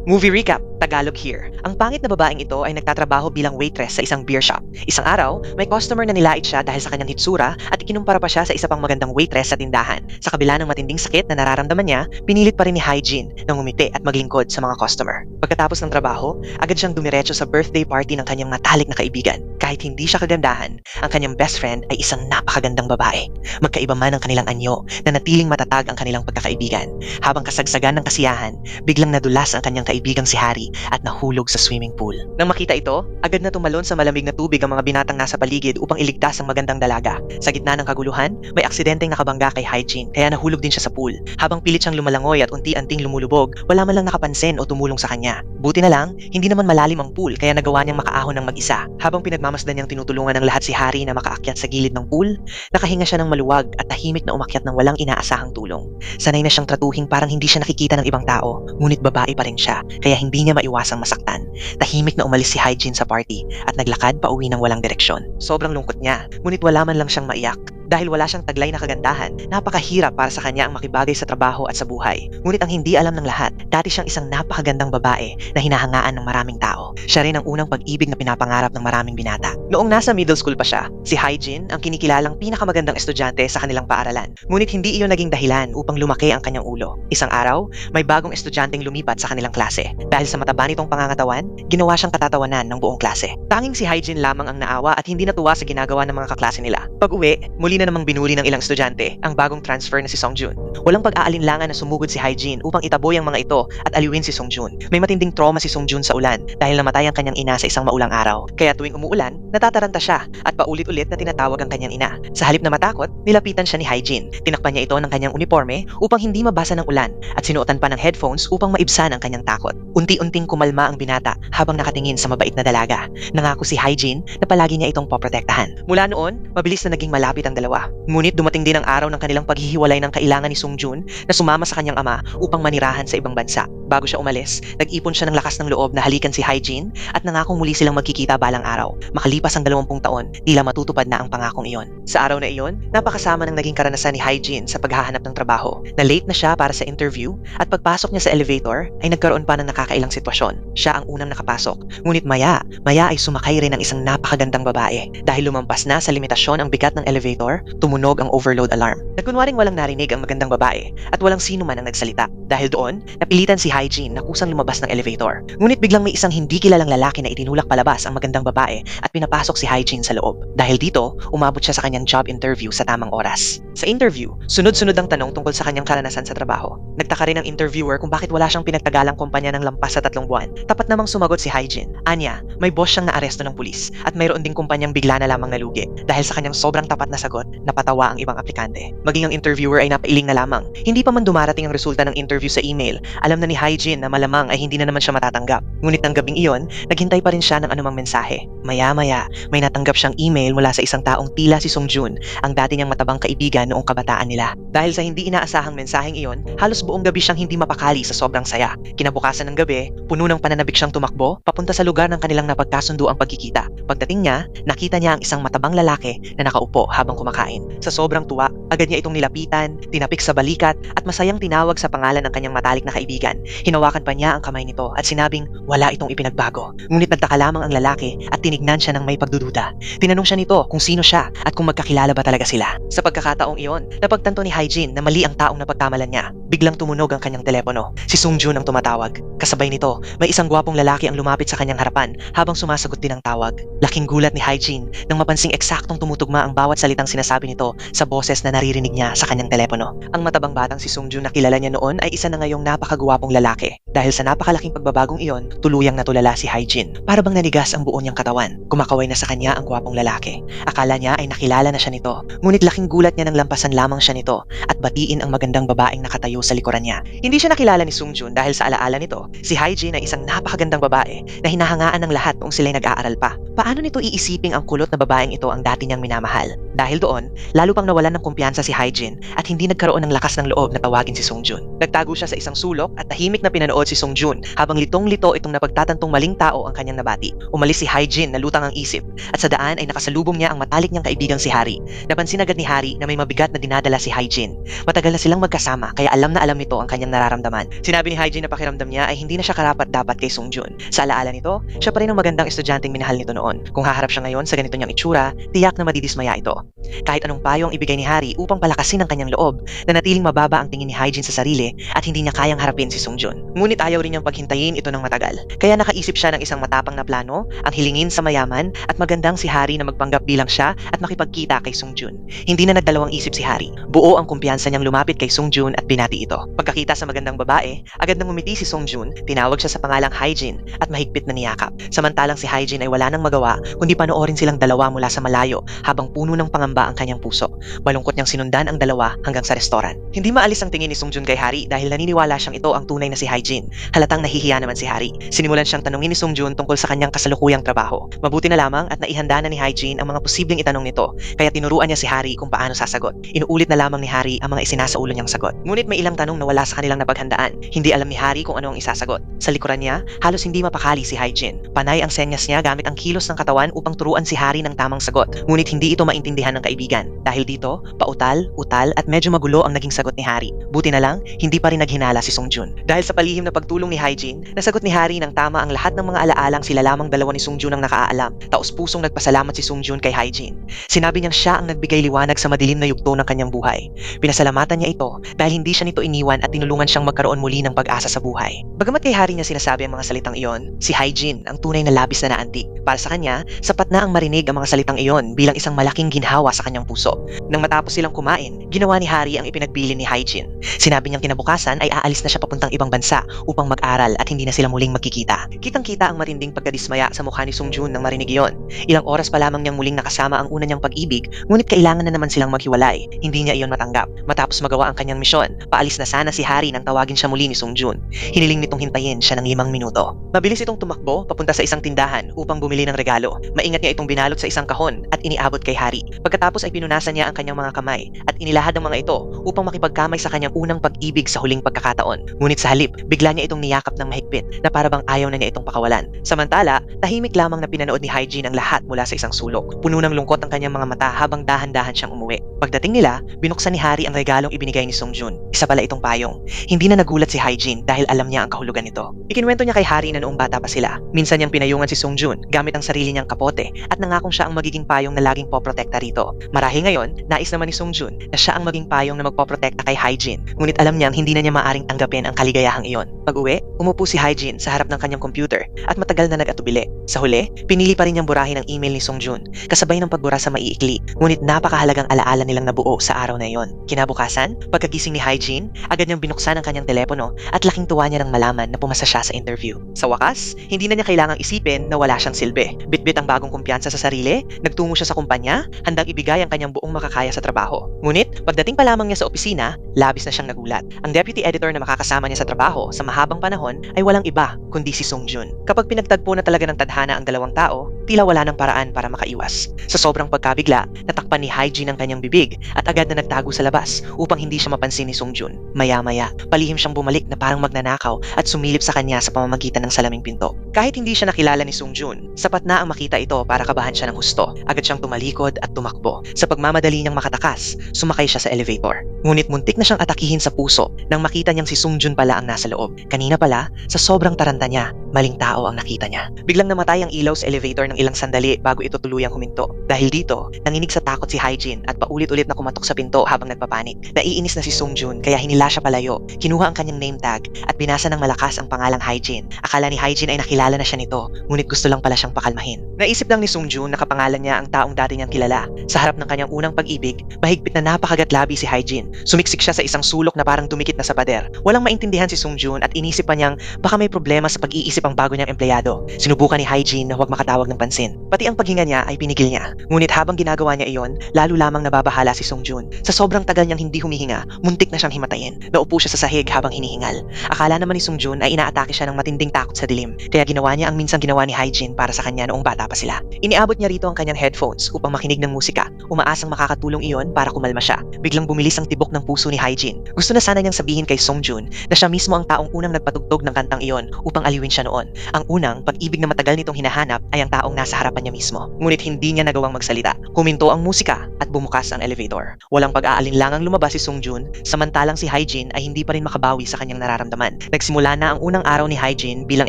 Movie recap, Tagalog here. Ang pangit na babaeng ito ay nagtatrabaho bilang waitress sa isang beer shop. Isang araw, may customer na nilait siya dahil sa kanyang hitsura at ikinumpara pa siya sa isa pang magandang waitress sa tindahan. Sa kabila ng matinding sakit na nararamdaman niya, pinilit pa rin ni Hygiene na ngumiti at maglingkod sa mga customer. Pagkatapos ng trabaho, agad siyang dumiretso sa birthday party ng kanyang matalik na kaibigan. Kahit hindi siya kagandahan, ang kanyang best friend ay isang napakagandang babae. Magkaiba man ang kanilang anyo, nanatiling matatag ang kanilang pagkakaibigan. Habang kasagsagan ng kasiyahan, biglang nadulas ang kanyang kaibigang si Harry at nahulog sa swimming pool. Nang makita ito, agad na tumalon sa malamig na tubig ang mga binatang nasa paligid upang iligtas ang magandang dalaga. Sa gitna ng kaguluhan, may aksidenteng nakabangga kay Hygiene kaya nahulog din siya sa pool. Habang pilit siyang lumalangoy at unti-unting lumulubog, wala man lang nakapansin o tumulong sa kanya. Buti na lang, hindi naman malalim ang pool kaya nagawa niyang makaahon ng mag-isa. Habang pinagmamasdan niyang tinutulungan ng lahat si Harry na makaakyat sa gilid ng pool, nakahinga siya ng maluwag at tahimik na umakyat ng walang inaasahang tulong. Sanay na siyang tratuhing parang hindi siya nakikita ng ibang tao, ngunit babae pa rin siya, kaya hindi niya maiwasang masaktan. Tahimik na umalis si Hygiene sa party at naglakad pa uwi ng walang direksyon. Sobrang lungkot niya, ngunit wala man lang siyang maiyak. Dahil wala siyang taglay na kagandahan, napakahirap para sa kanya ang makibagay sa trabaho at sa buhay. Ngunit ang hindi alam ng lahat, dati siyang isang napakagandang babae na hinahangaan ng maraming tao. Siya rin ang unang pag-ibig na pinapangarap ng maraming binata. Noong nasa middle school pa siya, si Hygiene ang kinikilalang pinakamagandang estudyante sa kanilang paaralan. Ngunit hindi iyon naging dahilan upang lumaki ang kanyang ulo. Isang araw, may bagong estudyanteng lumipat sa kanilang klase. Dahil sa mataba nitong pangangatawan, ginawa siyang katatawanan ng buong klase. Tanging si Hygiene lamang ang naawa at hindi natuwa sa ginagawa ng mga kaklase nila. Pag-uwi, muli na namang binuli ng ilang estudyante ang bagong transfer na si Songjun. Walang pag-aalinlangan na sumugod si Hygiene upang itaboy ang mga ito at aliwin si Songjun. May matinding trauma si Songjun sa ulan dahil namatay ang kanyang ina sa isang maulang araw. Kaya tuwing umuulan, natataranta siya at paulit-ulit na tinatawag ang kanyang ina. Sa halip na matakot, nilapitan siya ni Hygiene. Tinakpan niya ito ng kanyang uniforme upang hindi mabasa ng ulan at sinuotan pa ng headphones upang maibsan ang kanyang takot. Unti-unting kumalma ang binata habang nakatingin sa mabait na dalaga. Nangako si Hygiene na palagi niya itong poprotektahan. Mula noon, mabilis na naging malapit ang dalawa. Ngunit dumating din ang araw ng kanilang paghihiwalay ng kailangan ni Songjun na sumama sa kanyang ama upang manirahan sa ibang bansa. Bago siya umalis, nag-ipon siya ng lakas ng loob na halikan si Hygiene at nangakong muli silang magkikita balang araw. Makalipas ang 20 taon, tila matutupad na ang pangakong iyon. Sa araw na iyon, napakasama ng naging karanasan ni Hygiene sa paghahanap ng trabaho. Na late na siya para sa interview at pagpasok niya sa elevator ay nagkaroon pa ng nakakailang sitwasyon. Siya ang unang nakapasok, ngunit maya ay sumakay rin ng isang napakagandang babae. Dahil lumampas na sa limitasyon ang bigat ng elevator, tumunog ang overload alarm. Nagkunwaring walang narinig ang magandang babae at walang sino man ang nagsalita. Dahil doon, napilitan si Hygiene na kusang lumabas ng elevator. Ngunit biglang may isang hindi kilalang lalaki na itinulak palabas ang magandang babae at pinapasok si Hygiene sa loob. Dahil dito, umabot siya sa kanyang job interview sa tamang oras. Sa interview, sunod-sunod ang tanong tungkol sa kanyang karanasan sa trabaho. Nagtaka rin ang interviewer kung bakit wala siyang pinagtagalang kumpanya ng lampas sa 3 buwan. Tapat namang sumagot si Hygiene. Anya, may boss siyang naaresto ng pulis at mayroon ding kumpanyang bigla na lamang nalugi. Dahil sa kanyang sobrang tapat na sagot, napatawa ang ibang aplikante. Maging ang interviewer ay napailing na lamang. Hindi pa man dumarating ang resulta ng interview sa email, alam na ni Hygiene na malamang ay hindi na naman siya matatanggap. Ngunit ng gabing iyon, naghintay pa rin siya ng anumang mensahe. Maya-maya, may natanggap siyang email mula sa isang taong tila si Songjun, ang dati niyang matabang kaibigan noong kabataan nila. Dahil sa hindi inaasahang mensaheng iyon, halos buong gabi siyang hindi mapakali sa sobrang saya. Kinabukasan ng gabi, puno ng pananabik siyang tumakbo, papunta sa lugar ng kanilang napagkasundo ang pagkikita. Pagdating niya, nakita niya ang isang matabang lalaki na nakaupo habang kumakain. Sa sobrang tuwa, agad niya itong nilapitan, tinapik sa balikat at masayang tinawag sa pangalan ng kanyang matalik na kaibigan. Hinawakan pa niya ang kamay nito at sinabing wala itong ipinagbago. Ngunit nagtaka lamang ang lalaki at tinignan siya ng may pagdududa. Tinanong siya nito kung sino siya at kung magkakilala ba talaga sila. Sa pagkakataong iyon, napagtanto ni Hygiene na mali ang taong napagkamalan niya. Biglang tumunog ang kanyang telepono. Si Songjun ang tumatawag. Kasabay nito, may isang gwapong lalaki ang lumapit sa kanyang harapan habang sumasagot din ang tawag. Laking gulat ni Hygiene nang mapansing eksaktong tumutugma ang bawat salitang sinasabi nito sa boses na naririnig niya sa kanyang telepono. Ang matabang batang si Songjun na kilala niya noon ay isa na ngayong napakagwapong lalaki. Dahil sa napakalaking pagbabagong iyon, tuluyang natulala si Hygiene. Para bang nanigas ang buo niyang katawan. Kumakaway na sa kanya ang gwapong lalaki. Akala niya ay nakilala na siya nito. Ngunit laking gulat niya nang lampasan lamang siya nito at batiin ang magandang babaeng nakatayo sa likuran niya. Hindi siya nakilala ni Songjun dahil sa alaala nito, si Hygiene ay isang napakagandang babae na hinahangaan ng lahat noong sila'y nag-aaral pa. Paano nito iisiping ang kulot na babaeng ito ang dati niyang minamahal? Dahil doon, lalo pang nawalan ng kumpiyansa si Hyejin at hindi nagkaroon ng lakas ng loob na tawagin si Songjun. Nagtago siya sa isang sulok at tahimik na pinanood si Songjun habang litong-lito itong napagtatantong maling tao ang kanyang nabati. Umalis si Hyejin na lutang ang isip at sa daan ay nakasalubong niya ang matalik niyang kaibigang si Hari. Napansin agad ni Hari na may mabigat na dinadala si Hyejin. Matagal na silang magkasama kaya alam na alam nito ang kanyang nararamdaman. Sinabi ni Hyejin na pakiramdam niya ay hindi na siya karapat-dapat kay Songjun. Sa alaala nito, siya pa rin ang magandang estudyanteng minahal nito noon. Kung haharap siya ngayon sa ganito niyang itsura, tiyak na madidismaya ito. Kahit anong payo ang ibigay ni Hari upang palakasin ang kanyang loob, na natiling mababa ang tingin ni Hyejin sa sarili at hindi niya kayang harapin si Songjun. Ngunit ayaw rin niyang paghintayin ito ng matagal. Kaya nakaisip siya ng isang matapang na plano, ang hilingin sa mayaman at magandang si Hari na magpanggap bilang siya at makipagkita kay Songjun. Hindi na nagdalawang isip si Hari. Buo ang kumpiyansa niyang lumapit kay Songjun at binati ito. Pagkakita sa magandang babae, agad nang ngumiti si Songjun, tinawag siya sa pangalang Hyejin at mahigpit na niyakap. Samantalang si Hyejin ay wala nang magawa kundi panoorin silang dalawa mula sa malayo habang puno ng pangamba ang kanyang puso. Malungkot niyang sinundan ang dalawa hanggang sa restoran. Hindi maalis ang tingin ni Songjun kay Hari dahil naniniwala siyang ito ang tunay na si Hyejin. Halatang nahihiya naman si Hari. Sinimulan siyang tanungin ni Songjun tungkol sa kanyang kasalukuyang trabaho. Mabuti na lamang at naihanda na ni Hyejin ang mga posibleng itanong nito, kaya tinuruan niya si Hari kung paano sasagot. Inuulit na lamang ni Hari ang mga isinasaulo niyang sagot. Ngunit may ilang tanong na wala sa kanilang napaghandaan. Hindi alam ni Hari kung ano ang isasagot. Sa likuran niya, halos hindi mapakali si Hyejin. Panay ang senyas niya gamit ang kilos ng katawan upang turuan si Hari ng tamang sagot. Ngunit hindi ito maintindihan ng kaibigan. Dahil dito, pautal, utal at medyo magulo ang naging sagot ni Hari. Buti na lang, hindi pa rin naghinala si Songjun. Dahil sa palihim na pagtulong ni Hyejin, nasagot ni Hari ng tama ang lahat ng mga alaalang sila lamang dalawa ni Songjun ang nakaalam. Taos-pusong nagpasalamat si Songjun kay Hyejin. Sinabi niyang siya ang nagbigay liwanag sa madilim na yugto ng kanyang buhay. Pinasalamatan niya ito dahil hindi siya nito iniwan at tinulungan siyang magkaroon muli ng pag-asa sa buhay. Bagamat kay Hari niya sinasabi ang mga salitang iyon, si Hyejin ang tunay na labis na naantig. Para sa kanya, sapat na ang marinig ang mga salitang iyon bilang isang malaking ginhawa sa kanyang puso. Nang matapos silang kumain, ginawa ni Hari ang ipinagbilin ni Hyejin. Sinabi niyang kinabukasan ay aalis na siya papuntang ibang bansa upang mag-aral at hindi na sila muling magkikita. Kitang-kita ang matinding pagkadismaya sa mukha ni Songjun nang marinig iyon. Ilang oras pa lamang niyang muling nakasama ang una niyang pag-ibig, ngunit kailangan na naman silang maghiwalay. Hindi niya iyon matanggap. Matapos magawa ang kanyang misyon, paalis na sana si Hari nang tawagin siya muli ni Songjun. Hiniling nitong hintayin siya ng 5 minuto. Mabilis itong tumakbo papunta sa isang tindahan upang bumili ng regalo. Maingat niya itong binalot sa isang kahon at iniabot kay Hari. Pagkatapos ay pinunasan niya ang kanyang mga kamay at inilahad ang mga ito upang makipagkamay sa kanyang unang pag-ibig sa huling pagkakataon. Ngunit sa halip, bigla niya itong niyakap ng mahigpit na para bang ayaw na niya itong pakawalan. Samantala, tahimik lamang na pinanood ni Hyejin ang lahat mula sa isang sulok. Puno ng lungkot ang kanyang mga mata habang dahan-dahan siyang umuwi. Pagdating nila, binuksan ni Hari ang regalong ibinigay ni Songjun. Isa pala itong payong. Hindi na nagulat si Hyejin dahil alam niya ang kahulugan nito. Ikinuwento niya kay Hari na noong bata pa sila. Minsan niyang pinayungan si Songjun gamit ang sarili niyang kapote at nangakong siya ang magiging payong na laging poprotekta rito. Marahil ngayon, nais naman ni Songjun na siya ang maging payong na magpoprotekta kay Hyejin. Ngunit alam niyang hindi na niya maaring tanggapin ang kaligayahang iyon. Pag-uwi, umupo si Hyejin sa harap ng kanyang computer at matagal na nag-atubili. Sa huli, pinili pa rin niyang burahin ang email ni Songjun kasabay ng pagbura sa maiikli. Ngunit napakahalagang alaala nilang nabuo sa araw na iyon. Kinabukasan, pagkagising ni Hyejin, agad niyang binuksan ang kanyang telepono at laking tuwa niya nang malaman na pumasa siya sa interview. Sa wakas, hindi na niya kailangang isipin na wala siyang silbi. Bitbit ang bagong kumpiyansa sa sarili, nagtungo siya sa kumpanya, handang ibigay ang kanyang buong makakaya sa trabaho. Ngunit, pagdating pa lamang niya sa opisina, labis na siyang nagulat. Ang deputy editor na makakasama niya sa trabaho sa mahabang panahon ay walang iba kundi si Songjun. Kapag pinagtagpo na talaga ng tadhana ang dalawang tao, tila wala ng paraan para makaiwas. Sa sobrang pagkabigla, natakpan ni Hyejin ang kanyang bibig at agad na nagtago sa labas upang hindi siya mapansin ni Songjun. Maya-maya, palihim siyang bumalik na parang magnanakaw at sumilip sa kanya sa pamamagitan ng salaming pinto. Kahit hindi siya nakilala ni Songjun, sapat na ang makita ito para kabahan siya ng husto. Agad siyang tumalikod at tumakbo. Sa pagmamadali niyang makatakas, sumakay siya sa elevator. Ngunit muntik na siyang atakihin sa puso nang makita niyang si Songjun pala ang nasa loob. Kanina pala, sa sobrang taranta niya, maling tao ang nakita niya. Biglang namatay ang ilaw sa elevator ng ilang sandali bago ito tuluyang huminto. Dahil dito, nanginig sa takot si Hyejin at paulit-ulit na kumatok sa pinto habang nagpapanik. Naiinis na si Songjun kaya hinila siya palayo. Kinuha ang kanyang name tag at binasa ng malakas ang pangalang Hyejin. Akala ni Hyejin ay nakilala na siya nito, ngunit gusto lang pala siyang pakalmahin. Naisip lang ni Songjun na kapangalan niya ang taong dati niyang kilala. Sa harap ng kanyang unang pag-ibig, mahigpit na napakagatlabi si Hyejin. Sumiksik siya sa isang sulok na parang dumikit na sa pader. Walang maintindihan si Songjun at inisip pa niyang baka may problema sa pag-iisip ang bago niyang empleyado. Sinubukan ni Hyejin na huwag makatawag ng pansin. Pati ang paghinga niya ay pinigil niya. Ngunit habang ginagawa niya iyon, lalo lamang nababahala si Songjun. Sa sobrang tagal niyang hindi humihinga, muntik na siyang himatayin. Naupo siya sa sahig habang hinihingal. Akala naman ni Songjun ay inaatake siya ng matinding takot sa dilim. Kaya ginawa niya ang minsang ginawa ni Hyejin para sa kanya noong bata pa sila. Iniabot niya rito ang kanyang headphones upang makinig ng musika. Umaasang makakatulong iyon para kumalma siya. Biglang bumilis ang tibok ng puso ni Hyejin. Gusto na sana niyang sabihin kay Songjun na siya mismo ang taong unang nagpatugtog ng kantang iyon upang aliwin siya noon. Ang unang pag-ibig na matagal nitong hinahanap ay ang taong nasa harapan niya mismo. Ngunit hindi niya nagawang magsalita. Huminto ang musika at bumukas ang elevator. Walang pag-aalinlangang lumabas si Songjun, samantalang si Hyejin ay hindi pa rin makabawi sa kanyang nararamdaman. Nagsimula na ang unang araw ni Hyejin bilang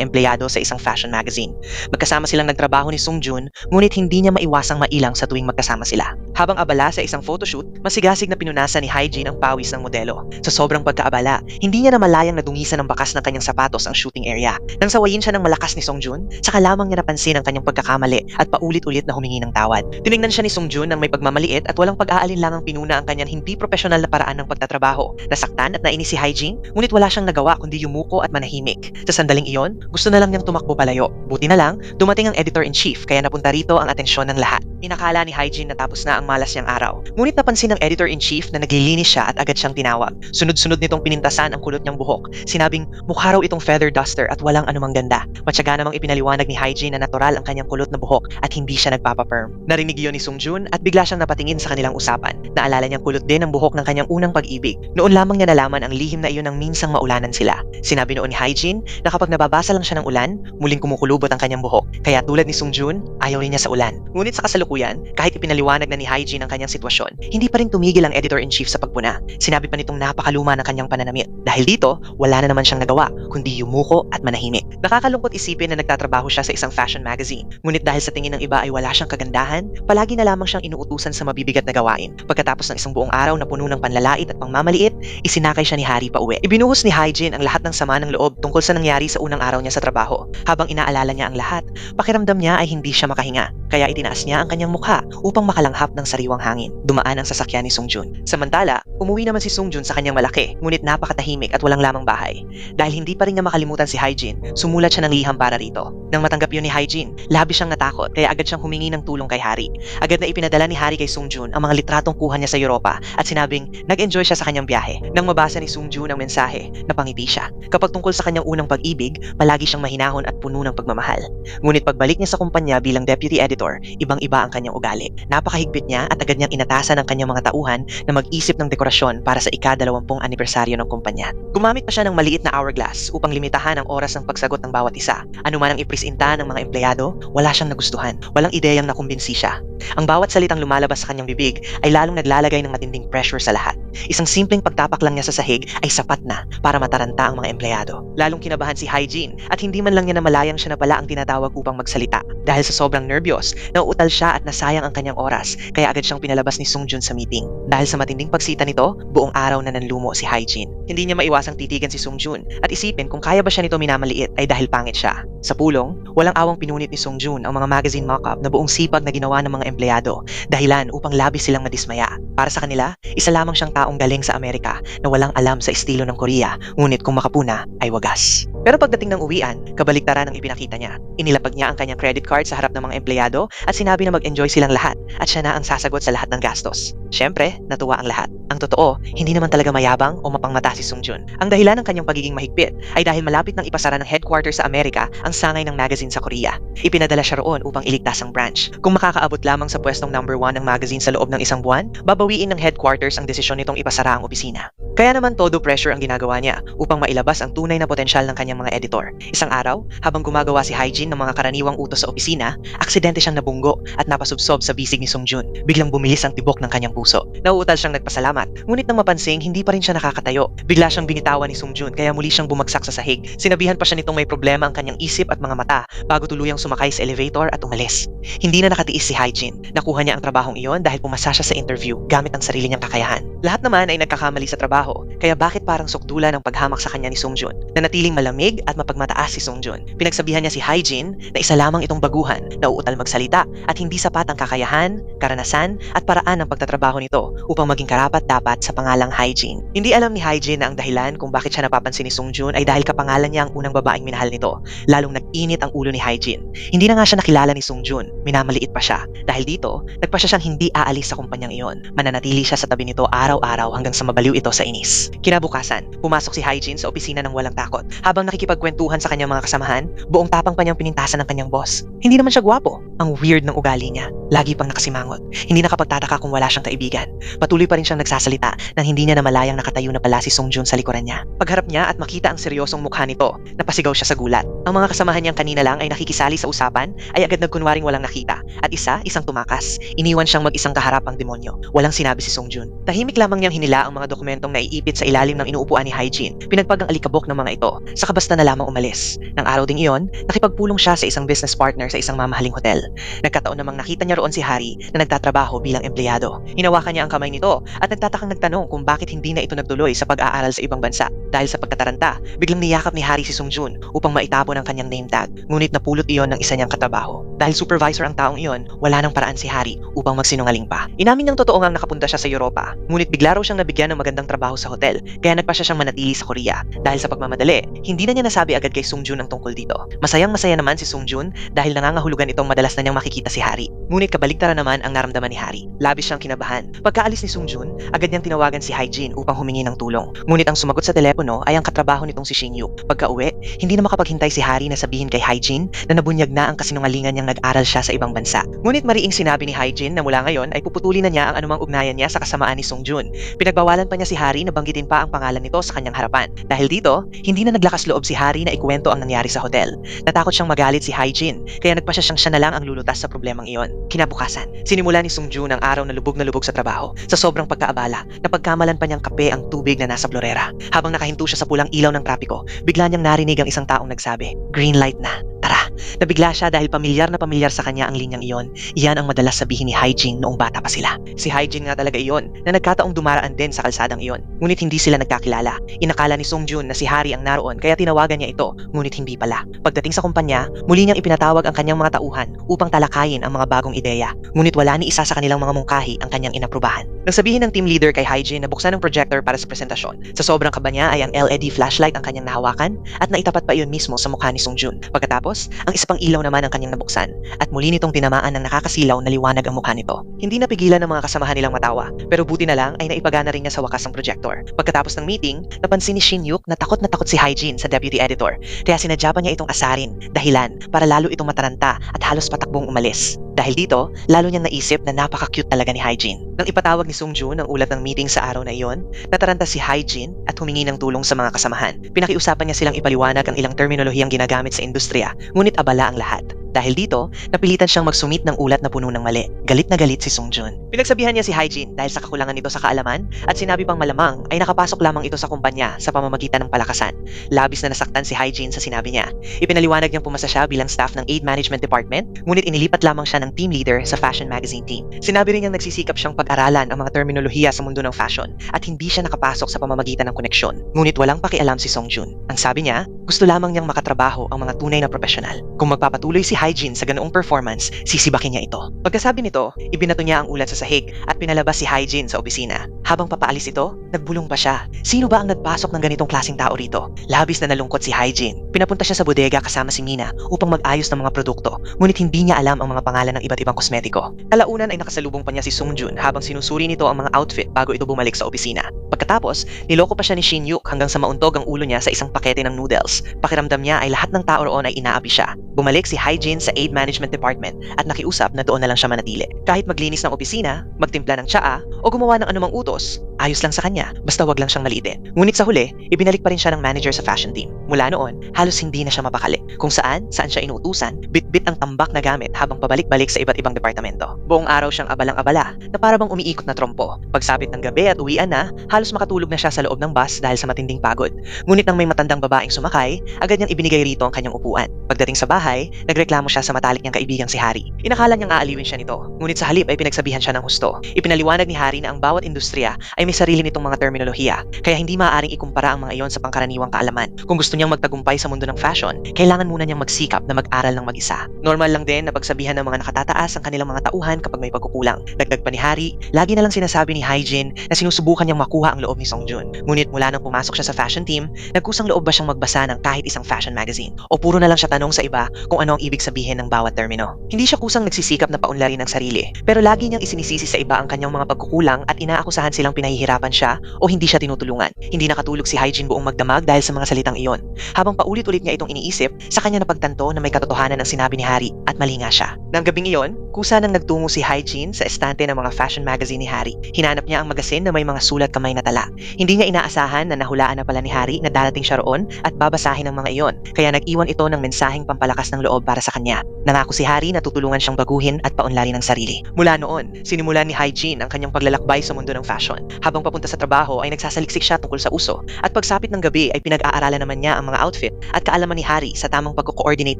empleyado sa isang fashion magazine. Magkasama silang nagtrabaho ni Songjun, ngunit hindi niya maiwasang mailang sa tuwing magkasama sila. Habang abala sa isang photoshoot, masigasig na pinunasan ni Hyejin ang pawis ng modelo. Sa sobrang pagkaabala, hindi niya na malayang nadungisan ng bakas ng kanyang sapatos ang shooting area. Nang sawayin siya ng malakas ni Songjun, saka lamang niya napansin ang kanyang pagkakamali at paulit-ulit na humingi ng tawad. Tiningnan siya ni Songjun nang may pagmamaliit at walang pag-aalinlangang pinuna ang kanyang hindi profesional na paraan ng pagtatrabaho. Nasaktan at nainis si Hyejin, ngunit wala siyang nagawa kundi yumuko at manahimik. Sa sandaling iyon, gusto na lang niyang tumakbo palayo. Buti na lang, dumating ang editor-in-chief kaya napunta rito ang atensyon ng lahat. Inakala ni Hyejin na tapos na ang malas niyang araw. Ngunit napansin ng editor-in-chief na naglilinis siya at agad siyang tinawag. Sunod-sunod nitong pinintasan ang kulot niyang buhok. Sinabing mukha raw itong feather duster at walang anumang ganda. Matyaga namang ipinaliwanag ni Hyejin na natural ang kanyang kulot na buhok at hindi siya nagpapaperm. Narinig iyon ni Songjun at bigla siyang napatingin sa kanilang usapan. Naalala niyang kulot din ang buhok ng kanyang unang pag-ibig. Noon lamang niya nalaman ang lihim na iyon nang minsang maulanan sila. Sinabi noon ni Hyejin na kapag nababasa lang siya ng ulan, muling kumukulubot ang kanyang buhok. Kaya tulad ni Songjun, ayaw rin niya sa ulan. Ngunit sa kasalukuyan, kahit ipinaliwanag na ni Hyejin ang kanyang sitwasyon, hindi pa rin tumigil ang editor-in-chief sa pagpuna. Sinabi pa nitong napakaluma ng kanyang pananamit. Dahil dito, wala na naman siyang nagawa, kundi yumuko at manahimik. Nakakalungkot isipin na nagtatrabaho siya sa isang fashion magazine. Ngunit dahil sa tingin ng iba ay wala siyang kagandahan, palagi na lamang siyang inuutusan sa mabibigat na gawain. Pagkatapos ng isang buong araw na puno ng panlalait at pangmamaliit, isinakay siya ni Hari pa uwi. Ibinuhos ni Hyejin ang lahat ng sama ng loob tungkol sa nangyari sa unang araw niya sa trabaho. Habang inaalala niya ang lahat, pakiramdam niya ay hindi siya makahinga. Kaya itinaas niya ang kanyang mukha upang makalanghap ng sariwang hangin. Dumaan ang sasakyan ni Songjun. Samantala, umuwi naman si Songjun sa kanyang malaki, ngunit napakatahimik at walang lamang bahay. Dahil hindi pa rin niya makalimutan si Hyejin, sumulat siya ng liham para rito. Nang matanggap yun ni Hyejin, labis siyang natakot kaya agad siyang humingi ng tulong kay Hari. Agad na ipinadala ni Hari kay Songjun ang mga litratong kuha niya sa Europa at sinabing nag-enjoy siya sa kanyang biyahe. Nang mabasa ni Songjun ang mensahe, napangiti siya. Kapag tungkol sa kanyang unang pag-ibig, palagi siyang mahinahon at puno ng pagmamahal. Ngunit pagbalik niya sa kumpanya bilang deputy editor, ibang-iba ang kanyang ugali. Napakahigpit niya at agad niyang inatasan ang kanyang mga tauhan na mag-isip ng dekorasyon para sa ika-20 anibersaryo ng kumpanya. Gumamit pa siya ng maliit na hourglass upang limitahan ang oras ng pagsagot ng bawat isa. Ano man ang ipresinta ng mga empleyado, wala siyang nagustuhan. Walang ideyang nakumbinsi siya. Ang bawat salitang lumalabas sa kanyang bibig ay lalong naglalagay ng matinding pressure sa lahat. Isang simpleng pagtapak lang niya sa sahig ay sapat na para mataranta ang mga empleyado. Lalong kinabahan si Hyejin at hindi man lang niya namalayang siya na pala ang tinatawag upang magsalita. Dahil sa sobrang nervyos, nauutal siya at nasayang ang kanyang oras kaya agad siyang pinalabas ni Songjun sa meeting. Dahil sa matinding pagsita nito, buong araw na nanlumo si Hyejin. Hindi niya maiwasang titigan si Songjun at isipin kung kaya ba siya nito minamaliit ay dahil pangit siya. Sa pulong, walang awang pinunit ni Songjun ang mga magazine mock-up na buong sipag na ginawa ng mga empleyado, dahilan upang labis silang madismaya. Para sa kanila, isa lamang siyang taong galing sa Amerika na walang alam sa estilo ng Korea, ngunit kung makapuna ay wagas. Pero pagdating ng uwian, kabaligtaran ang ipinakita niya. Inilapag niya ang kanyang credit card sa harap ng mga empleyado at sinabi na mag-enjoy silang lahat at siya na ang sasagot sa lahat ng gastos. Siyempre, natuwa ang lahat. Ang totoo, hindi naman talaga mayabang o mapangmata si Songjun. Ang dahilan ng kanyang pagiging mahigpit ay dahil malapit nang ipasara ng headquarters sa Amerika ang sangay ng magazine sa Korea. Ipinadala siya roon upang iligtas ang branch. Kung makakaabot lamang sa pwestong number 1 ng magazine sa loob ng isang buwan, babawiin ng headquarters ang desisyon nitong ipasara ang opisina. Kaya naman todo pressure ang ginagawa niya upang mailabas ang tunay na potensyal ng kanyang mga editor. Isang araw, habang gumagawa si Hyejin ng mga karaniwang utos sa opisina, aksidente siyang nabunggo at napasubsob sa bisig ni Songjun. Biglang bumilis ang tibok ng kanyang puso. Nauutal siyang nagpasalamat, ngunit nang mapansing hindi pa rin siya nakakatayo. Bigla siyang binitawan ni Songjun kaya muli siyang bumagsak sa sahig. Sinabihan pa siya nitong may problema ang kanyang isip at mga mata bago tuluyang sumakay sa elevator at umalis. Hindi na nakatiis si Hyejin. Nakuha niya ang trabahong iyon dahil pumasa siya sa interview gamit ang sarili niyang kakayahan. Lahat naman ay nagkakamali sa trabaho, kaya bakit parang sukdula ng paghamak sa kanya ni Songjun? Nanatiling malamig at mapagmataas si Songjun. Pinagsabihan niya si Hyejin na isa lamang itong baguhan na uutal magsalita at hindi sapat ang kakayahan, karanasan at paraan ng pagtatrabaho nito upang maging karapat-dapat sa pangalang Hyejin. Hindi alam ni Hyejin na ang dahilan kung bakit siya napapansin ni Songjun ay dahil kapangalan niya ang unang babaeng minahal nito. Lalong init ang ulo ni Hyejin. Hindi na nga siya nakilala ni Sungjun, minamaliit pa siya. Dahil dito, nagpa siya siyang hindi aalis sa kumpanyang iyon. Mananatili siya sa tabi nito araw-araw hanggang sa mabaliw ito sa inis. Kinabukasan, pumasok si Hyejin sa opisina ng walang takot. Habang nakikipagkwentuhan sa kanyang mga kasamahan, buong tapang pa niyang pinintasan ng kanyang boss. Hindi naman siya gwapo. Ang weird ng ugali niya. Lagi pang nakasimangot. Hindi nakapagtataka kung wala siyang kaibigan. Patuloy pa rin siyang nagsasalita nang hindi niya namalayang nakatayo na pala si Sungjun sa likuran niya. Pagharap niya at makita ang seryosong mukha nito, napasigaw siya sa gulat. Ang mga kasamahan niyang kanina lang ay nakikisali sa usapan ay agad nagkunwaring walang nakita at isang tumakas. Iniwan siyang mag-isang kaharap ang demonyo. Walang sinabi si Sungjun. Tahimik lamang niyang hinila ang mga dokumentong naiipit sa ilalim ng inuupuan ni Hyejin. Pinagpag ang alikabok ng mga ito. Saka basta na lamang umalis. Nang araw ding iyon, nakipagpulong siya sa isang business partner sa isang mamahaling hotel. Nagkataon namang nakita niya roon si Hari na nagtatrabaho bilang empleyado. Hinawakan niya ang kamay nito at nagtatakang nagtanong kung bakit hindi na ito nagtuloy sa pag-aaral sa ibang bansa. Dahil sa pagkataranta, biglang niyakap ni Hari si Sungjun upang maitapon ang kanyang name tag. Ngunit napulot iyon ng isa niyang katrabaho. Dahil supervisor ang taong iyon, wala nang paraan si Hari upang magsinungaling pa. Inamin niyang totoo ngang nakapunta siya sa Europa, ngunit bigla raw siyang nabigyan ng magandang trabaho sa hotel, kaya nagpa siya siyang manatili sa Korea. Dahil sa pagmamadali, hindi na niya nasabi agad kay Sungjun ang tungkol dito. Masayang-masaya naman si Sungjun dahil nangangahulugan itong madalas na niyang makikita si Hari. Ngunit kabaligtaran naman ang naramdaman ni Hari. Labis siyang kinabahan. Pagkaalis ni Sungjun, agad niyang tinawagan si Hyejin upang humingi ng tulong. Ngunit ang sumagot sa telepono ay ang katrabaho nitong si Shin-yuk. Pagka-uwi, hindi na makapaghintay si Hari na sabihin kay Hyejin na nabunyag na ang kasinungalingan niyang nag-aral siya sa ibang bansa. Ngunit mariing sinabi ni Hyejin na mula ngayon ay puputulin na niya ang anumang ugnayan niya sa kasamaan ni Sungjun. Pinagbawalan pa niya si Hari na banggitin pa ang pangalan nito sa kanyang harapan. Dahil dito, hindi na naglakas loob si Hari na ikuwento ang nangyari sa hotel. Natakot siyang magalit si Hyejin, kaya nagpa siya na lang ang lulutas sa problemang iyon. Kinabukasan, sinimula ni Sungjun ang araw na lubog sa trabaho. Sa sobrang pagkaabala, napagkamalan pa niyang kape ang tubig na nasa florera. Habang nakahinto siya sa pulang ilaw ng trapiko, bigla niyang narinig ang isang taong nagsabi, "Green light na, tara." Nabigla siya dahil pamilyar na pamilyar sa kanya ang linyang iyon. Iyan ang madalas sabihin ni Hyejin noong bata pa sila. Si Hyejin nga talaga iyon na nagkataong dumaraan din sa kalsadang iyon. Ngunit hindi sila nagkakilala. Inakala ni Sungjun na si Hari ang naroon kaya tinawagan niya ito, ngunit hindi pala. Pagdating sa kumpanya, muli niyang ipinatawag ang kanyang mga tauhan upang talakayin ang mga bagong ideya. Ngunit wala ni isa sa kanilang mga mungkahi ang kanyang inaprubahan. Nang sabihin ng team leader kay Hyejin na buksan ang projector para sa presentasyon, sa sobrang kaba niya ay ang LED flashlight ang kanyang nahawakan at naitapat pa iyon mismo sa mukha ni Sungjun. Pagkatapos, ang isa pang ilaw naman ang kanyang nabuksan at muli nitong tinamaan ng nakakasilaw na liwanag ang mukha nito. Hindi napigilan ng mga kasamahan nilang matawa, pero buti na lang ay naipagana rin niya sa wakas ang projector. Pagkatapos ng meeting, napansin ni Shin-yuk na takot si Hyejin sa deputy editor, kaya sinadya pa niya itong asarin, dahilan para lalo itong mataranta at halos patakbong umalis. Dahil dito, lalo niyang naisip na napaka-cute talaga ni Hyejin. Nang ipatawag ni Sungjun ang ulat ng meeting sa araw na iyon, nataranta si Hyejin at humingi ng tulong sa mga kasamahan. Pinakiusapan niya silang ipaliwanag ang ilang terminolohiyang ginagamit sa industriya, ngunit abala ang lahat. Dahil dito, napilitan siyang magsumit ng ulat na puno ng mali. Galit na galit si Sungjun. Pinagsabihan niya si Hyejin dahil sa kakulangan nito sa kaalaman at sinabi pang malamang ay nakapasok lamang ito sa kumpanya sa pamamagitan ng palakasan. Labis na nasaktan si Hyejin sa sinabi niya. Ipinaliwanag niyang pumasa siya bilang staff ng Aid Management Department, ngunit inilipat lamang siya ng team leader sa fashion magazine team. Sinabi rin niyang nagsisikap siyang pag-aralan ang mga terminolohiya sa mundo ng fashion at hindi siya nakapasok sa pamamagitan ng koneksyon. Ngunit walang pakialam si Sungjun. Ang sabi niya, gusto lamang niyang makatrabaho ang mga tunay na profesional. Kung magpapatuloy si Hyejin sa ganoong performance, sisibakin niya ito. Pagkasabi nito, ibinato niya ang ulat sa sahig at pinalabas si Hyejin sa opisina. Habang papaalis ito, nagbulong pa siya. Sino ba ang nagpasok ng ganitong klaseng tao rito? Labis na nalungkot si Hyejin. Pinapunta siya sa bodega kasama si Mina upang mag-ayos ng mga produkto, ngunit hindi niya alam ang mga pangalan ng iba't ibang kosmetiko. Kalaunan ay nakasalubong pa niya si Sungjun habang sinusuri nito ang mga outfit bago ito bumalik sa opisina. Pagkatapos, niloko pa siya ni Shin-yuk hanggang sa mauntog ang ulo niya sa isang pakete ng noodles. Pakiramdam niya ay lahat ng tao roon ay inaapi siya. Bumalik si Hyejin sa Aid Management Department at nakiusap na doon na lang siya manatili. Kahit maglinis ng opisina, magtimpla ng tsaa o gumawa ng anumang utos, ayos lang sa kanya, basta wag lang siyang maliitin. Ngunit sa huli, ibinalik pa rin siya ng manager sa fashion team. Mula noon, halos hindi na siya mapakali. Kung saan siya inuutusan, bit-bit ang tambak na gamit habang pabalik-balik sa iba't ibang departamento. Buong araw siyang abalang-abala na para bang umiikot na trompo. Pagsapit ng gabi at uwian na, halos makatulog na siya sa loob ng bus dahil sa matinding pagod. Ngunit nang may matandang babaeng sumakay, agad niyang ibinigay rito ang kanyang upuan. Pagdating sa bahay, nagreklamo siya sa matalik niyang kaibigang si Hari. Inakala niyang aaliwin siya nito, ngunit sa halip ay pinagsabihan siya ng husto. Ipinaliwanag ni Hari na ang bawat industriya ay ay may sarili nitong mga terminolohiya, kaya hindi maaaring ikumpara ang mga iyon sa pangkaraniwang kaalaman. Kung gusto niyang magtagumpay sa mundo ng fashion, kailangan muna niyang magsikap na mag-aral ng mag-isa. Normal lang din na pagsabihan ng mga nakatataas ang kanilang mga tauhan kapag may pagkukulang. Dagdag pa ni Hari, lagi na lang sinasabi ni Hyejin na sinusubukan niyang makuha ang loob ni Songjun. Ngunit mula nang pumasok siya sa fashion team, nagkusang loob ba siyang magbasa ng kahit isang fashion magazine? O puro na lang siya tanong sa iba kung ano ang ibig sabihin ng bawat termino? Hindi siya kusang nagsisikap na paunlarin ang sarili, pero lagi niyang isinisisi sa iba ang kanyang mga pagkukulang at inaakusahan silang pinahihirapan siya o hindi siya tinutulungan. Hindi nakatulog si Hyejin buong magdamag dahil sa mga salitang iyon. Habang paulit-ulit niya itong iniisip, sa kanya napagtanto na may katotohanan ang sinabi ni Hari at mali nga siya. Nang gabing iyon, kusa nang nagtungo si Hyejin sa estante ng mga fashion magazine ni Hari. Hinanap niya ang magasin na may mga sulat kamay na tala. Hindi niya inaasahan na nahulaan na pala ni Hari na darating siya roon at babasahin ang mga iyon, kaya nag-iwan ito ng mensaheng pampalakas ng loob para sa kanya. Nangako si Hari na tutulungan siyang baguhin at paunlarin ang sarili. Mula noon, sinimulan ni Hyejin ang kanyang paglalakbay sa mundo ng fashion. Habang papunta sa trabaho ay nagsasaliksik siya tungkol sa uso, at pagsapit ng gabi ay pinag-aaralan naman niya ang mga outfit at kaalaman ni Hari sa tamang pagko-coordinate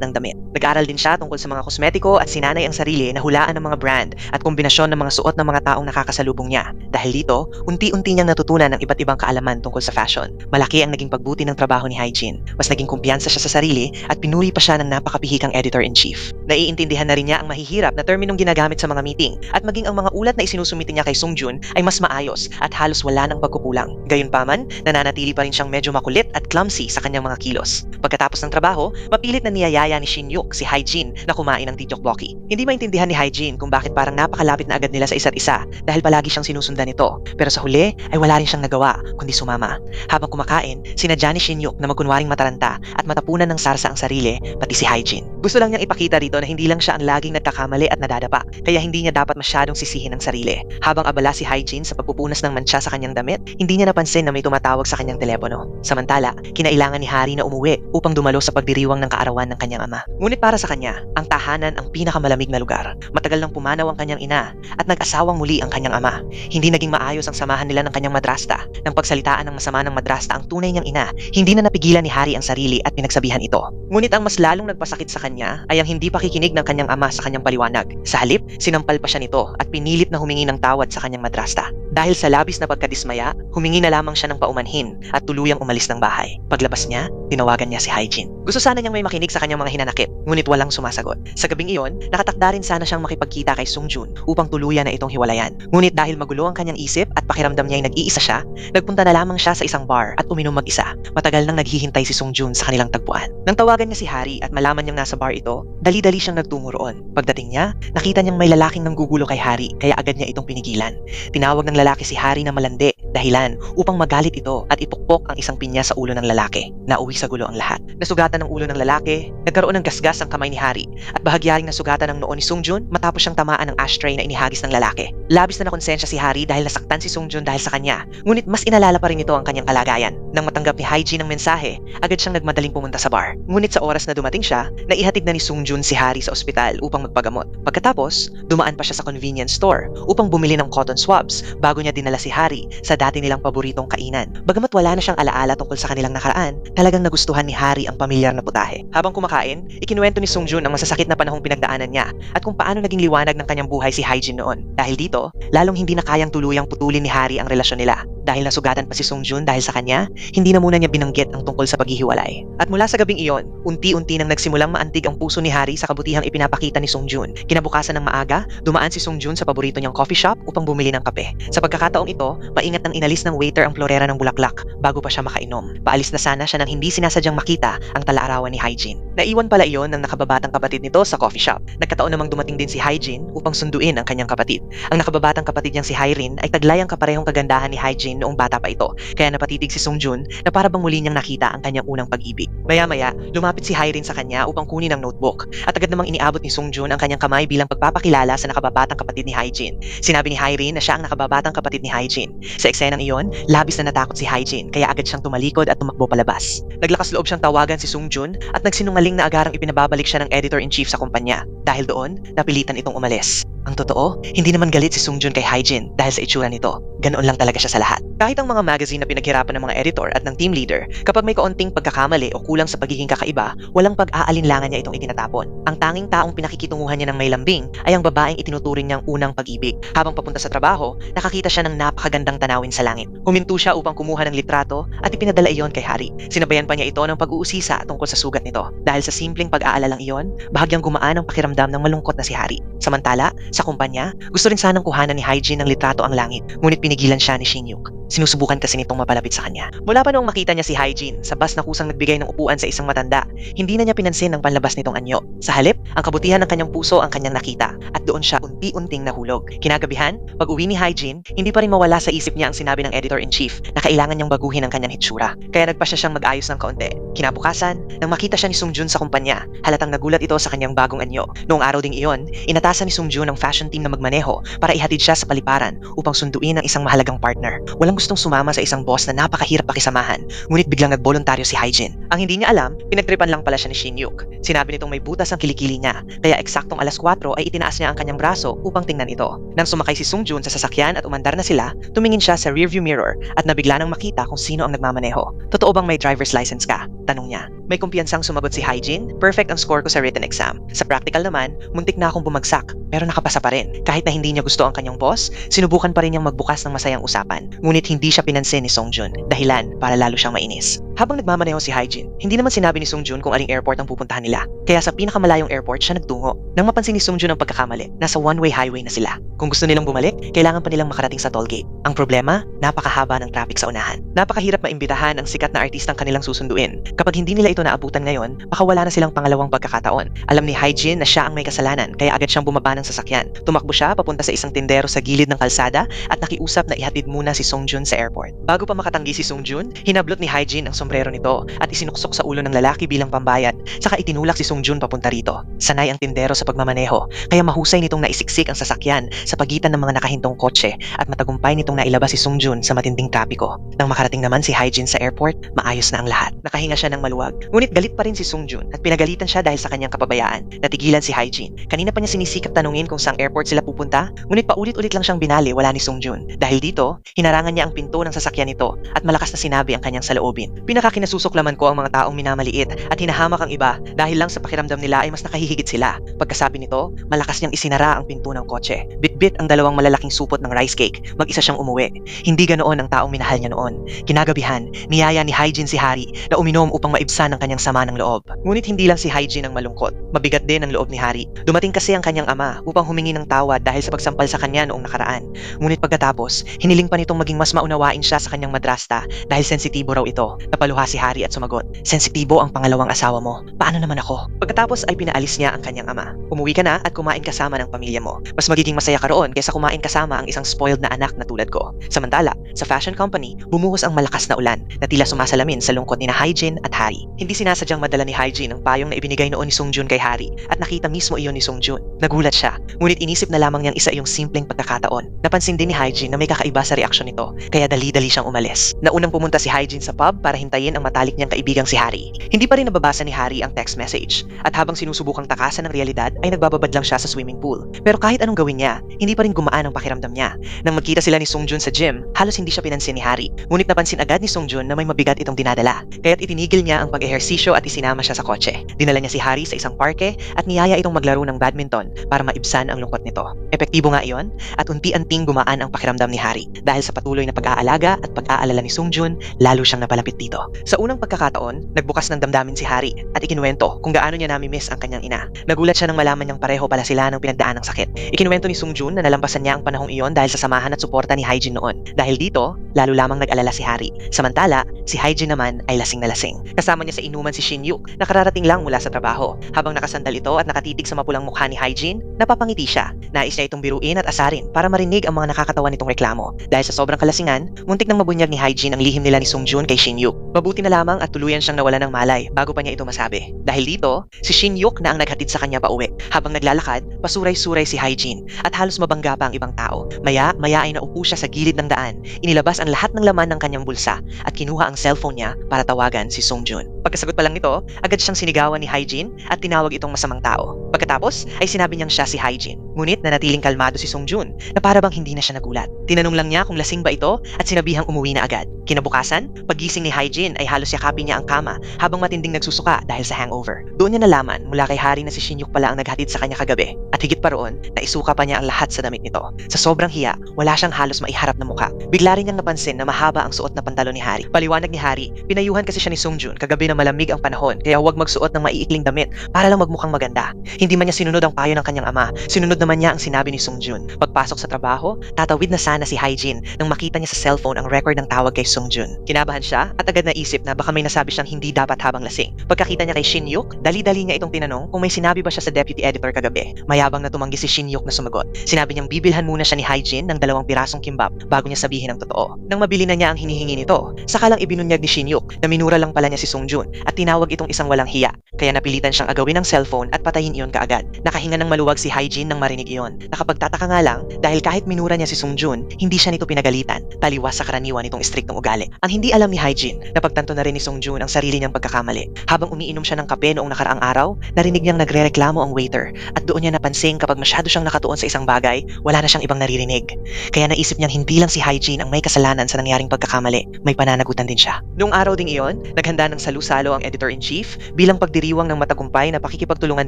ng damit. Nag-aaral din siya tungkol sa mga kosmetiko at sinanay ang sarili na hulaan ng mga brand at kombinasyon ng mga suot ng mga taong nakakasalubong niya. Dahil dito, unti-unti niyang natutunan ang iba't ibang kaalaman tungkol sa fashion. Malaki ang naging pagbuti ng trabaho ni Hyejin. Mas naging kumpiyansa siya sa sarili at pinuri pa siya ng napakapihikang editor-in-chief. Naiintindihan na rin niya ang mahihirap na terminong ginagamit sa mga meeting at maging ang mga ulat na isinusumite niya kay Songjun ay mas maayos at halos wala ng pagkukulang. Gayunpaman, nananatili pa rin siyang medyo makulit at clumsy sa kanyang mga kilos. Pagkatapos ng trabaho, mapilit na niyayaya ni Shin-yuk si Hyejin na kumain ng tteokbokki. Hindi maintindihan ni Hyejin kung bakit parang napakalapit na agad nila sa isa't isa dahil palagi siyang sinusundan nito. Pero sa huli ay wala rin siyang nagawa kundi sumama. Habang kumakain, sinadya ni Shin-yuk na magkunwaring mataranta at matapunan ng sarsa ang sarili pati si Hyejin. Gusto lang niyang ipakita rito na hindi lang siya ang laging nagkakamali at nadadapa, kaya hindi niya dapat masyadong sisihin ang sarili. Habang abala si Hyejin sa pagpupunas ng mantsa sa kanyang damit, hindi niya napansin na may tumatawag sa kanyang telepono. Samantala, kinailangan ni Hari na umuwi upang dumalo sa pagdiriwang ng kaarawan ng kanyang ama. Ngunit para sa kanya, ang tahanan ang pinakamalamig na lugar. Matagal nang pumanaw ang kanyang ina at nag-asawang muli ang kanyang ama. Hindi naging maayos ang samahan nila ng kanyang madrasta. Nang pagsalitaan ng masama ng madrasta ang tunay niyang ina, hindi na napigilan ni Hari ang sarili at pinagsabihan ito. Ngunit ang mas lalong nagpasakit sa kanya ay ang hindi pakikinig ng kanyang ama sa kanyang paliwanag. Sa halip, sinampal pa siya nito at pinilit na humingi ng tawad sa kanyang madrasta. Dahil sa labis na pagkadismaya, humingi na lamang siya ng paumanhin at tuluyang umalis ng bahay. Paglabas niya, tinawagan niya si Hyejin. Gusto sana niyang may makinig sa kanyang mga hinanakit, ngunit walang sumasagot. Sa gabing iyon, nakatakda rin sana siyang makipagkita kay Songjun upang tuluyan na itong hiwalayan. Ngunit dahil magulo ang kanyang isip at pakiramdam niya ay nag-iisa siya, nagpunta na lamang siya sa isang bar at uminom mag-isa. Matagal nang naghihintay si Songjun sa kanilang tagpuan. Nang tawagan niya si Hari at malaman niyang nasa bar ito, dali-dali siyang nagtungo roon. Pagdating niya, nakita niyang may lalaking nanggugulo kay Hari, kaya agad niya itong pinigilan. Tinawag ng lalaki si Hari na malandi, dahilan upang magalit ito at ipukpok ang isang pinya sa ulo ng lalaki. Nauwi sa gulo ang lahat. Nasugatan ng ulo ng lalaki, nagkaroon ng gasgas ang kamay ni Hari, at bahagyaring nasugatan ng noo ni Songjun matapos siyang tamaan ng ashtray na inihagis ng lalaki. Labis na nakonsensya si Hari dahil nasaktan si Songjun dahil sa kanya, ngunit mas inalala pa rin ito ang kanyang kalagayan. Nang matanggap ni Hyejin ang mensahe, agad siyang nagmadaling pumunta sa bar. Ngunit sa oras na dumating siya, naihatid na ni Songjun si Hari sa ospital upang magpagamot. Pagkatapos, dumaan pa siya sa convenience store upang bumili ng cotton swabs bago niya dinala si Hari sa dati nilang paboritong kainan. Bagamat wala na siyang alaala tungkol sa kanilang nakaraan, talagang nagustuhan ni Hari ang pamilyar na putahe. Habang kumakain, ikinuwento ni Songjun ang masasakit na panahong pinagdaanan niya at kung paano naging liwanag ng kanyang buhay si Hyejin noon. Dahil dito, lalong hindi na kayang tuluyang putulin ni Hari ang relasyon nila. Dahil nasugatan pa si Songjun dahil sa kanya, hindi na muna niya binanggit ang tungkol sa paghihiwalay. At mula sa gabing iyon, unti-unti nang nagsimulang maantig ang puso ni Hari sa kabutihang ipinapakita ni Songjun. Kinabukasan ng maaga, dumaan si Songjun sa paborito niyang coffee shop upang bumili ng kape. Sa pagkakataong ito, maingat nang inalis ng waiter ang florera ng bulaklak bago pa siya makainom. Paalis na sana siya nang hindi sinasadyang makita ang talaarawan ni Hyejin. Naiwan pala iyon ng nakababatang kapatid nito sa coffee shop. Nagkataon namang dumating din si Hyejin upang sunduin ang kanyang kapatid. Ang nakababatang kapatid niyang si Hyrin ay taglay ang kaparehong kagandahan ni Hyejin noong bata pa ito, kaya napatitig si Songjun na para bang muli niyang nakita ang kanyang unang pag-ibig. Maya-maya, lumapit si Hyrin sa kanya upang kunin ang notebook at agad namang iniabot ni Songjun ang kanyang kamay bilang pagpapakilala sa nakababatang kapatid ni Hyejin. Sinabi ni Hyrin na siya ang nakababatang kapatid ni Hyejin. Sa eksenang iyon, labis na natakot si Hyejin kaya agad siyang tumalikod at tumakbo palabas. Naglakas loob siyang tawagan si Songjun at nagsinungaling na agarang ipinababalik siya ng editor-in-chief sa kumpanya. Dahil doon, napilitan itong umalis. Ang totoo, hindi naman galit si Sungjun kay Hyejin dahil sa itsura nito. Ganoon lang talaga siya sa lahat. Kahit ang mga magazine na pinaghirapan ng mga editor at ng team leader, kapag may kaunting pagkakamali o kulang sa pagiging kakaiba, walang pag-aalinlangan niya itong itinatapon. Ang tanging taong pinakikitunguhan niya ng may lambing ay ang babaeng itinuturing niyang unang pag-ibig. Habang papunta sa trabaho, nakakita siya ng napakagandang tanawin sa langit. Huminto siya upang kumuha ng litrato at ipinadala iyon kay Hari. Sinabayan pa niya ito ng pag-uusisa tungkol sa sugat nito. Dahil sa simpleng pag-aalalang iyon, bahagyang gumaan ang pakiramdam ng malungkot na si Hari. Samantala, sa kumpanya, gusto rin sanang kuhanan ni Hyejin ng litrato ang langit, ngunit pinigilan siya ni Shin-yuk. Sinusubukan kasi nitong mapalapit sa kanya. Mula pa noong makita niya si Hyejin, sa bus na kusang nagbigay ng upuan sa isang matanda, hindi na niya pinansin ang panlabas nitong anyo. Sa halip, ang kabutihan ng kanyang puso ang kanyang nakita, at doon siya unti-unting nahulog. Kinagabihan, pag uwi ni Hyejin, hindi pa rin mawala sa isip niya ang sinabi ng editor-in-chief na kailangan niyang baguhin ang kanyang hitsura. Kaya nagpa siya siyang mag-ayos ng kaunti. Kinabukasan, nang makita siya ni Sungjun sa kumpanya, halatang nagulat ito sa kanyang bagong anyo. Noong araw ding iyon, inatasan ni Sungjun ang fashion team na magmaneho para ihatid siya sa paliparan upang sunduin ang isang mahalagang partner. Walang gustong sumama sa isang boss na napakahirap pakisamahan, ngunit biglang nagboluntaryo si Hyejin. Ang hindi niya alam, pinagtripan lang pala siya ni Shin-yuk. Sinabi nitong may butas ang kilikili niya, kaya eksaktong alas 4 ay itinaas niya ang kanyang braso upang tingnan ito. Nang sumakay si Sungjun sa sasakyan at umandar na sila, tumingin siya sa rearview mirror at nabigla nang makita kung sino ang nagmamaneho. Totoo bang may driver's license ka? Tanong niya. May kumpiyansang sumagot si Hyejin, perfect ang score ko sa written exam. Sa practical naman, muntik na akong bumagsak, pero nakapasa pa rin. Kahit na hindi niya gusto ang kanyang boss, sinubukan pa rin niyang magbukas ng masayang usapan. Ngunit hindi siya pinansin ni Sungjun, dahilan para lalo siyang mainis. Habang nagmamaneho si Hyejin, hindi naman sinabi ni Sungjun kung aling airport ang pupuntahan nila. Kaya sa pinakamalayong airport siya nagtungo. Nang mapansin ni Sungjun ang pagkakamali, nasa one-way highway na sila. Kung gusto nilang bumalik, kailangan pa nilang makarating sa tollgate. Ang problema, napakahaba ng traffic sa unahan. Napakahirap maimbitahan ang sikat na artistang kanilang susunduin. Kapag hindi nila ito naabutan ngayon, baka wala na silang pangalawang pagkakataon. Alam ni Hyejin na siya ang may kasalanan, kaya agad siyang bumaba ng sasakyan. Tumakbo siya papunta sa isang tindero sa gilid ng kalsada at nakiusap na ihatid muna si Sungjun sa airport. Bago pa makatanggi si Sungjun, hinablot ni Hyejin ang sombrero nito at isinuksok sa ulo ng lalaki bilang pambayad, saka itinulak si Sungjun papunta rito. Sanay ang tindero sa pagmamaneho, kaya mahusay nitong naisiksik ang sasakyan sa pagitan ng mga nakahintong kotse at matagumpay nitong nailabas si Sungjun sa matinding trapiko. Nang makarating naman si Hyejin sa airport, maayos na ang lahat. Nakahinga siya ng maluwag. Ngunit galit pa rin si Sungjun at pinagalitan siya dahil sa kanyang kapabayaan. Natigilan si Hyejin. Kanina pa niya sinisikap tanungin kung saang airport sila pupunta, ngunit paulit-ulit lang siyang binali wala ni Sungjun. Dahil dito, hinarangan niya ang pinto ng sasakyan nito at malakas na sinabi ang kanyang saloobin. Pinakakinasusuklaman ko ang mga taong minamaliit at hinahamak ang iba dahil lang sa pakiramdam nila ay mas nakahihigit sila. Pagkasabi nito, malakas niyang isinara ang pinto ng kotse. Bitbit ang dalawang malalaking supot ng rice cake, mag-isa siyang umuwi. Hindi ganoon ang taong minahal niya noon. Kinagabihan, niyaya ni Hyejin si Hari na uminom upang maibsan ang kanyang sama ng loob. Ngunit hindi lang si Hyejin ang malungkot. Mabigat din ang loob ni Hari. Dumating kasi ang kanyang ama upang humingi ng tawad dahil sa pagsampal sa kanya noong nakaraan. Ngunit pagkatapos, hiniling pa nitong maging mas maunawain siya sa kanyang madrasta dahil sensitibo raw ito. Napaluha si Hari at sumagot, "Sensitibo ang pangalawang asawa mo. Paano naman ako?" Pagkatapos ay pinaalis niya ang kanyang ama. "Umuwi ka na at kumain kasama ng pamilya mo. Mas magiging masaya ka roon kaysa kumain kasama ang isang spoiled na anak na tulad ko." Samantala, sa fashion company, bumuhos ang malakas na ulan na tila sumasalamin sa lungkot ni Hyejin at Hari. Hindi sinasadyang madala ni Hyejin ang payong na ibinigay noon ni Sungjun kay Hari at nakita mismo iyon ni Sungjun. Nagulat siya, ngunit inisip na lamang niyang isa iyong simpleng pagkakataon. Napansin din ni Hyejin na may kakaiba sa reaksyon nito, kaya dali-dali siyang umalis. Naunang pumunta si Hyejin sa pub para hintayin ang matalik niyang kaibigang si Hari. Hindi pa rin nababasa ni Hari ang text message at habang sinusubukang takasan ng realidad ay nagbababad lang siya sa swimming pool. Pero kahit anong gawin niya, hindi pa rin gumaan ang pakiramdam niya. Nang magkita sila ni Sungjun sa gym, halos hindi siya pinansin ni Hari. Ngunit napansin agad ni Sungjun na may mabigat itong dinadala, kaya't itinigil niya ang pag-ehersisyo at isinama siya sa kotse. Dinala niya si Hari sa isang parke at niyaya itong maglaro ng badminton para maibsan ang lungkot nito. Epektibo nga iyon at unti-unting gumaan ang pakiramdam ni Hari. Dahil sa patuloy na pag-aalaga at pag-aalala ni Sungjun, lalo siyang napalapit dito. Sa unang pagkakataon, nagbukas ng damdamin si Hari at ikinuwento kung gaano niya nami-miss ang kanyang ina. Nagulat siya nang malaman niyang pareho pala sila ng pinagdaan ng sakit. Ikinuwento ni Sungjun na nalampasan niya ang panahong iyon dahil sa samahan at suporta ni Hyejin noon. Dahil dito, lalo lamang nag-alala si Hari. Samantala, si Hyejin naman ay lasing na lasing. Kasama niya sa inuman si Shin-yuk na kararating lang mula sa trabaho. Habang nakasandal ito at nakatitig sa mapulang mukha ni Hyejin, napapangiti siya. Nais niya itong biruin at asarin para marinig ang mga nakakatawan nitong reklamo. Dahil sa sobrang kalasingan, muntik nang mabunyag ni Hyejin ang lihim nila ni Sungjun kay Shin-yuk. Mabuti na lamang at tuluyan siyang nawala ng malay bago pa niya ito masabi. Dahil dito, si Shin Yuk na ang naghatid sa kanya pauwi. Habang naglalakad, pasuray-suray si Hae-jin at halos mabangga pa ang ibang tao. Maya ay naupo siya sa gilid ng daan. Inilabas ang lahat ng laman ng kanyang bulsa at kinuha ang cellphone niya para tawagan si Songjun. Pagkasagot pa lang nito, agad siyang sinigawan ni Hae-jin at tinawag itong masamang tao. Pagkatapos ay sinabi niyang siya si Hae-jin. Ngunit nanatiling kalmado si Songjun na para bang hindi na siya nagulat. Tinanong lang niya kung lasing ba ito at sinabihang umuwi na agad. Kinabukasan, paggising ni Hae-jin ay halos yakapin niya ang kama habang matinding nagsusuka dahil sa hangover. Doon niya nalaman mula kay Hari na si Shin Yuk pala ang naghatid sa kanya kagabi at higit pa roon, naisuka pa niya ang lahat sa damit nito. Sa sobrang hiya, wala siyang halos maiharap na mukha. Bigla rin niyang napansin na mahaba ang suot na pantalon ni Hari. Paliwanag ni Hari, pinayuhan kasi siya ni Songjun kagabi na malamig ang panahon kaya huwag magsuot ng maiikling damit para lang magmukhang maganda. Hindi man niya sinunod ang payo ng kanyang ama, sinunod naman niya ang sinabi ni Songjun. Pagpasok sa trabaho, tatawid na sana si Hae-jin nang makita niya sa cellphone ang record ng tawag kay Songjun. Kinabahan siya at agad naisip na baka may nasabi siyang hindi dapat habang lasing. Pagkakita niya kay Shin Yuk, dali-dali niya itong tinanong kung may sinabi ba siya sa deputy editor kagabi. Mayabang na tumanggi si Shin Yuk na sumagot. Sinabi niyang bibilhan muna siya ni Hae-jin ng 2 pirasong kimbap bago niya sabihin ang totoo. Nang mabili na niya ang hinihingi nito, saka lang ibinunyag ni Shin Yuk na minura lang pala niya si Songjun at tinawag itong isang walang hiya. Kaya napilitan siyang agawin ng cellphone at patayin iyon kaagad. Nakahinga ng maluwag si Hae-jin nang marinig iyon. Nakapagtataka nga lang dahil kahit minura niya si Songjun, hindi siya nito pinagalitan, taliwas sa karaniwan nitong istriktong ugali. Ang hindi alam ni Hae-jin, napagtanto na rin ni Songjun ang sarili niyang pagkakamali. Habang umiinom siya ng kape noong nakaraang araw, narinig niyang nagrereklamo ang waiter at doon niya napansin kapag masyado siyang nakatuon sa isang bagay, wala na siyang ibang naririnig. Kaya naisip niyang hindi lang si Hae-jin ang may kasalanan sa nangyaring pagkakamali, may pananagutan din siya. Noong araw ding iyon, naghanda ng salu-salo ang editor-in-chief bilang pagdiriwang ng matagumpay na pakikipagtulungan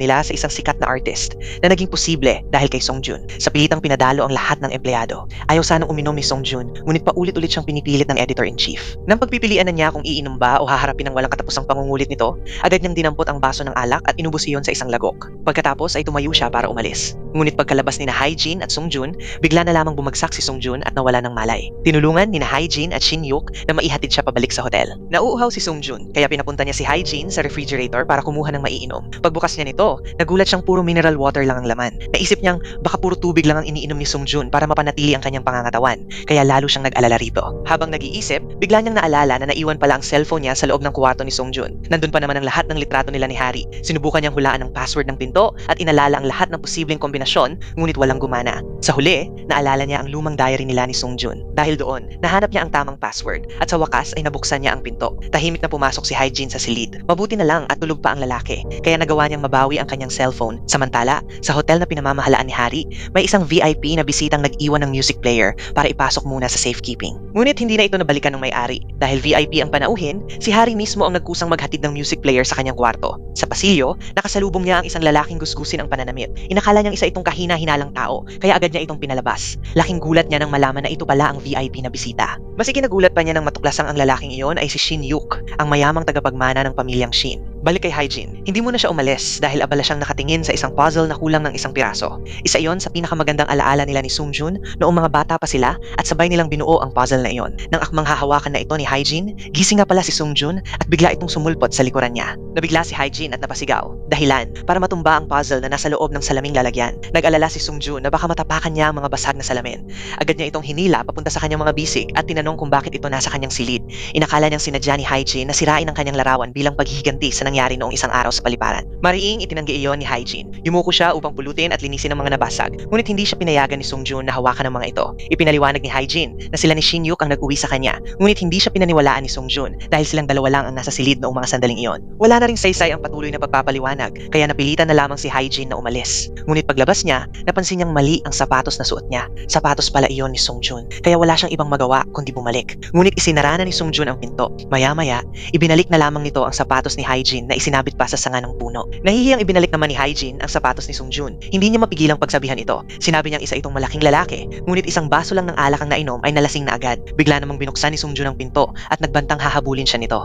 nila sa isang sikat na artist na naging posible dahil kay Songjun. Sa pilitang pinadalo ang lahat ng empleyado. Ayaw sanang uminom ni Songjun, ngunit paulit-ulit siyang pinipilit ng editor-in-chief. Nang pagpipilian na niya kung iinom ba o haharapin ng walang katapusang pangungulit nito, agad niyang dinampot ang baso ng alak at inubos iyon sa isang lagok. Pagkatapos ay tumayo siya para umalis. Ngunit pagkalabas ni Hae-jin at Songjun, bigla na lamang bumagsak si Songjun at nawala ng malay. Tinulungan ni Hae-jin at Shin Yuk na maihatid siya pabalik sa hotel. Nauuhaw si Songjun, kaya pinapunta niya si Hae-jin sa refrigerator para kumuha ng maiinom. Pagbukas niya nito, nagulat siyang puro mineral water lang ang laman. Naisip niyang baka puro tubig lang ang iniinom ni Songjun para mapanatili ang kanyang pangangatawan, kaya lalo siyang nag-alala rito. Habang nag-iisip, bigla niyang naalala na naiwan pala ang cellphone niya sa loob ng kwarto ni Songjun. Nandun pa naman ang lahat ng litrato nila ni Hari. Sinubukan niyang hulaan ang password ng pinto at inalala ang lahat ng posibleng kombinasyon, ngunit walang gumana. Sa huli, naalala niya ang lumang diary nila ni Songjun. Dahil doon, nahanap niya ang tamang password at sa wakas ay nabuksan niya ang pinto. Tahimik na pumasok si Hae-jin sa silid. Mabuti na lang at tulog pa ang lalaki, kaya nagawa niyang mabawi ang kanyang cellphone. Samantala, sa hotel na pinamamahalaan ni Hari, may isang VIP na bisitang nag-iwan ng music player para ipasok muna sa safekeeping. Ngunit hindi na ito nabalikan ng may-ari. Dahil VIP ang panauhin, si Hari mismo ang nagkusang maghatid ng music player sa kanyang kwarto. Sa pasilyo, nakasalubong niya ang isang lalaking gusgusin ang pananamit. Inakala niyang isa itong kahina-hinalang tao, kaya agad niya itong pinalabas. Laking gulat niya nang malaman na ito pala ang VIP na bisita. Mas ikinagulat pa niya nang matuklasang ang lalaking iyon ay si Shin Yuk, ang mayamang tagapagmana ng pamilyang Shin. Balik kay Hae-jin, hindi muna siya umalis dahil abala siyang nakatingin sa isang puzzle na kulang ng isang piraso. Isa iyon sa pinakamagandang alaala nila ni Songjun noong mga bata pa sila at sabay nilang binuo ang puzzle na iyon. Nang akmang hahawakan na ito ni Hae-jin, gising nga pala si Songjun at bigla itong sumulpot sa likuran niya. Nabigla si Hae-jin at napasigaw. Dahilan para matumba ang puzzle na nasa loob ng salaming lalagyan. Nag-alala si Songjun na baka matapakan niya ang mga basag na salamin. Agad niya itong hinila papunta sa kanyang mga bisig at tinanong kung bakit ito nasa kanyang silid. Inakala niyang sinadya ni Hae-jin na sirain ang kanyang larawan bilang paghihiganti sa nangyari noong isang araw sa paliparan. Mariing itinanggi iyon ni Hae-jin. Yumuko siya upang pulutin at linisin ang mga nabasag, ngunit hindi siya pinayagan ni Songjun na hawakan ang mga ito. Ipinaliwanag ni Hae-jin na sila ni Shin Yuk ang nag-uwi sa kanya, ngunit hindi siya pinaniwalaan ni Songjun dahil silang dalawa lang ang nasa silid noong mga sandaling iyon. Wala na ring saysay ang patuloy na pagpapaliwanag, kaya napilitan na lamang si Hae-jin na umalis. Ngunit paglabas niya, napansin niyang mali ang sapatos na suot niya. Sapatos pala iyon ni Songjun, kaya wala siyang ibang magawa kundi bumalik. Ngunit isinara na ni Songjun ang pinto. Maya-maya, ibinalik na lamang nito ang sapatos ni Hae-jin na isinabit pa sa sanga ng puno. Nahihiyang ibinalik naman ni Hae-jin ang sapatos ni Songjun. Hindi niya mapigilang pagsabihan ito. Sinabi niyang isa itong malaking lalaki, ngunit isang baso lang ng alak ang nainom ay nalasing na agad. Bigla namang binuksan ni Songjun ang pinto at nagbantang hahabulin siya nito.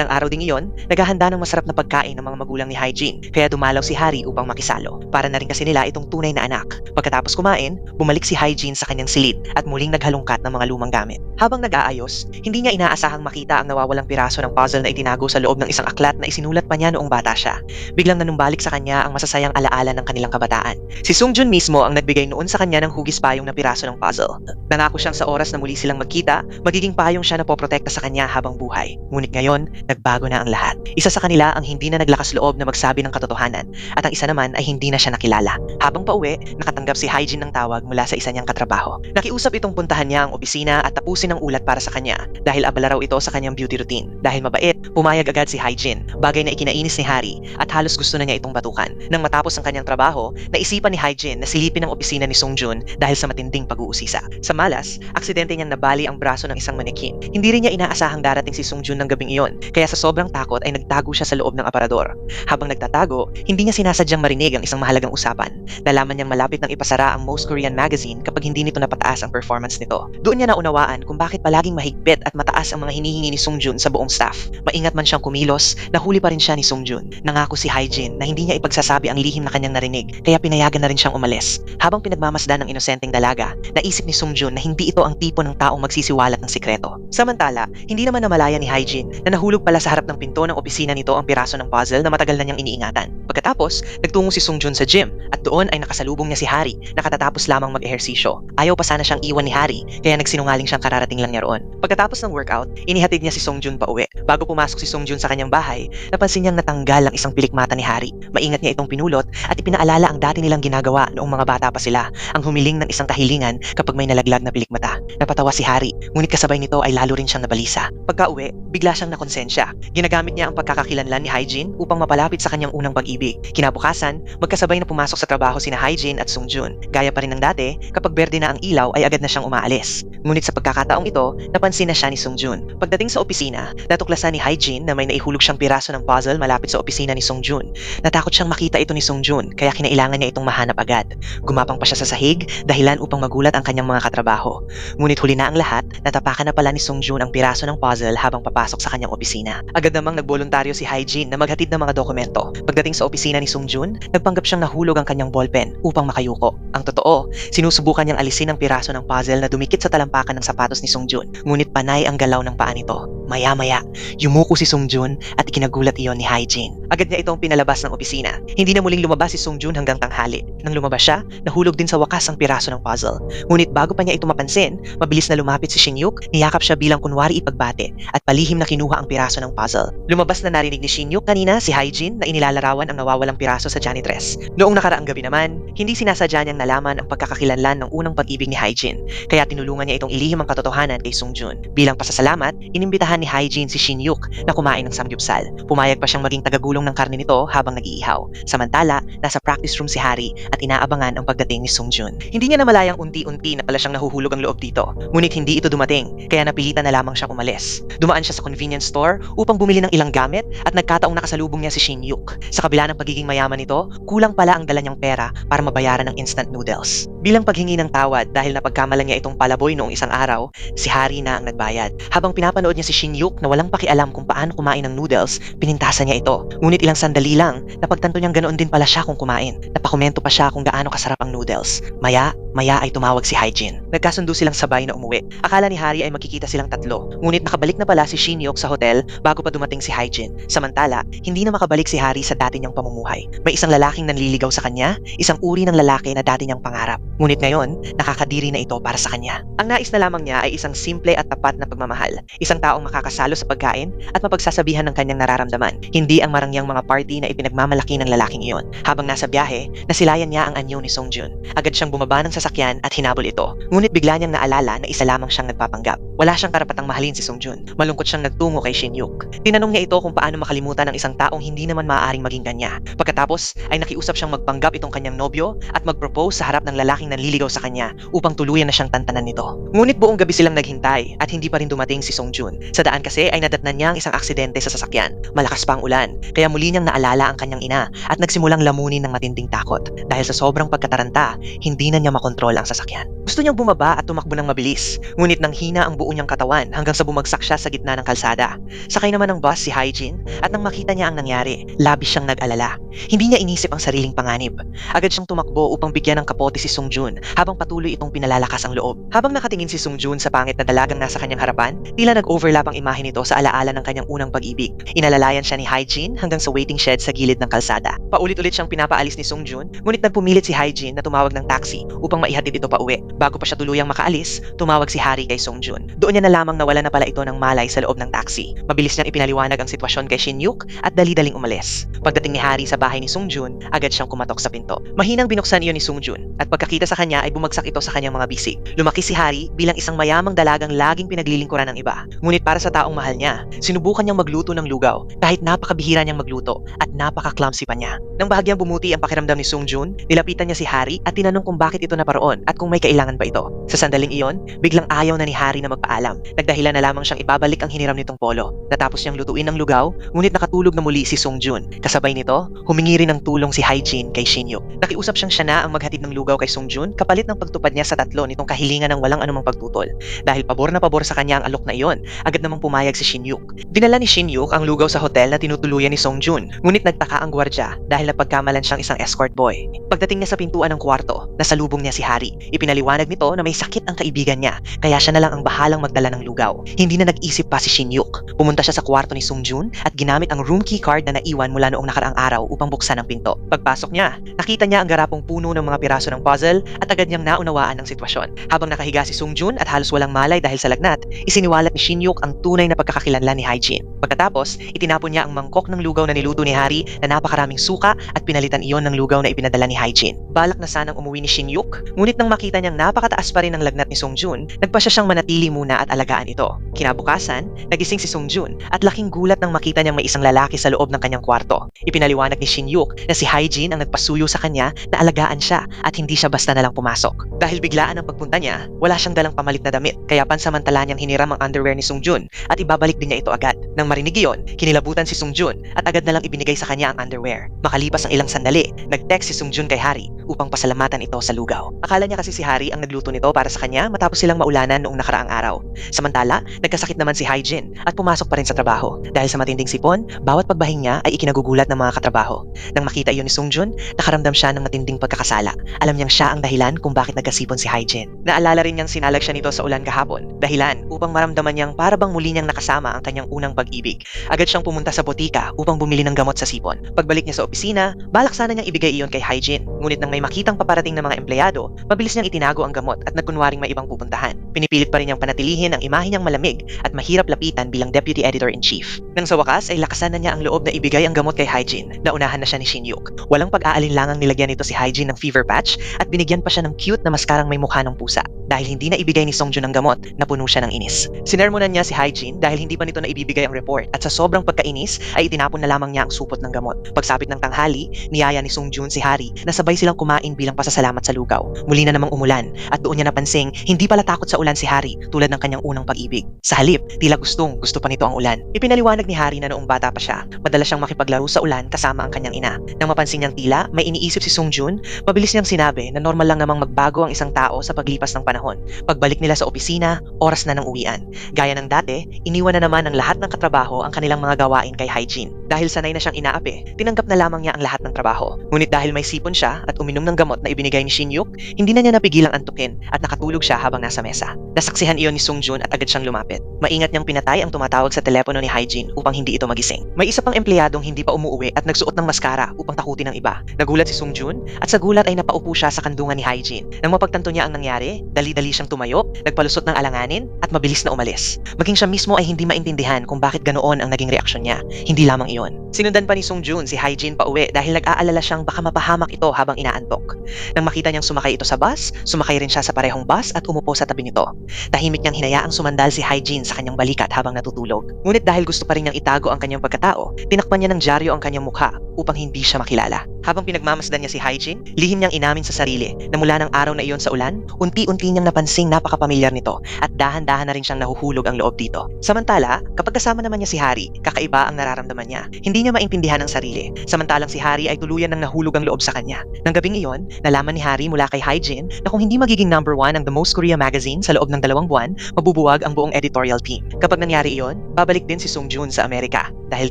Nang araw ding iyon, naghahanda ng masarap na pagkain ng mga magulang ni Hae-jin, kaya dumalaw si Hari upang makisalo. Para na rin kasi nila itong tunay na anak. Pagkatapos kumain, bumalik si Hae-jin sa kanyang silid at muling naghalungkat ng mga lumang gamit. Habang nag-aayos, hindi niya inaasahang makita ang nawawalang piraso ng puzzle na itinago sa loob ng isang aklat na isinulat sinulat pa niya noong bata siya. Biglang nanumbalik sa kanya ang masasayang alaala ng kanilang kabataan. Si Sungjun mismo ang nagbigay noon sa kanya ng hugis payong na piraso ng puzzle. Nangako siyang sa oras na muli silang magkita, magiging payong siya na poprotekta sa kanya habang buhay. Ngunit ngayon, nagbago na ang lahat. Isa sa kanila ang hindi na naglakas loob na magsabi ng katotohanan, at ang isa naman ay hindi na siya nakilala. Habang pauwi, nakatanggap si Haejin ng tawag mula sa isa niyang katrabaho. Nakiusap itong puntahan niya ang opisina at tapusin ang ulat para sa kanya dahil abala raw ito sa kanyang beauty routine. Dahil mabait, pumayag agad si Haejin, bagay na ikinainis ni Hari at halos gusto na niya itong batukan. Nang matapos ang kanyang trabaho, naisipan ni Haejin na silipin ang opisina ni Sungjun dahil sa matinding pag-uusisa. Sa malas, aksidente niyang nabali ang braso ng isang manekin. Hindi rin niya inaasahang darating si Sungjun ng gabing iyon, kaya sa sobrang takot ay nagtago siya sa loob ng aparador. Habang nagtatago, hindi niya sinasadyang marinig ang isang mahalagang usapan. Nalaman niyang malapit nang ipasara ang Most Korean magazine kapag hindi nito napataas ang performance nito. Doon niya naunawaan kung bakit palaging mahigpit at mataas ang mga hinihingi ni Sungjun sa buong staff. Maingat man siyang kumilos, nahuli pa rin siya ni Sungjun. Nangako si Haejin na hindi niya ipagsasabi ang lihim na kanyang narinig, kaya pinayagan na rin siyang umalis. Habang pinagmamasdan ng inosenteng dalaga, naisip ni Sungjun na hindi ito ang tipo ng taong magsisiwalat ng sikreto. Samantala, hindi naman namalaya ni Haejin na nahulog pala sa harap ng pinto ng opisina nito ang piraso ng puzzle na matagal na niyang iniingatan. Pagkatapos, nagtungo si Sungjun sa gym at doon ay nakasalubong niya si Hari na katatapos lamang mag-ehersisyo. Ayaw pa sana siyang iwan ni Hari, kaya nagsinungaling siyang kararating lang niya roon. Pagkatapos ng workout, inihatid niya si Sungjun pa uwi. Bago pumasok si Sungjun sa kanyang bahay, napansin niyang natanggal ang isang pilikmata ni Hari. Maingat niya itong pinulot at ipinaalala ang dati nilang ginagawa noong mga bata pa sila, ang humiling ng isang kahilingan kapag may nalaglag na pilikmata. Napatawa si Hari, ngunit kasabay nito ay lalo rin siyang nabalisa. Pagka-uwi, bigla siyang nakonsensya. Ginagamit niya ang pagkakakilanlan ni Haejin upang mapalapit sa kanyang unang pag-ibig. Kinabukasan, magkasabay na pumasok sa trabaho sina Haejin at Sungjun. Gaya pa rin ng dati, kapag berde na ang ilaw ay agad na siyang umaalis. Ngunit sa pagkakataong ito, napansin na siya ni Sungjun. Pagdating sa opisina, natuklasan ni Haejin na may naihulog siyang piraso ng puzzle malapit sa opisina ni Sungjun. Natakot siyang makita ito ni Sungjun, kaya kinailangan niya itong mahanap agad. Gumapang pa siya sa sahig, dahilan upang magulat ang kanyang mga katrabaho. Ngunit huli na ang lahat, natapakan na pala ni Sungjun ang piraso ng puzzle habang papasok sa kanyang opisina. Agad namang nagboluntaryo si Haejin na maghatid ng mga dokumento. Pagdating sa opisina ni Sungjun, nagpanggap siyang nahulog ang kanyang ballpen upang makayuko. Ang totoo, sinusubukan niyang alisin ang piraso ng puzzle na dumikit sa talampakan ng sapatos ni Sungjun. Ngunit panay ang galaw ng paa nito. Maya-maya, yumuko si Sungjun at ikinagulat iyon ni Haejin. Agad niya itong pinalabas ng opisina. Hindi na muling lumabas si Sungjun hanggang tanghali. Nang lumabas siya, nahulog din sa wakas ang piraso ng puzzle. Ngunit bago pa niya ito mapansin, mabilis na lumapit si Shin-yuk, niyakap siya bilang kunwari ipagbate at palihim na kinuha ang piraso ng puzzle. Lumabas na narinig ni Shin-yuk kanina si Haejin na inilalarawan ang nawawalang piraso sa janitress. Noong nakaraang gabi naman, hindi sinasadya niyang nalaman ang pagkakakilanlan ng unang pag-ibig ni Haejin, kaya tinulungan niya itong ilihim ang katotohanan kay Sungjun. Bilang pasasalamat, inimbitahan ni Haejin si Shin-yuk na kumain ng samgyupsal. Pumayag pa siyang maging tagagulong ng karne nito habang nag-iihaw. Samantala, nasa practice room si Hari at inaabangan ang pagdating ni Sungjun. Hindi niya namalayang unti-unti na pala siyang nahuhulog ang loob dito. Ngunit hindi ito dumating, kaya napilitan na lamang siyang umalis. Dumaan siya sa convenience store upang bumili ng ilang gamit at nagkataong nakasalubong niya si Shin-yuk. Sa kabila ng pagiging mayaman nito, kulang pala ang dala niyang pera para mabayaran ng instant noodles. Bilang paghingi ng tawad dahil napagkamalan niya itong palaboy noong isang araw, si Hari na ang nagbayad. Habang pinapanood niya si Shin-yuk na walang pakialam kung paano kumain ng noodles, pinintasan niya ito. Ngunit ilang sandali lang, napagtanto niyang ganoon din pala siya kung kumain. Napakomento pa siya kung gaano kasarap ang noodles. Maya ay tumawag si Haejin. Nagkasundo silang sabay na umuwi. Akala ni Hari ay magkikita silang tatlo. Ngunit nakabalik na pala si Shin-yuk sa hotel bago pa dumating si Haejin. Samantala, hindi na makabalik si Hari sa dati niyang pamumuhay. May isang lalaking nanliligaw sa kanya, isang uri ng lalaki na dati niyang pangarap. Ngunit ngayon, nakakadiri na ito para sa kanya. Ang nais na lamang niya ay isang simple at tapat na pagmamahal. Isang taong makakasalo sa pagkain at mapagsasabihan ng kanyang nararamdaman. Hindi ang marangyang mga party na ipinagmamalaki ng lalaking iyon. Habang nasa biyahe, nasilayan niya ang anyo ni Sungjun. Agad siyang bumaba ng sasakyan at hinabol ito. Ngunit bigla niyang naalala na isa lamang siyang nagpapanggap. Wala siyang karapatang mahalin si Sungjun. Malungkot siyang nagtungo kay Shin-yuk. Tinanong niya ito kung paano makalimutan ng isang taong hindi naman maaaring maging kanya. Pagkatapos ay nakiusap siyang magpanggap itong kanyang nobyo at mag-propose sa harap ng lalaking nanliligaw sa kanya upang tuluyan na siyang tantanan nito. Ngunit buong gabi silang naghintay at hindi pa rin dumating si Sungjun. Sa daan kasi ay nadatnan niya ang isang aksidente sa sasakyan. Malakas pa ang ulan, kaya muli niyang naalala ang kanyang ina at nagsimulang lamunin ng matinding takot. Dahil sa sobrang pagkataranta, hindi na niya makontrol ang sasakyan. Gusto niyang bumaba at tumakbo ng mabilis, ngunit nang hina ang buo niyang katawan hanggang sa bumagsak siya sa gitna ng kalsada. Sakay naman ng bus si Hyjin at nang makita niya ang nangyari, labis siyang nag-alala. Hindi niya inisip ang sariling panganib. Agad siyang tumakbo upang bigyan ng kapote si Sungjun habang patuloy itong pinalalakas ang loob. Habang nakatingin si Sungjun sa pangit na dalagang nasa kanyang harapan, tila nag-overlap ang imahe nito sa alaala ng kanyang unang pag-ibig. Inalalayan siya ni Hyjin hanggang sa waiting shed sa gilid ng kalsada. Paulit-ulit siyang pinapaalis ni Sungjun, ngunit nagpumilit si Hyjin na tumawag ng taxi upang maihatid ito pa uwi. Bago pa siya tuluyang makaalis, tumawag si Hari kay Sungjun. Doon niya na lamang nawala na pala ito ng malay sa loob ng taxi. Mabilis niyang ipinaliwanag ang sitwasyon kay Shin-yuk at dali-daling umalis. Pagdating ni Hari sa bahay ni Sungjun, agad siyang kumatok sa pinto. Mahinang binuksan iyon ni Sungjun at pagkakita sa kanya ay bumagsak ito sa kanyang mga bisig. Lumaki si Hari bilang isang mayamang dalagang laging pinaglilingkuran ng iba. Ngunit para sa taong mahal niya, sinubukan niyang magluto ng lugaw kahit napakabihira niyang magluto at napaka-clumsy pa niya. Nang bahagyang bumuti ang pakiramdam ni Sungjun, nilapitan niya si Hari at tinanong kung bakit ito naparoon at kung may kailangan pa ito. Sa sandaling iyon, biglang ayaw na ni Hari na magpaalam. Nagdahilan na lamang siyang ibabalik ang hiniram nitong polo. Natapos niyang lutuin ang lugaw, ngunit nakatulog na muli si Sungjun. Kasabay nito, humingi rin ng tulong si Hyjin kay Shin-yuk. Nakiusap siyang siya na ang maghatid ng lugaw kay Sungjun kapalit ng pagtupad niya sa tatlo nitong kahilingan ng walang anumang pagtutol. Dahil pabor na pabor sa kanya ang alok na iyon, agad namang pumayag si Shin-yuk. Dinala ni Shin-yuk ang lugaw sa hotel na tinutuluyan ni Sungjun, ngunit nagtaka ang gwardya dahil napagkamalan siyang isang escort boy. Pagdating niya sa pintuan ng kwarto, nasalubong niya si Hari. Ipinaliwanag nito na may sakit ang kaibigan niya, kaya siya na lang ang bahalang magdala ng lugaw. Hindi na nag-isip pa si Shin-yuk. Pumunta siya sa kwarto ni Sungjun at ginamit ang room key card na naiwan mula noong nakaraang araw upang buksan ang pinto. Pagpasok niya, nakita niya ang garapong puno ng mga piraso ng puzzle at agad niyang naunawaan ang sitwasyon. Habang nakahiga si Sungjun at halos walang malay dahil sa lagnat, isiniwalat ni Shin-yuk ang tunay na pagkakakilanlan ni Hyjin. Pagkatapos, itinapon niya ang mangkok ng lugaw na niluto ni Hari na napakaraming suka at pinalitan iyon ng lugaw na ipinadala ni Hyjin. Balak na sanang umuwi ni Shin-yuk, ngunit nang makita niyang napakataas pa rin ang lagnat ni Sungjun, nagpasya siyang manatili muna at alagaan ito. Kinabukasan, nagising si Sungjun at laking gulat nang makita niyang may isang lalaki sa loob ng kanyang kwarto. Ipinaliwanag ni Shin-yuk na si Hyjin ang nagpasuyo sa kanya na alagaan siya at hindi siya basta nalang pumasok. Dahil biglaan ang pagpunta niya, wala siyang dalang pamalit na damit, kaya pansamantala niyang hiniram ang underwear ni Sungjun at ibabalik din niya ito agad. Nang marinig iyon, kinilabutan si Sungjun at agad nalang ibinigay sa kanya ang underwear. Makalipas ang ilang sandali, nag-text si Sungjun kay Hari upang pasalamatan ito sa lugaw. Akala niya kasi si Hari ang nagluto nito para sa kanya matapos silang maulanan noong nakaraang araw. Samantala, nagkasakit naman si Hyjin at pumasok pa rin sa trabaho. Dahil sa matinding sipon, bawat pagbahing niya ay ikinagugulat ng mga katrabaho. Nang makita iyon ni Sungjun, nakaramdam siya ng matinding pagkakasala. Alam niyang siya ang dahilan kung bakit nagkasipon si Hyjin. Naalala rin niyang sinalag siya nito sa ulan kahapon. Dahilan upang maramdaman niyang para bang muli niyang nakasama ang kanyang unang pag-ibig. Agad siyang pumunta sa botika upang bumili ng gamot sa sipon. Pagbalik niya sa opisina, balak sana niyang ibigay iyon kay Hyjin. Ngunit nang may makitang paparating na mga empleyado, mabilis niyang itinago ang gamot at nagkunwaring may ibang pupuntahan. Pinipilit pa rin niyang panatilihin ang imahe niyang malamig at mahirap lapitan bilang Deputy Editor-in-Chief. Nang sa wakas ay lakasan na niya ang loob na ibigay ang gamot kay Hyjin. Naunahan na siya ni Shin-yuk. Walang pag-aalinlangang nilagyan nito si Hyjin ng fever patch at binigyan pa siya ng cute na maskarang may mukha ng pusa. Dahil hindi na ibigay ni Sungjun ang gamot, napuno siya ng inis. Sinermonan niya si Hyjin dahil hindi pa nito na ibibigay ang report at sa sobrang pagkainis ay itinapon na lamang niya ang supot ng gamot. Pagsapit ng tanghali, niyaya ni Sungjun si Hari na sabay silang kumain bilang pasasalamat sa lugaw. Muli na namang umulan at doon niya napansing hindi pala takot sa ulan si Hari tulad ng kanyang unang pag-ibig. Sa halip, tila gusto pa nito ang ulan. Ipinaliwanag ni Hari na noong bata pa siya, madalas siyang makipaglaro sa ulan kasama ang kanyang ina. Nang mapansin niyang tila may iniisip si Sungjun, mabilis niyang sinabi na normal lang namang magbago ang isang tao sa paglipas ng panahon. Pagbalik nila sa opisina, oras na ng uwian. Gaya ng dati, iniwan na naman ng lahat ng katrabaho ang kanilang mga gawain kay Hyjin. Dahil sanay na siyang inaapi, tinanggap na lamang niya ang lahat ng trabaho. Ngunit dahil may sipon siya at uminom ng gamot na ibinigay ni Shin-yuk, hindi na niya napigilang antukin at nakatulog siya habang nasa mesa. Nasaksihan iyon ni Sungjun at agad siyang lumapit. Maingat niyang pinatay ang tumatawag sa telepono ni Hyjin upang hindi ito magising. May isa pang empleyadong hindi pa umuwi at nagsuot ng maskara upang takutin ng iba. Nagulat si Sungjun at sa gulat ay napaupo siya sa kandungan ni Hyjin. Nang mapagtanto niya ang nangyari, dali-dali siyang tumayo, nagpalusot ng alanganin at mabilis na umalis. Maging siya mismo ay hindi maintindihan kung bakit ganoon ang naging reaksyon niya. Hindi lamang iyon. Sinundan pa ni Sungjun si Hyjin pauwi dahil nag-aalala siyang baka mapahamak ito habang inaantok. Nang makita niyang sumakay ito sa bus, sumakay rin siya sa parehong bus at umupo sa tabi nito. Tahimik niyang hinayaang sumandal si Hyjin sa kanyang balikat habang natutulog. Ngunit dahil gusto pa rin niyang itago ang kanyang pagkatao, tinakpan niya ng dyaryo ang kanyang mukha upang hindi siya makilala. Habang pinagmamasdan niya si Hyjin, lihim niyang inamin sa sarili na mula ng araw na iyon sa ulan, unti-unti niyang napansing napakapamilyar nito at dahan-dahan na rin siyang nahuhulog ang loob dito. Samantala, kapag kasama naman niya si Hari, kakaiba ang nararamdaman niya. Hindi niya maintindihan ang sarili. Samantalang si Hari ay tuluyan ng nahulog ang loob sa kanya. Nang gabing gabing iyon, nalaman ni Harry mula kay Hae-jin na kung hindi magiging number 1 ang The Most Korea magazine sa loob ng 2 buwan, mabubuwag ang buong editorial team. Kapag nangyari iyon, babalik din si Sung-jun sa Amerika. Dahil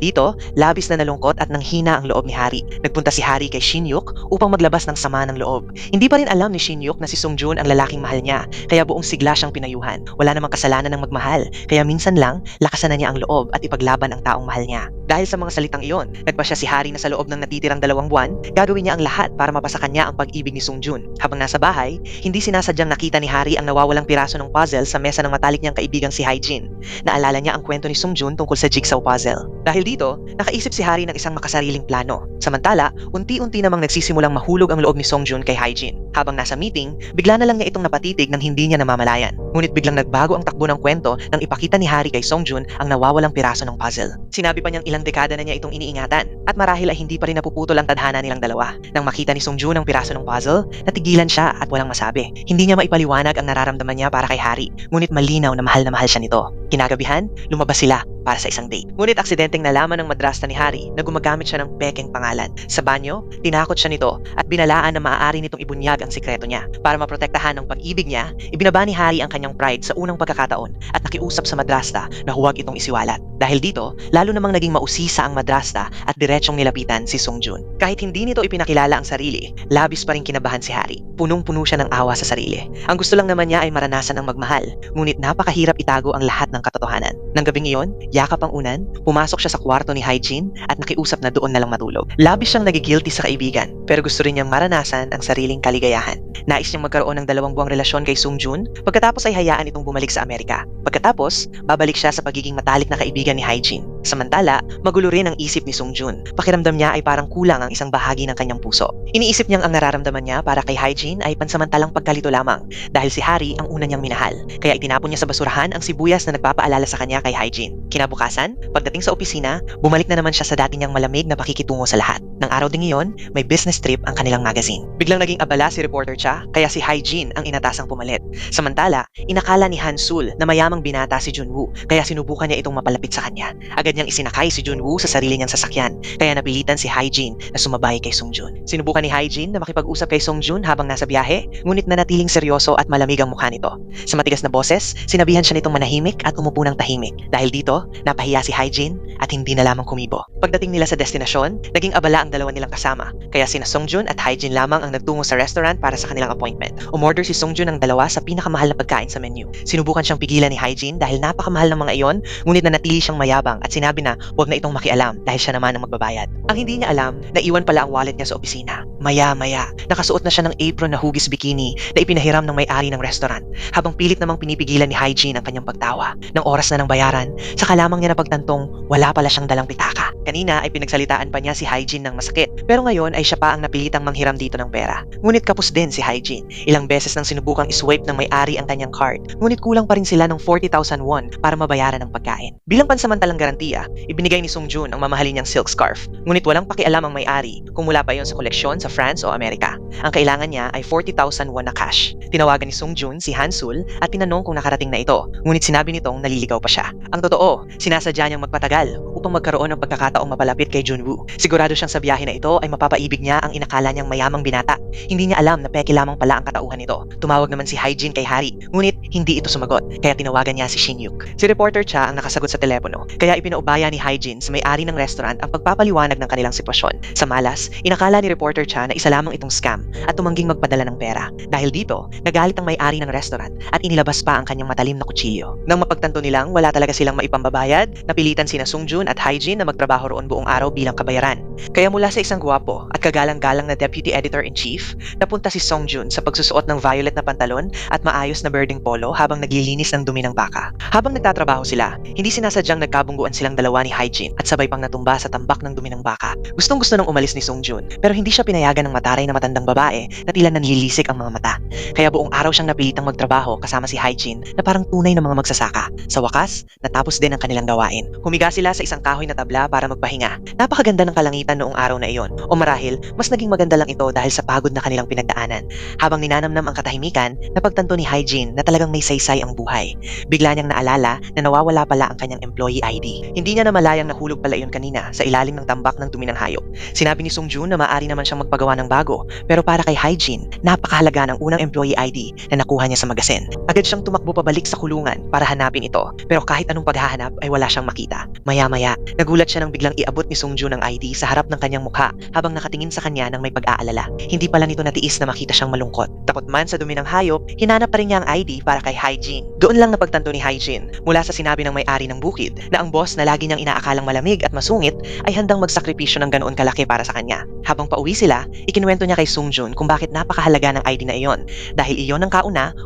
dito, labis na nalungkot at nanghina ang loob ni Harry. Nagpunta si Harry kay Shin-yuk upang maglabas ng sama ng loob. Hindi pa rin alam ni Shin-yuk na si Sung-jun ang lalaking mahal niya, kaya buong sigla siyang pinayuhan. Wala namang kasalanan ng magmahal, kaya minsan lang, lakasan na niya ang loob at ipaglaban ang taong mahal niya. Dahil sa mga salitang iyon, nagpasya si Harry na sa loob ng natitirang 2 buwan, gagawin niya ang lahat para mapasa kanya ang pag-ibig ni Sung-jun. Habang nasa bahay, hindi sinasadyang nakita ni Harry ang nawawalang piraso ng puzzle sa mesa ng matalik niyang kaibigang si Hae-jin. Naalala niya ang kwento ni Sung-jun tungkol sa jigsaw puzzle. Dahil dito, nakaisip si Harry ng isang makasariling plano. Samantala, unti-unti namang nagsisimulang mahulog ang loob ni Sung-jun kay Hae-jin. Habang nasa meeting, bigla na lang niya itong napatitig nang hindi niya namamalayan. Ngunit biglang nagbago ang takbo ng kwento nang ipakita ni Harry kay Sung-jun ang nawawalang piraso ng puzzle. Sinabi pa niyang ilang dekada na niya itong iniingatan at marahil ay hindi pa rin napuputol ang tadhana nilang dalawa. Nang makita ni Sung-jun ang piraso ng puzzle, natigilan siya at walang masabi. Hindi niya maipaliwanag ang nararamdaman niya para kay Harry, ngunit malinaw na mahal siya nito. Kinagabihan, lumabas sila para sa isang date. Ngunit aksidenteng nalaman ng madrasta ni Harry na gumagamit siya ng pekeng pangalan. Sa banyo, tinakot siya nito at binalaan na maaari nitong ibunyag ang sikreto niya. Para maprotektahan ng pag-ibig niya, ibinaba ni Harry ang kanyang pride sa unang pagkakataon at nakiusap sa madrasta na huwag itong isiwalat. Dahil dito, lalo namang naging mausisa ang madrasta at diretsong nilapitan si Sung-jun. Kahit hindi nito ipinakilala ang sarili, labis pa rin kinabahan si Harry. Punong-puno siya ng awa sa sarili. Ang gusto lang naman niya ay maranasan ang magmahal, ngunit napakahirap itago ang lahat ng katotohanan. Nang gabing iyon, yakap ang unan, pumasok siya sa kwarto ni Hae-jin at nakiusap na doon na lang matulog. Labis siyang nagigilty sa kaibigan, pero gusto rin niyang maranasan ang sariling kaligayahan. Nais niyang magkaroon ng 2 buwang relasyon kay Sung-jun, pagkatapos ay hayaan itong bumalik sa Amerika. Pagkatapos, babalik siya sa pagiging matalik na kaibigan ni Hae-jin. Samantala, magulo rin ang isip ni Sung-jun. Pakiramdam niya ay parang kulang ang isang bahagi ng kanyang puso. Iniisip niyang ang nararamdaman niya para kay Hae-jin ay pansamantalang pagkalito lamang dahil si Harry ang una niyang minahal. Kaya itinapon niya sa basurahan ang sibuyas na nagpapaalala sa kanya kay Hae-jin. Kinabukasan, pagdating sa opisina, bumalik na naman siya sa dati niyang malamig na pakikitungo sa lahat. Nang araw ding iyon, may business trip ang kanilang magazine. Biglang naging abala si reporter Cha, kaya si Hae-jin ang inatasang pumalit. Samantala, inakala ni Han-sul na mayamang binata si Junwoo, kaya sinubukan niya itong mapalapit sa kanya. Agad niyang isinakay si Junwoo sa sarili niyang sasakyan, kaya napilitan si Hae-jin na sumabay kay Sung-jun. Sinubukan ni Hae-jin na makipag-usap kay Sung-jun habang nasa biyahe, ngunit nanatiling seryoso at malamig ang mukha nito. Sa matigas na boses, sinabihan siya nitong manahimik at umupo ng tahimik. Dahil dito, napahiya si Hae-jin at hindi na lamang kumibo. Pagdating nila sa destinasyon, naging abala ang dalawa nilang kasama, kaya sina Sung-jun at Hae-jin lamang ang nagtungo sa restaurant para sa kanilang appointment. Umorder si Sung-jun ng 2 sa pinakamahal na pagkain sa menu. Sinubukan siyang pigilan ni Hae-jin dahil napakamahal ng mga iyon, ngunit nanatili siyang mayabang at sinabi na huwag na itong makialam dahil siya naman ang magbabayad. Ang hindi niya alam, naiwan pala ang wallet niya sa opisina. Maya-maya, nakasuot na siya ng apron na hugis bikini na ipinahiram ng may-ari ng restaurant, habang pilit namang pinipigilan ni Hae-jin ang kanyang pagtawa. Nang oras na ng bayaran, saka lamang niya napagtantong wala pala siyang dalang pitaka. Kanina ay pinagsalitaan pa niya si Hae-jin ng masakit, pero ngayon ay siya pa ang napilitang manghiram dito ng pera. Ngunit kapos din si Hae-jin. Ilang beses nang sinubukang iswipe ng may-ari ang kanyang card, ngunit kulang pa rin sila ng 40,000 won para mabayaran ang pagkain. Bilang pansamantalang garantiya, ibinigay ni Sung-jun ang mamahalin niyang silk scarf, ngunit walang pakialam ang may-ari kung mula pa yon sa koleksyon sa France o Amerika. Ang kailangan niya ay 40,000 won na cash. Tinawagan ni Sung-jun si Han-sul at tinanong kung nakarating na ito, ngunit sinabi nitong naliligaw pa siya. Ang totoo, sinasadya niyang magpatagal upang magkaroon ng pagkakataong mapalapit kay Junwoo. Sigurado siyang sa biyahe na ito ay mapapaibig niya ang inakala niyang mayamang binata. Hindi niya alam na peke lamang pala ang katauhan nito. Tumawag naman si Hae-jin kay Harry, ngunit hindi ito sumagot, kaya tinawagan niya si Shin-yuk. Si reporter Cha ang nakasagot sa telepono, kaya ipinaubaya ni Hae-jin sa may-ari ng restaurant ang pagpapaliwanag ng kanilang sitwasyon. Sa malas, inakala ni reporter Cha na isa lamang itong scam at tumangging magpadala ng pera. Dahil dito, nagalit ang may-ari ng restaurant at inilabas pa ang kanyang matalim na kutsilyo. Nang mapagtanto nilang wala talaga silang maipambabayad, napilitan sina Sung-jun at Hae-jin na magtrabaho roon buong araw bilang kabayaran. Kaya mula sa isang gwapo at kagalang-galang na deputy editor-in-chief, napunta si Sung-jun sa pagsusuot ng violet na pantalon at maayos na birding polo habang naglilinis ng dumi ng baka. Habang nagtatrabaho sila, hindi sinasadyang nagkabungguan silang dalawa ni Hae-jin at sabay pang natumba sa tambak ng dumi ng baka. Gustong-gusto nang umalis ni Sung-jun, pero hindi siya pinayagan ng mataray na matandang babae na tila nanlilisik ang mga mata. Kaya buong araw siyang napilitang magtrabaho kasama si Hae-jin na parang tunay na mga magsasaka. Sa wakas, natapos din ang kanilang gawain. Humiga sila sa isang kahoy na tabla para magpahinga. Napakaganda ng kalangitan noong araw na iyon, o marahil mas naging maganda lang ito dahil sa pagod na kanilang pinagdaanan. Habang ninanamnam ang katahimikan, napagtanto ni Hyjin na talagang may saysay ang buhay. Bigla niyang naalala na nawawala pala ang kanyang employee ID. Hindi niya namalayang nahulog pala iyon kanina sa ilalim ng tambak ng dumi ng hayop. Sinabi ni Songjun na maaari naman siyang magpagawa ng bago, pero para kay Hyjin, napakahalaga ng unang employee ID na nakuha niya sa magasin. Agad siyang tumakbo pabalik sa kulungan para hanapin ito, pero kahit anong paghahanap ay wala siyang makita. Maya-maya, nagulat siya nang biglang iabot ni Songjun ang ID sa harap ng kanyang mukha habang nakatingin sa kanya ng may pag-aalala. Hindi pala nito natiis na makita siyang malungkot. Takot man sa dumi ng hayop, hinanap pa rin niya ang ID para kay Hyjin. Doon lang napagtanto ni Hyjin mula sa sinabi ng may-ari ng bukid na ang boss na lagi niyang inaakalang malamig at masungit ay handang magsakripisyo ng ganoon kalaki para sa kanya. Habang pauwi sila, ikinuwento niya kay Songjun kung bakit napakahalaga ng ID na iyon. Dahil iyon ang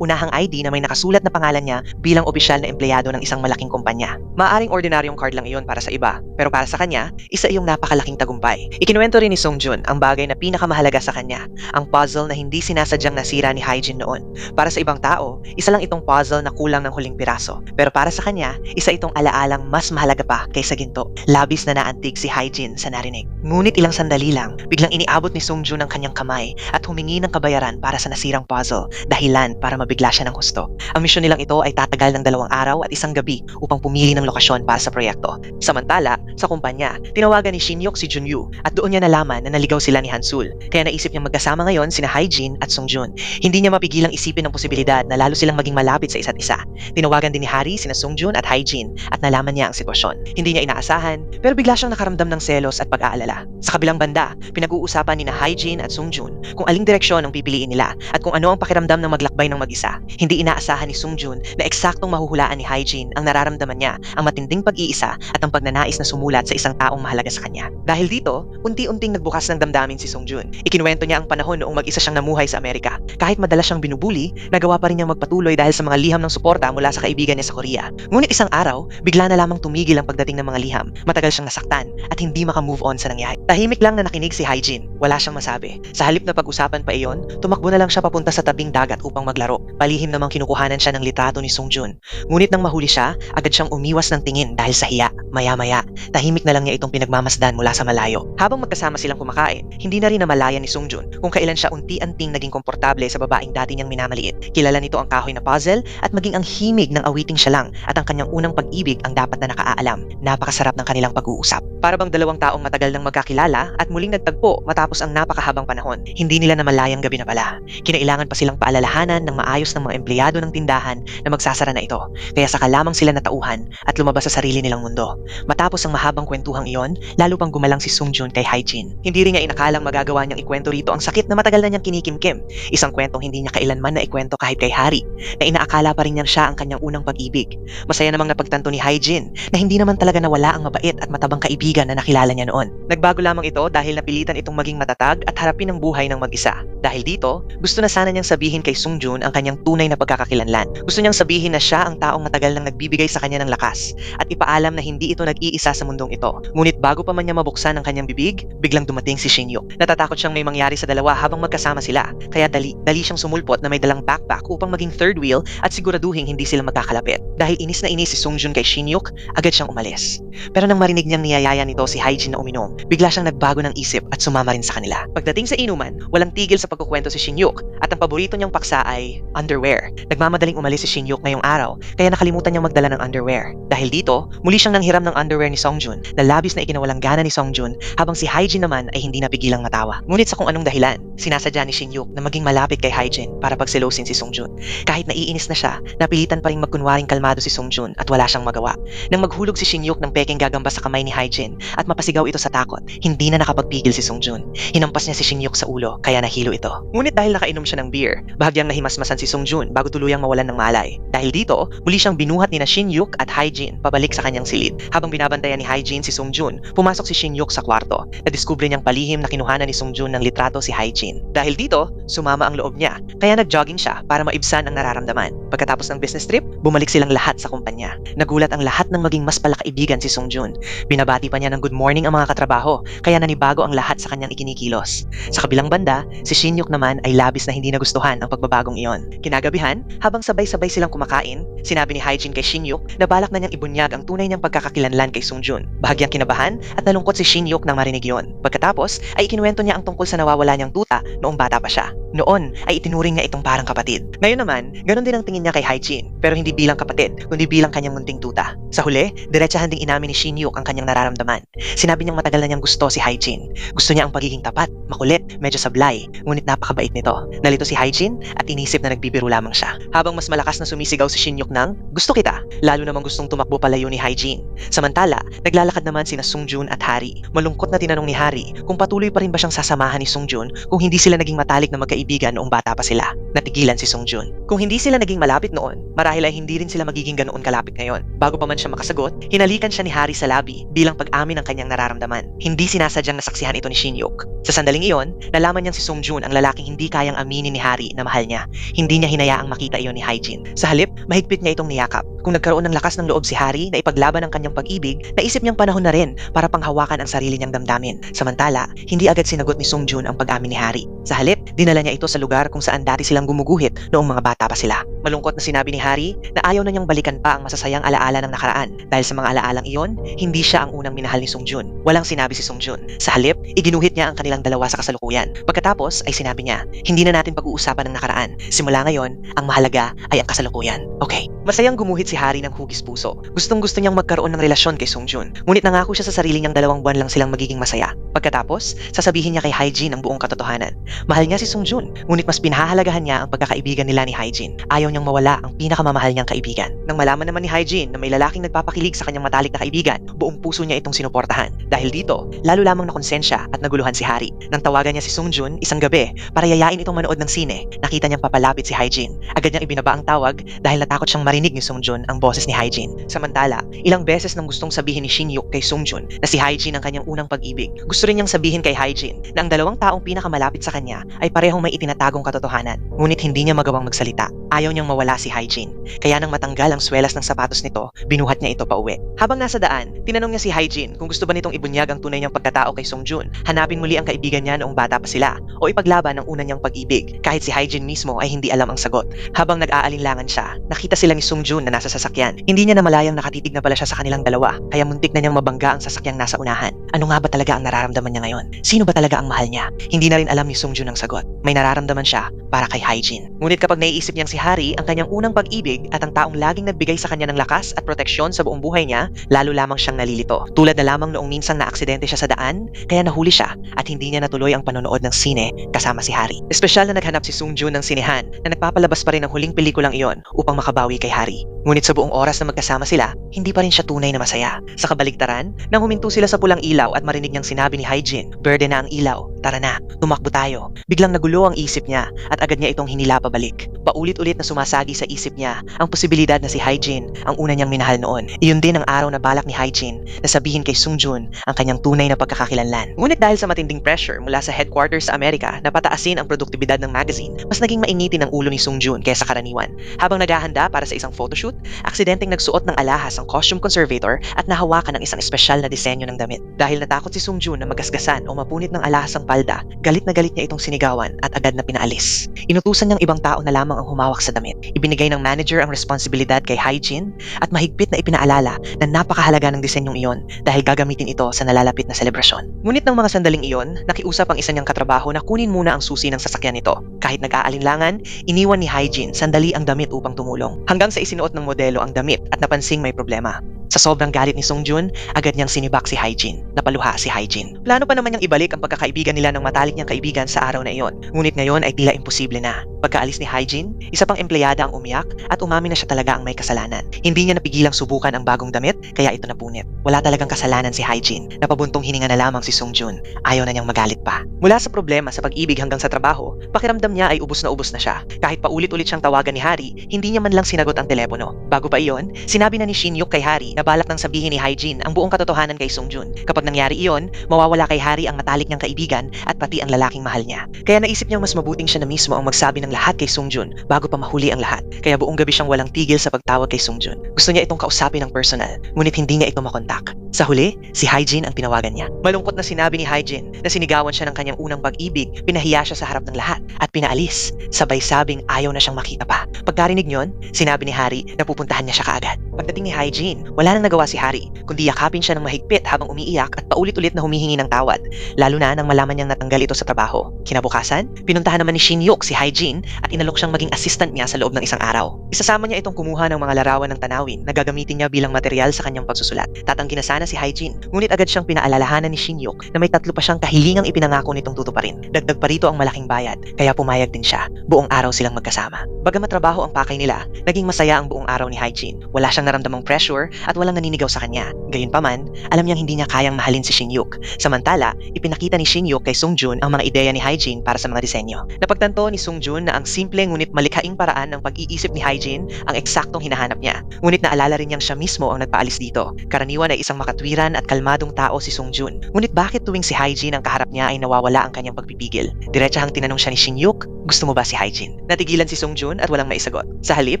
unahang ID na may nakasulat na pangalan niya bilang opisyal na empleyado ng isang malaking kumpanya. Maaring ordinaryong card lang iyon para sa iba, pero para sa kanya, isa iyong napakalaking tagumpay. Ikinuwento rin ni Songjun ang bagay na pinakamahalaga sa kanya, ang puzzle na hindi sinasadyang nasira ni Hyjin noon. Para sa ibang tao, isa lang itong puzzle na kulang ng huling piraso. Pero para sa kanya, isa itong alaalang mas mahalaga pa kaysa ginto. Labis na naantig si Hyjin sa narinig. Ngunit ilang sandali lang, biglang iniabot ni Songjun ang kanyang kamay at humingi ng kabayaran para sa nasirang puzzle, dahilan para mabigla siya ng husto. Ang misyon nilang ito ay tatagal ng 2 araw at 1 gabi upang pumili ng lokasyon para sa proyekto. Samantala, sa kumpanya, tinawagan ni Shinyuk si Junyu at doon niya nalaman na naligaw sila ni Hansul. Kaya naisip niyang magkasama ngayon sina Hyjin at Songjun. Hindi niya mapigilang isipin ang posibilidad na lalo silang maging malapit sa isa't isa. Tinawagan din ni Hari sina Songjun at Hyjin at nalaman niya ang sitwasyon. Hindi niya inaasahan, pero bigla siyang nakaramdam ng selos at pag-aalala. Sa kabilang banda, pinag-uusapan ni Hyjin at Songjun kung aling direksyon ang pipiliin nila at kung ano ang pakiramdam ng maglakbay ng mag-isa. Hindi inaasahan ni Songjun na eksaktong mahuhulaan ni Hyjin ang nararamdaman niya, ang matinding pag-iisa at ang pagnanais na sumulat sa isang taong mahalaga sa kanya. Dahil dito, unti-unting nagbukas ng damdamin si Songjun. Ikinuwento niya ang panahon noong mag-isa siyang namuhay sa Amerika. Kahit madalas siyang binubuli, nagawa pa rin niyang magpatuloy dahil sa mga liham ng suporta mula sa kaibigan niya sa Korea. Ngunit isang araw, bigla na lamang tumigil ang pagdating ng mga liham. Matagal siyang nasaktan at hindi makamove on sa nangyari. Tahimik lang na nakinig si Hyjin. Wala siyang masabi. Sa halip na pag-usapan pa iyon, tumakbo na lang siya papunta sa tabing dagat upang maglaro. Palihim namang kinukuhanan siya ng litrato ni Songjun. Ngunit nang mahuli siya, agad siyang umiwas ng tingin dahil sa hiya. Maya-maya, tahimik na lang niya itong pinagmamasdan mula sa malayo. Habang magkasama silang kumakain, hindi na rin namalayan ni Songjun kung kailan siya unti-anting naging komportable sa babaeng dati niyang minamaliit. Kilala nito ang kahoy na puzzle at maging ang himig ng awiting siya lang at ang kanyang unang pag-ibig ang dapat na nakaalam. Napakasarap ng kanilang pag-uusap. Para bang 2 taong matagal nang magkakilala at muling nagtagpo matapos ang napakahabang panahon. Hindi nila namalayang gabi na pala. Kinailangan pa silang paalalahanan ng maayos ng mga empleyado ng tindahan na magsasara na ito. Kaya saka lamang sila natauhan at lumabas sa sarili nilang mundo. Matapos ang mahabang kwentuhang iyon, lalo pang gumalang si Songjun kay Hyjin. Hindi rin niya inakalang magagawa niyang ikwento rito ang sakit na matagal na niyang kinikimkim. Isang kwentong hindi niya kailanman na ikwento kahit kay Hari, na inaakala pa rin niyang siya ang kanyang unang pag-ibig. Masaya namang napagtanto ni Hyjin na hindi naman talaga nawala ang mabait at matabang kaibigan na nakilala niya noon. Nagbago lamang ito dahil napilitan itong maging matatag at harapin ang buhay ng mag-isa. Dahil dito, gusto na sana niyang sabihin kay Songjun ang kanyang tunay na pagkakakilanlan. Gusto niyang sabihin na siya ang taong matagal nang nagbibigay sa kanya ng lakas at ipaalam na hindi ito nag-iisa sa mundong ito. Ngunit bago pa man niya mabuksan ang kanyang bibig, biglang dumating si Shinyuk. Natatakot siyang may mangyari sa dalawa habang magkasama sila, kaya dali siyang sumulpot na may dalang backpack upang maging third wheel at siguraduhin hindi sila magkakalapit. Dahil inis na inis si Songjun kay Shinyuk, agad siyang umalis. Pero nang marinig niyang niyayaya nito si Hyjin na uminom, bigla siyang nagbago ng isip at sumama rin sa kanila. Pagdating sa inuman, walang tigil sa pagkukwento si Shinyuk at ang paborito niyang paksa ay underwear. Nagmamadaling umalis si Shinyuk ngayong araw, kaya nakalimutan niyang magdala ng underwear. Dahil dito, muli siyang nanghiram ng underwear ni Songjun na labis na ikinawalang gana ni Songjun, habang si Hyjin naman ay hindi napigilang matawa. Ngunit sa kung anong dahilan, sinasadya ni Shinyuk na maging malapit kay Hyjin para pagselosin si Songjun. Kahit naiinis na siya, napilitan pa ring magkunwaring kalmado si Songjun at wala siyang magawa. Nang maghulog si Shinyuk ng peking gagamba sa kamay ni Hyjin at mapasigaw ito sa takot, hindi na nakapagpigil si Songjun. Hinampas niya si Shinyuk sa ulo kaya nahilo ito. Ngunit dahil nakainom siya ng beer, bahagyang nahimasmasan si Songjun bago tuluyang mawalan ng malay. Dahil dito, muli siyang binuhat ni na Shinyuk at Hyjin pabalik sa kanyang silid. Habang binabantayan ni Hyjin si Songjun, pumasok si Shinyuk sa kwarto. Nadiskubre niyang palihim na kinuhanan ni Songjun ng litrato si Hyjin. Dahil dito, sumama ang loob niya, kaya nag-jogging siya para maibsan ang nararamdaman. Pagkatapos ng business trip, bumalik silang lahat sa kumpanya. Nagulat ang lahat ng maging mas palakaibigan si Songjun. Binabati pa niya ng good morning ang mga katrabaho, kaya nanibago ang lahat sa kanyang ikinikilos. Sa kabilang banda, si Shinyuk naman ay labis na hindi nagustuhan ang pagbabagong iyon. Kinagabihan, habang sabay-sabay silang kumakain, sinabi ni Hyjin kay Shinyuk na balak na niyang ibunyag ang tunay niyang pagkakakilanlan kay Songjun. Bahagyang kinabahan at nalungkot si Shinyuk nang marinig iyon. Pagkatapos, ay ikinuwento niya ang tungkol sa nawawala niyang tuta noong bata pa siya. Noon ay itinuring niya itong parang kapatid. Ngayon naman, ganun din ang tingin niya kay Haijin, pero hindi bilang kapatid, kundi bilang kanyang munting tuta. Sa huli, diretsahan ding inamin ni Shinyuk ang kanyang nararamdaman. Sinabi niyang matagal na niyang gusto si Haijin. Gusto niya ang pagiging tapat, makulit, medyo sablay, ngunit napakabait nito. Nalito si Haijin at inisip na nagbibiro lamang siya. Habang mas malakas na sumisigaw si Shinyuk ng, "Gusto kita," lalo namang gustong tumakbo palayo ni Haijin. Samantala, naglalakad naman sina Sungjun at Hari. Malungkot na tinanong ni Hari kung patuloy pa rin ba siyang sasamahan ni Sungjun kung hindi sila naging matalik na magkaibigan noong bata pa sila. Natigilan si Sungjun. Kung hindi sila naging malapit noon, marahil ay hindi rin sila magiging ganoon kalapit ngayon. Bago pa man siya makasagot, hinalikan siya ni Hari sa labi bilang pag-amin ng kanyang nararamdaman. Hindi sinasadyang nasaksihan ito ni Shinyuk. Sa sandaling iyon, nalaman niyang si Sungjun ang lalaking hindi kayang aminin ni Hari na mahal niya. Hindi niya hinayaang makita iyon ni Haijin. Sa halip, mahigpit niya itong niyakap. Kung nagkaroon ng lakas ng loob si Hari na ipaglaban ang kanyang pag-ibig, naisip niyang panahon na rin para panghawakan ang sarili niyang damdamin. Samantala, hindi agad sinagot ni Sungjun ang pag-amin ni Hari. Sa halip, dinala niya ito sa lugar kung saan dati silang gumuguhit noong mga bata pa sila. Malungkot na sinabi ni Hari na ayaw na niyang balikan pa ang masasayang alaala ng nakaraan. Dahil sa mga alaalang iyon, hindi siya ang unang minahal ni Sungjun. Walang sinabi si Sungjun. Sa halip, iginuhit niya ang kanilang dalawa sa kasalukuyan. Pagkatapos ay sinabi niya, hindi na natin pag-uusapan ng nakaraan. Simula ngayon, ang mahalaga ay ang kasalukuyan. Okay. Masayang gumuhit si Hari ng hugis puso. Gustong-gusto niyang magkaroon ng relasyon kay Sungjun. Ngunit nangako siya sa sarili niyang 2 buwan lang silang magiging masaya. Pagkatapos, sasabihin niya kay Haijin ang buong katotohanan. Mahal niya si Sungjun, ngunit mas pinahahalagahan niya ang pagkakaibigan nila ni Haijin. Ayaw niyang mawala ang pinakamamahal niyang kaibigan. Nang malaman naman ni Haijin na may lalaking nagpapakilig sa kanyang matalik na kaibigan, buong puso niya itong sinuportahan. Dahil dito, lalo lamang nakonsensya at naguluhan si Hari. Nang tawagan niya si Sungjun isang gabi para yayain itong manood ng sine, nakita niyang papalapit si Haijin. Agad niyang ibinaba ang tawag dahil natakot siyang marinig ni Sungjun ang boses ni Haijin. Samantala, ilang beses nang gustong sabihin ni Shinyuk kay Sungjun na si Haijin ang kanyang unang pag-ibig. Gusto rin niyang sabihin kay Haijin na ang 2 taong pinakamalapit sa kanya ay parehong may itinatagong katotohanan. Ngunit hindi niya magawang magsalita. Ayaw niyang mawala si Haijin. Kaya nang matanggal ang swelas ng sapatos nito, binuhat niya ito pauwi. Habang nasa daan, tinanong niya si Haijin kung gusto ba nitong ibunyag ang tunay niyang pagkatao kay Sungjun, hanapin muli ang kaibigan niya noong bata pa sila, o ipaglaban ang una niyang pag-ibig, kahit si Haijin mismo ay hindi alam ang sagot. Habang nag-aalinlangan siya, nakita sila ni Sungjun na nasa sasakyan. Hindi niya namalayang nakatitig na pala siya sa kanilang dalawa, kaya muntik na niyang mabangga ang sasakyang nasa unahan. Ano nga ba talaga ang nararamdaman niya ngayon? Sino ba talaga ang mahal niya? Hindi na rin alam ni Sungjun ang sagot. May nararamdaman siya para kay Haijin. Ngunit kapag naiisip niyang si Hari ang kanyang unang pag-ibig at ang taong laging nagbigay sa kanya ng lakas at proteksyon sa buong buhay niya, lalo lamang siyang nalilito. Tulad na lamang noong minsang naaksidente siya sa daan, kaya nahuli siya at hindi niya natuloy ang panonood ng sine kasama si Hari. Espesyal na naghanap si Sungjun ng sinehan na nagpapalabas pa rin ang huling pelikulang iyon upang makabawi kay Hari. Ngunit sa buong oras na magkasama sila, hindi pa rin siya tunay na masaya. Sa kabaligtaran, nang huminto sila sa pulang ilaw at marinig niyang sinabi ni Haijin, "Berde na ang ilaw, tara na, tumakbo tayo." Biglang nagulo ang isip niya at agad niya itong hinila pabalik. Paulit-ulit na sumasagi sa isip niya ang posibilidad na si Haijin ang una niyang minahal noon. Iyon din ang araw na balak ni Haijin na sabihin kay Sungjun ang kanyang tunay na pagkakakilanlan. Ngunit dahil sa matinding pressure mula sa headquarters sa Amerika na pataasin ang produktibidad ng magazine, mas naging mainitin ang ulo ni Sungjun kaysa karaniwan. Habang naghahanda para sa isang photoshoot, aksidenteng nagsuot ng alahas ang costume conservator at nahawakan ng isang espesyal na disenyo ng damit. Dahil natakot si Sungjun na magasgasan o mapunit ng alahas ang palda, galit na galit niya itong sinigawan at agad na pinaalis. Inutusan niyang ibang tao na lamang ang humawak sa damit. Ibinigay ng manager ang responsibilidad kay Haijin at mahigpit na ipinaalala na napakahalaga ng disenyong iyon dahil gagamitin ito sa nalalapit na selebrasyon. Ngunit ng mga sandaling iyon, nakiusap ang isa niyang katrabaho na kunin muna ang susi ng sasakyan nito. Kahit nag-aalinlangan, iniwan ni Haijin sandali ang damit upang tumulong. Hanggang sa isinuot ng modelo ang damit at napansing may problema. Sa sobrang galit ni Sungjun, agad niyang sinibak si Haijin. Napaluha si Haijin. Plano pa naman niyang ibalik ang pagkakaibigan nila ng matalik niyang kaibigan sa araw na iyon. Ngunit ngayon ay tila imposible na. Pagkaalis ni Haijin, isa pang empleyada ang umiyak at umamin na siya talaga ang may kasalanan. Hindi niya napigilang subukan ang bagong damit, kaya ito napunit. Wala talagang kasalanan si Haijin. Napabuntong hininga na lamang si Sungjun. Ayaw na niyang magalit pa. Mula sa problema sa pag-ibig hanggang sa trabaho, pakiramdam niya ay ubos na siya. Kahit paulit-ulit siyang tawagan ni Hari, hindi niya man lang sinagot ang telepono. Bago pa iyon, sinabi na ni Shinyuk kay Hari na balak nang sabihin ni Haijin ang buong katotohanan kay Sungjun. Kapag nangyari iyon, mawawala kay Hari ang matalik niyang kaibigan at pati ang lalaking mahal niya. Kaya naisip niyang mas mabuting siya na mismo ang magsabi ng lahat kay Sungjun bago pa mahuli ang lahat. Kaya buong gabi siyang walang tigil sa pagtawag kay Sungjun. Gusto niya itong kausapin ng personal, ngunit hindi niya ito makontak. Sa huli, si Haejin ang tinawagan niya. Malungkot na sinabi ni Haejin na sinigawan siya ng kanyang unang pag-ibig, pinahiya siya sa harap ng lahat at pinaalis. Sabay sabing ayaw na siyang makita pa. Pagkarinig niyon, sinabi ni Hari na pupuntahan niya siya kaagad. Pagdating ni Haejin, wala nang nagawa si Hari, kundi yakapin siya ng mahigpit habang umiiyak at paulit-ulit na humihingi ng tawad, lalo na nang malaman niyang natanggal ito sa trabaho. Kinabukasan, pinuntahan naman ni Shin-yuk si Haejin at inalok siyang maging assistant niya sa loob ng isang araw. Isasama niya itong kumuha ng mga larawan ng tanawin na gagamitin niya bilang material sa kanyang pagsusulat. Tatanggi na sana si Haejin, ngunit agad siyang pinaalalahanan ni Shin-yuk na may 3 pa siyang kahilingang ipinangako nitong tutuparin. Dagdag pa rito ang malaking bayad, kaya pumayag din siya. Buong araw silang magkasama. Bagamat trabaho ang pakay nila, naging masaya ang buong araw ni Haejin. Wala siyang naramdamang pressure at walang naninigaw sa kanya. Gayunpaman, alam niyang hindi niya kayang mahalin si Shin-yuk. Samantala, ipinakita ni Shin-yuk kay Sungjun ang mga ideya ni Haejin para sa mga disenyo. Napagtanto ni Sungjun na ang simple ngunit malikhaing paraan ng pag-iisip ni Haejin ang eksaktong hinahanap niya. Ngunit naalala rin niyang siya mismo ang nagpaalis dito. Karaniwan ay isang makatwiran at kalmadong tao si Sungjun. Ngunit bakit tuwing si Haejin ang kaharap niya ay nawawala ang kanyang pagpipigil? Diretsahang tinanong siya ni Shin-yuk, gusto mo ba si Haejin? Natigilan si Sungjun at walang maisagot. Sa halip,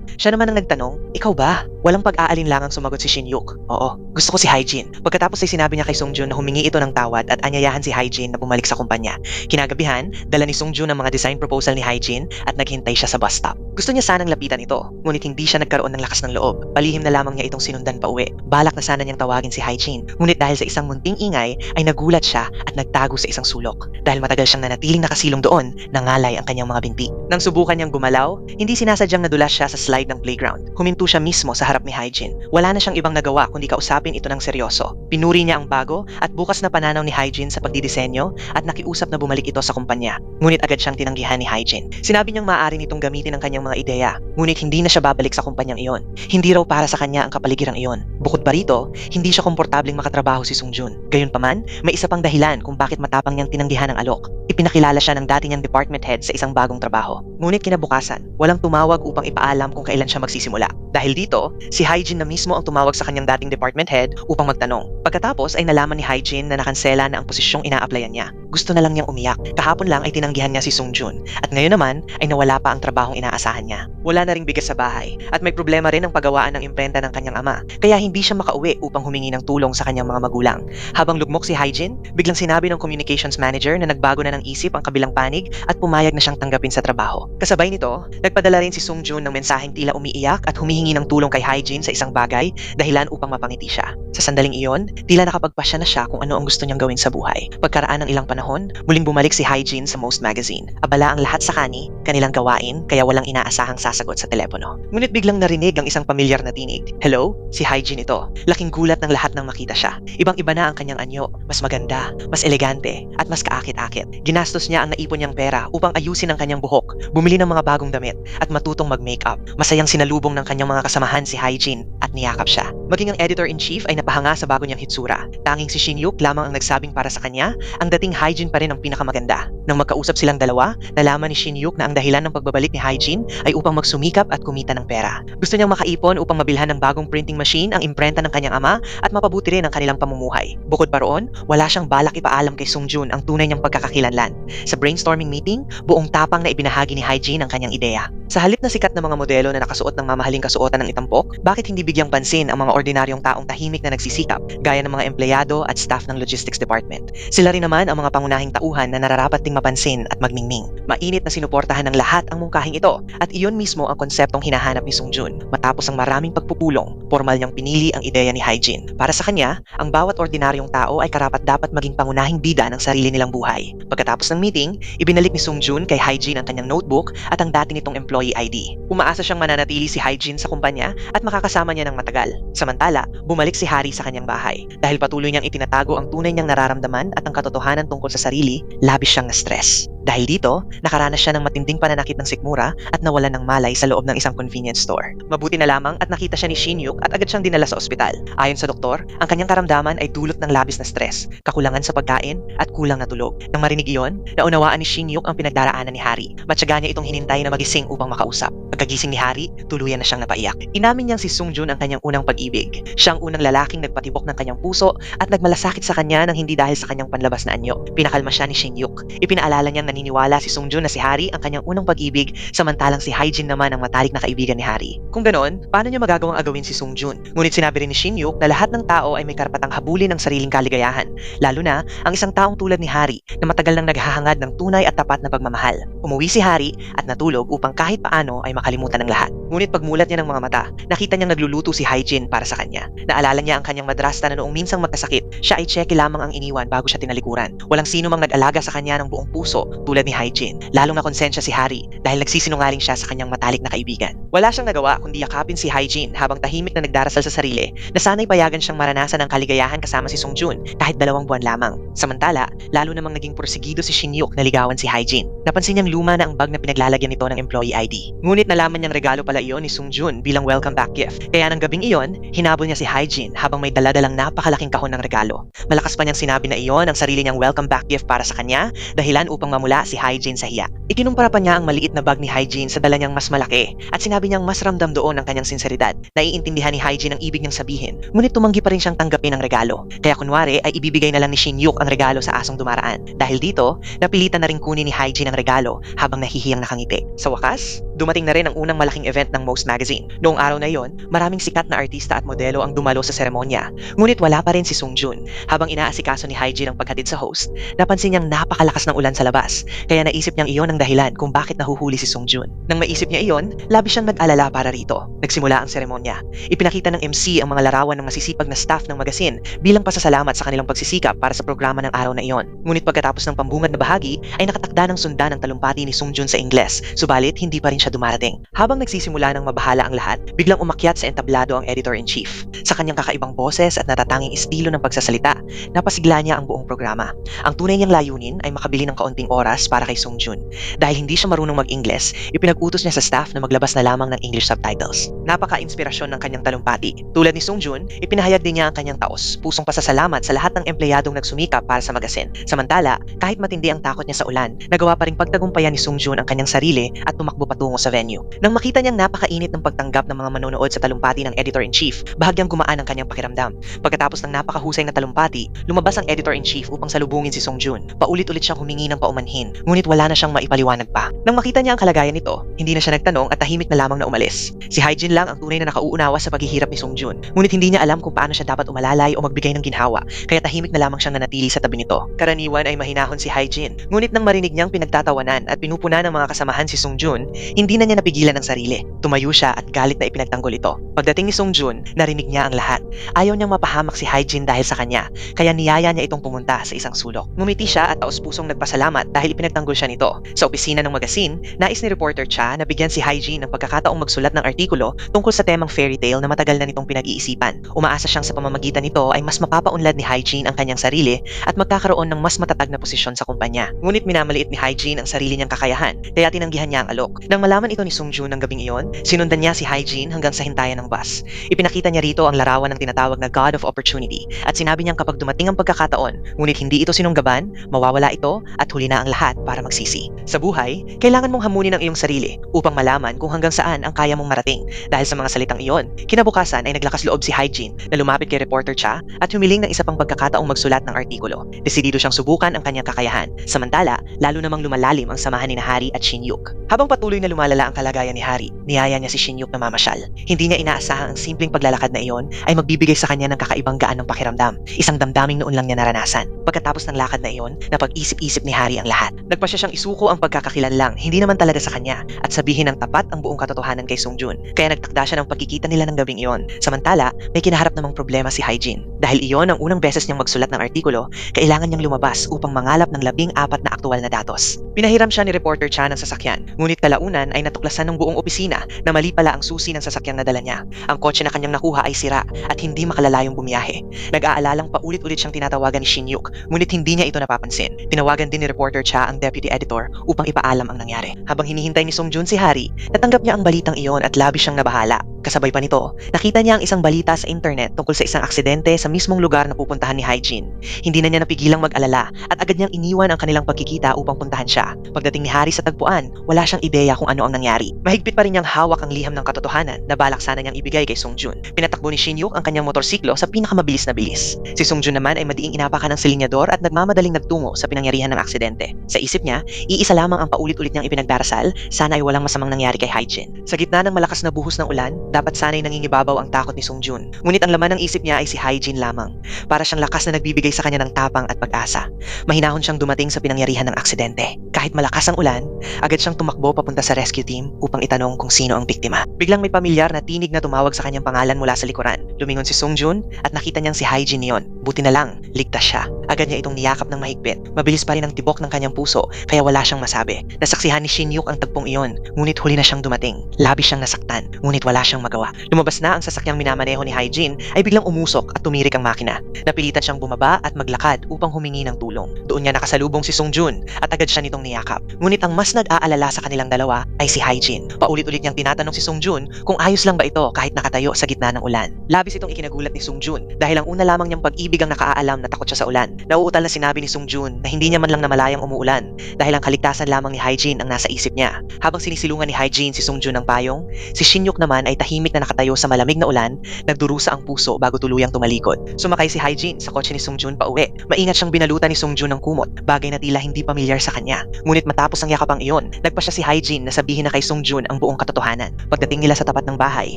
siya naman ang nagtanong, ikaw ba? Walang pag-aalinlangang sumagot si Shin-yuk. Oo, gusto ko si Haejin. Pagkatapos ay sinabi niya kay Sungjun na humingi ito ng tawad at anyayahan si Haejin na bumalik sa kumpanya. Kinagabihan, dala ni Sungjun ang mga design proposal ni Haejin at naghintay siya sa bus stop. Gusto niya sanang lapitan ito, ngunit hindi siya nagkaroon ng lakas ng loob. Palihim na lamang niya itong sinundan pa uwi. Balak na sana niyang tawagin si Haejin, ngunit dahil sa isang munting ingay ay nagulat siya at nagtago sa isang sulok. Dahil matagal siyang nanatiling nakasilong doon, nangalay ang kanyang mga binti. Nang subukan niyang gumalaw, hindi sinasadyang nadulas siya sa slide ng playground. Huminto siya mismo sa harap ni Haejin. Wala na siyang ibang nagawa kundi kausapin ito ng seryoso. Pinuri niya ang bago at bukas na pananaw ni Haejin sa pagdidisenyo at nakiusap na bumalik ito sa kumpanya. Ngunit agad siyang tinanggihan ni Haejin. Sinabi niyang maaari nitong gamitin ang kanyang mga ideya, ngunit hindi na siya babalik sa kumpanyang iyon. Hindi raw para sa kanya ang kapaligirang iyon. Bukod pa rito, hindi siya komportabling makatrabaho si Sungjun. Gayunpaman, may isa pang dahilan kung bakit matapang niyang tinanggihan ang alok. Ipinakilala siya ng dati niyang department head sa isang bagong trabaho. Ngunit kinabukasan, walang tumawag upang ipaalam kung kailan siya magsisimula. Dahil dito, si Haejin na mismo ang tumawag sa kanyang dating department head upang magtanong. Pagkatapos ay nalaman ni Haejin na nakansela na ang posisyong ina-applyan niya. Gusto na lang niyang umiyak. Kahapon lang ay tinanggihan niya si Sungjun at ngayon naman ay nawala pa ang trabahong inaasahan niya. Wala na ring bigas sa bahay at may problema rin ang paggawaan ng imprenta ng kanyang ama, kaya hindi siya makauwi upang humingi ng tulong sa kanyang mga magulang. Habang lugmok si Haejin, biglang sinabi ng communications manager na nagbago na ng isip ang kabilang panig at pumayag na siyang tanggapin sa trabaho. Kasabay nito, nagpadala rin si Sungjun ng mensaheng tila umiiyak at humihingi ng tulong kay Haejin sa isang bagay, dahilan upang mapangiti siya. Sa sandaling iyon, tila nakapagpasya na siya kung ano ang gusto niyang gawin sa buhay. Pagkaraan ng ilang panahon, muling bumalik si Haejin sa Most Magazine. Abala ang lahat sa kanilang gawain, kaya walang inaasahang sasagot sa telepono. Ngunit biglang narinig ang isang pamilyar na tinig. Hello? Si Haejin ito. Laking gulat ng lahat nang makita siya. Ibang-iba na ang kanyang anyo. Mas maganda, mas elegante, at mas kaakit-akit. Ginastos niya ang naipon niyang pera upang ayusin ang kanyang buhok, bumili ng mga bagong damit, at matutong mag-makeup. Masayang sinalubong ng kanyang mga kasamahan si Haejin at niyakap siya. Maging ang editor-in-chief ay napahanga sa bago niyang hitsura. Tanging si Shin-yuk lamang ang nagsabing para sa kanya, ang dating Haejin pa rin ang pinakamaganda. Nang magkausap silang dalawa, nalaman ni Shin-yuk na ang dahilan ng pagbabalik ni Haejin ay upang magsumikap at kumita ng pera. Gusto niyang makaipon upang mabilhan ng bagong printing machine ang imprenta ng kanyang ama at mapabuti rin ang kanilang pamumuhay. Bukod pa roon, wala siyang balak ipaalam kay Sungjun ang tunay niyang pagkakakilanlan. Sa brainstorming meeting, buong tapang na ibinahagi ni Haejin ang kanyang ideya. Sa halip na sikat na mga modelo na nakasuot ng mamahaling kasuotan ng itampok, bakit hindi bigyang pansin ang mga ordinaryong taong tahimik na nagsisikap, gaya ng mga empleyado at staff ng logistics department? Sila rin naman ang mga pangunahing tauhan na nararapat ding mapansin at magmingming. Mainit na sinuportahan ng lahat ang mungkahing ito, at iyon mismo ang konseptong hinahanap ni Sungjun. Matapos ang maraming pagpupulong, formal niyang pinili ang ideya ni Haejin. Para sa kanya, ang bawat ordinaryong tao ay karapat-dapat maging pangunahing bida ng sarili nilang buhay. Pagkatapos ng meeting, ibinalik ni Sungjun kay Haejin ang kanyang notebook at ang dati nitong employee ID. Umaasa siyang mananatili si Haejin sa kumpanya at makakasama niya ng matagal. Samantala, bumalik si Hari sa kanyang bahay. Dahil patuloy niyang itinatago ang tunay niyang nararamdaman at ang katotohanan tungkol sa sarili, labis siyang na-stress. Dahil dito, nakaranas siya ng matinding pananakit ng sikmura at nawalan ng malay sa loob ng isang convenience store. Mabuti na lamang at nakita siya ni Shin-yuk at agad siyang dinala sa ospital. Ayon sa doktor, ang kanyang karamdaman ay dulot ng labis na stress, kakulangan sa pagkain at kulang na tulog. Nang marinig iyon, naunawaan ni Shin-yuk ang pinagdaraanan ni Hari. Matyaga niya itong hinintay na magising upang makausap. Pagkagising ni Hari, tuluyan na siyang napaiyak. Inamin niyang si Sungjun ang kanyang unang pag-ibig. Siya ang unang lalaking nagpatibok ng kanyang puso at nagmalasakit sa kanya nang hindi dahil sa kanyang panlabas na anyo. Pinakalma siya ni Shin-yuk. Ipinaalala niyang naniniwala si Sungjun na si Hari ang kanyang unang pag-ibig samantalang si Haejin naman ang matalik na kaibigan ni Hari. Kung ganon, paano niya magagawang agawin si Sungjun? Ngunit sinabi rin ni Shinyuk na lahat ng tao ay may karapatang habulin ang sariling kaligayahan, lalo na ang isang taong tulad ni Hari na matagal nang naghahangad ng tunay at tapat na pagmamahal. Umuwi si Hari at natulog upang kahit paano ay makalimutan ng lahat. Ngunit pagmulat niya ng mga mata, nakita niyang nagluluto si Haejin para sa kanya. Naalala niya ang kanyang madrasta na noong minsang magkasakit, siya ay tseke lamang ang iniwan bago siya tinalikuran. Walang sino mang nag-alaga sa kanya ng buong puso tulad ni Haejin. Lalong nakonsensya si Hari dahil nagsisinungaling siya sa kanyang matalik na kaibigan. Wala siyang nagawa kundi yakapin si Haejin habang tahimik na nagdarasal sa sarili na sana'y payagan siyang maranasan ang kaligayahan kasama si Sungjun kahit 2 buwan lamang. Samantala, lalo namang naging porsigido si Shinyuk na ligawan si Haejin. Napansin niyang luma na ang bag na pinaglalagyan nito ng employee ID. Ngunit nalaman niyang regalo pala iyon ni Sungjun bilang welcome back gift. Kaya ng gabing iyon, hinabol niya si Haejin habang may daladalang napakalaking kahon ng regalo. Malakas pa niyang sinabi na iyon ang sarili niyang welcome back gift para sa kanya, dahilan upang mamula si Haejin sa hiya. Ikinumpara pa niya ang maliit na bag ni Haejin sa dala niyang mas malaki at sinabi niyang mas ramdam doon ang kanyang sinseridad. Naiintindihan ni Haejin ang ibig niyang sabihin, ngunit tumanggi pa rin siyang tanggapin ang regalo. Kaya kunwari ay ibibigay na lang ni Shinyuk ang regalo sa asong dumaraan. Dahil dito, napilitan na rin kunin ni Haejin ang regalo habang nahihiyang nakangiti. Sa wakas, dumating na rin ang unang malaking event ng Most Magazine. Noong araw na iyon, maraming sikat na artista at modelo ang dumalo sa seremonya. Ngunit wala pa rin si Sungjun. Habang inaasikaso ni Haejin ang paghatid sa host, napansin niyang napakalakas ng ulan sa labas. Kaya naisip niyang iyon ang dahilan kung bakit nahuhuli si Sungjun. Nang maisip niya iyon, labis siyang nag-alala para rito. Nagsimula ang seremonya. Ipinakita ng MC ang mga larawan ng masisipag na staff ng magazine bilang pasasalamat sa kanilang pagsisikap para sa programa ng araw na iyon. Ngunit pagkatapos ng pambungad na bahagi, ay nakatakda ng sundan ang talumpati ni Sungjun sa Ingles, subalit hindi pa rin siya dumarating. Habang nagsisimula ng mabahala ang lahat, biglang umakyat sa entablado ang editor-in-chief. Sa kanyang kakaibang boses at natatanging estilo ng pagsasalita, napasigla niya ang buong programa. Ang tunay niyang layunin ay makabili ng kaunting oras para kay Sungjun. Dahil hindi siya marunong mag-Ingles, ipinag-utos niya sa staff na maglabas na lamang ng English subtitles. Napaka-inspirasyon ng kanyang talumpati. Tulad ni Sungjun, ipinahayag din niya ang kanyang pusong pasasalamat sa lahat ng empleyadong nagsumikap para sa magasin. Samantala, kahit matindi ang takot niya sa ulan, nagawa pa ring pagtagumpayan ni Sungjun ang kanyang sarili at tumakbo patungo sa venue. Nang makita niyang napakainit ng pagtanggap ng mga manonood sa talumpati ng editor-in-chief, bahagyang gumaan ang kanyang pakiramdam. Pagkatapos ng napakahusay na talumpati, lumabas ang editor-in-chief upang salubungin si Sungjun. Paulit-ulit siyang humingi ng paumanhin, ngunit wala na siyang maipaliwanag pa. Nang makita niya ang kalagayan nito, hindi na siya nagtanong at tahimik na lamang na umalis. Si Haejin lang ang tunay na nakauunawa sa paghihirap ni Sungjun, ngunit hindi niya alam kung paano siya dapat umalalay o magbigay ng ginhawa, kaya tahimik na lamang siyang nanatili sa tabi nito. Karaniwan ay mahinahon si Haejin, ngunit nang marinig niyang pinagtatawanan at pinupuna ng mga kasamahan si Sungjun, hindi na niya napigilan ang sarili. Tumayo siya at galit na ipinagtanggol ito. Pagdating ni Sungjun, narinig niya ang lahat. Ayaw niyang mapahamak si Haejin dahil sa kanya, kaya niyaya niya itong pumunta sa isang sulok. Ngumiti siya at taos-pusong nagpasalamat dahil ipinagtanggol siya nito. Sa opisina ng magazine, nais ni reporter Cha na bigyan si Haejin ng pagkakataong magsulat ng artikulo tungkol sa temang fairy tale na matagal na nitong pinag-iisipan. Umaasa siyang sa pamamagitan nito ay mas mapapaunlad ni Haejin ang kanyang sarili at magkakaroon ng mas matatag na posisyon sa kumpanya. Ngunit minamaliit ni Haejin ang sarili niyang kakayahan, kaya tinanggihan niya ang alok. Nang malaman ito ni Sungjun ng gabing iyon, sinundan niya si Haejin hanggang sa hintayan ng bus. Ipinakita niya rito ang larawan ng tinatawag na God of Opportunity at sinabi niyang kapag dumating ang pagkakataon, ngunit hindi ito sinunggaban, mawawala ito at huli na ang lahat para magsisi. Sa buhay, kailangan mong hamunin ang iyong sarili upang malaman kung hanggang saan ang kaya mong marating. Dahil sa mga salitang iyon, kinabukasan ay naglakas loob si Haejin na lumapit kay reporter Cha at humiling ng isa pang pagkakataong magsulat ng artikulo. Desidido siyang subukan ang kanyang kakayahan. Samantala, lalo namang lumalalim ang samahan ni Hari at Shinyuk. Habang patuloy na lumalala ang kalagayan ni Hari, niyaya niya si Shinyuk na mamasyal. Hindi niya inaasahang ang simpleng paglalakad na iyon ay magbibigay sa kanya ng kakaibang gaan ng pakiramdam. Isang damdaming noon lang niya naranasan. Pagkatapos ng lakad na iyon, napag-isip-isip ni Hari ang lahat. Nagpasya siyang isuko ang pagkakakilanlang, hindi naman talaga sa kanya, at sabihin ng tapat ang buong katotohanan kay Sungjun. Kaya nagtakda siya ng pagkikita nila ng gabing iyon. Samantala, may kinaharap namang problema si Haejin. Dahil iyon ang unang beses niyang magsulat ng artikulo, kailangan niyang lumabas upang mangalap ng 14 na aktual na datos. Pinahiram siya ni reporter Cha ng sasakyan, ngunit kalaunan ay natuklasan ng buong opisina na mali pala ang susi ng sasakyang nadala niya. Ang kotse na kanyang nakuha ay sira at hindi makalalayong bumiyahe. Nag-aalalang paulit-ulit siyang tinatawagan ni Shinyuk, ngunit hindi niya ito napapansin. Tinawagan din ni reporter Cha ang deputy editor upang ipaalam ang nangyari. Habang hinihintay ni Sungjun si Hari, natanggap niya ang balitang iyon at labis siyang nabahala. Kasabay pa nito, nakita niya ang isang balita sa internet tungkol sa isang aksidente sa mismong lugar na pupuntahan ni Haejin. Hindi na niya napigilang mag-alala at agad niyang iniwan ang kanilang pagkikita upang puntahan siya. Pagdating ni Hari sa tagpuan, wala siyang ideya kung ano ang nangyari. Mahigpit pa rin niyang hawak ang liham ng katotohanan na balak sana niyang ibigay kay Songjun. Pinatakbo ni Shin Yuk ang kanyang motorsiklo sa pinakamabilis na bilis. Si Songjun naman ay madiing inapakan ng silinyador at nagmamadaling nagtungo sa pinangyarihan ng aksidente. Sa isip niya, iisa lamang ang paulit-ulit niyang ipinagdarasal, sana ay walang masamang nangyari kay Haijin. Sa gitna ng malakas na buhos ng ulan, dapat sana'y nangingibabaw ang takot ni Songjun. Ngunit ang laman ng isip niya ay si Haijin lamang. Para siyang lakas na nagbibigay sa kanya ng tapang at pag-asa. Mahinahon siyang dumating sa pinangyarihan ng aksidente. Kahit malakas ang ulan, agad siyang tumakbo papunta sa rescue team upang itanong kung sino ang biktima. Biglang may pamilyar na tinig na tumawag sa kanyang pangalan mula sa likuran. Lumingon si Songjun at nakita niyang si Haijin niyon. Buti na lang, ligtas siya. Agad niya itong niyakap ng mahigpit. Mabilis pa rin ang tibok ng kanyang puso, kaya wala siyang masabi. Nasaksihan ni Shin Yuk ang tagpong iyon, ngunit huli na siyang dumating. Labis siyang nasaktan, ngunit wala siyang magawa. Lumabas na ang sasakyang minamaneho ni Haijin ay biglang umusok at tumirik ang makina. Napilitan siyang bumaba at maglakad upang humingi ng tulong. Doon niya nakasalubong si Songjun at agad siya nitong niyakap. Ngunit ang mas nag-aalala sa kanilang dalawa ay si Haijin. Paulit-ulit niyang tinatanong si Songjun kung ayos lang ba ito kahit nakatayo sa gitna ng ulan. Labis itong ikinagulat ni Songjun dahil ang una lamang niyang pag-ibig ang nakaalam na takot siya sa ulan. Nauutal na sinabi ni Songjun na hindi niya man lang namalayang umuulan dahil ang kaligtasan lamang ni Haijin ang nasa isip niya. Habang sinisilungan ni Haijin si Songjun ng payong, si Shin Yuk naman ay tahimik na nakatayo sa malamig na ulan, nagdurusa ang puso bago tuluyang tumalikod. Sumakay si Haijin sa kotse ni Songjun pauwi. Maingat siyang binalutan ni Songjun ng kumot, bagay na tila hindi pamilyar sa kanya. Ngunit matapos ang yakapang iyon, nagpa siya si Haijin na sabihin na kay Songjun ang buong katotohanan. Pagdating nila sa tapat ng bahay,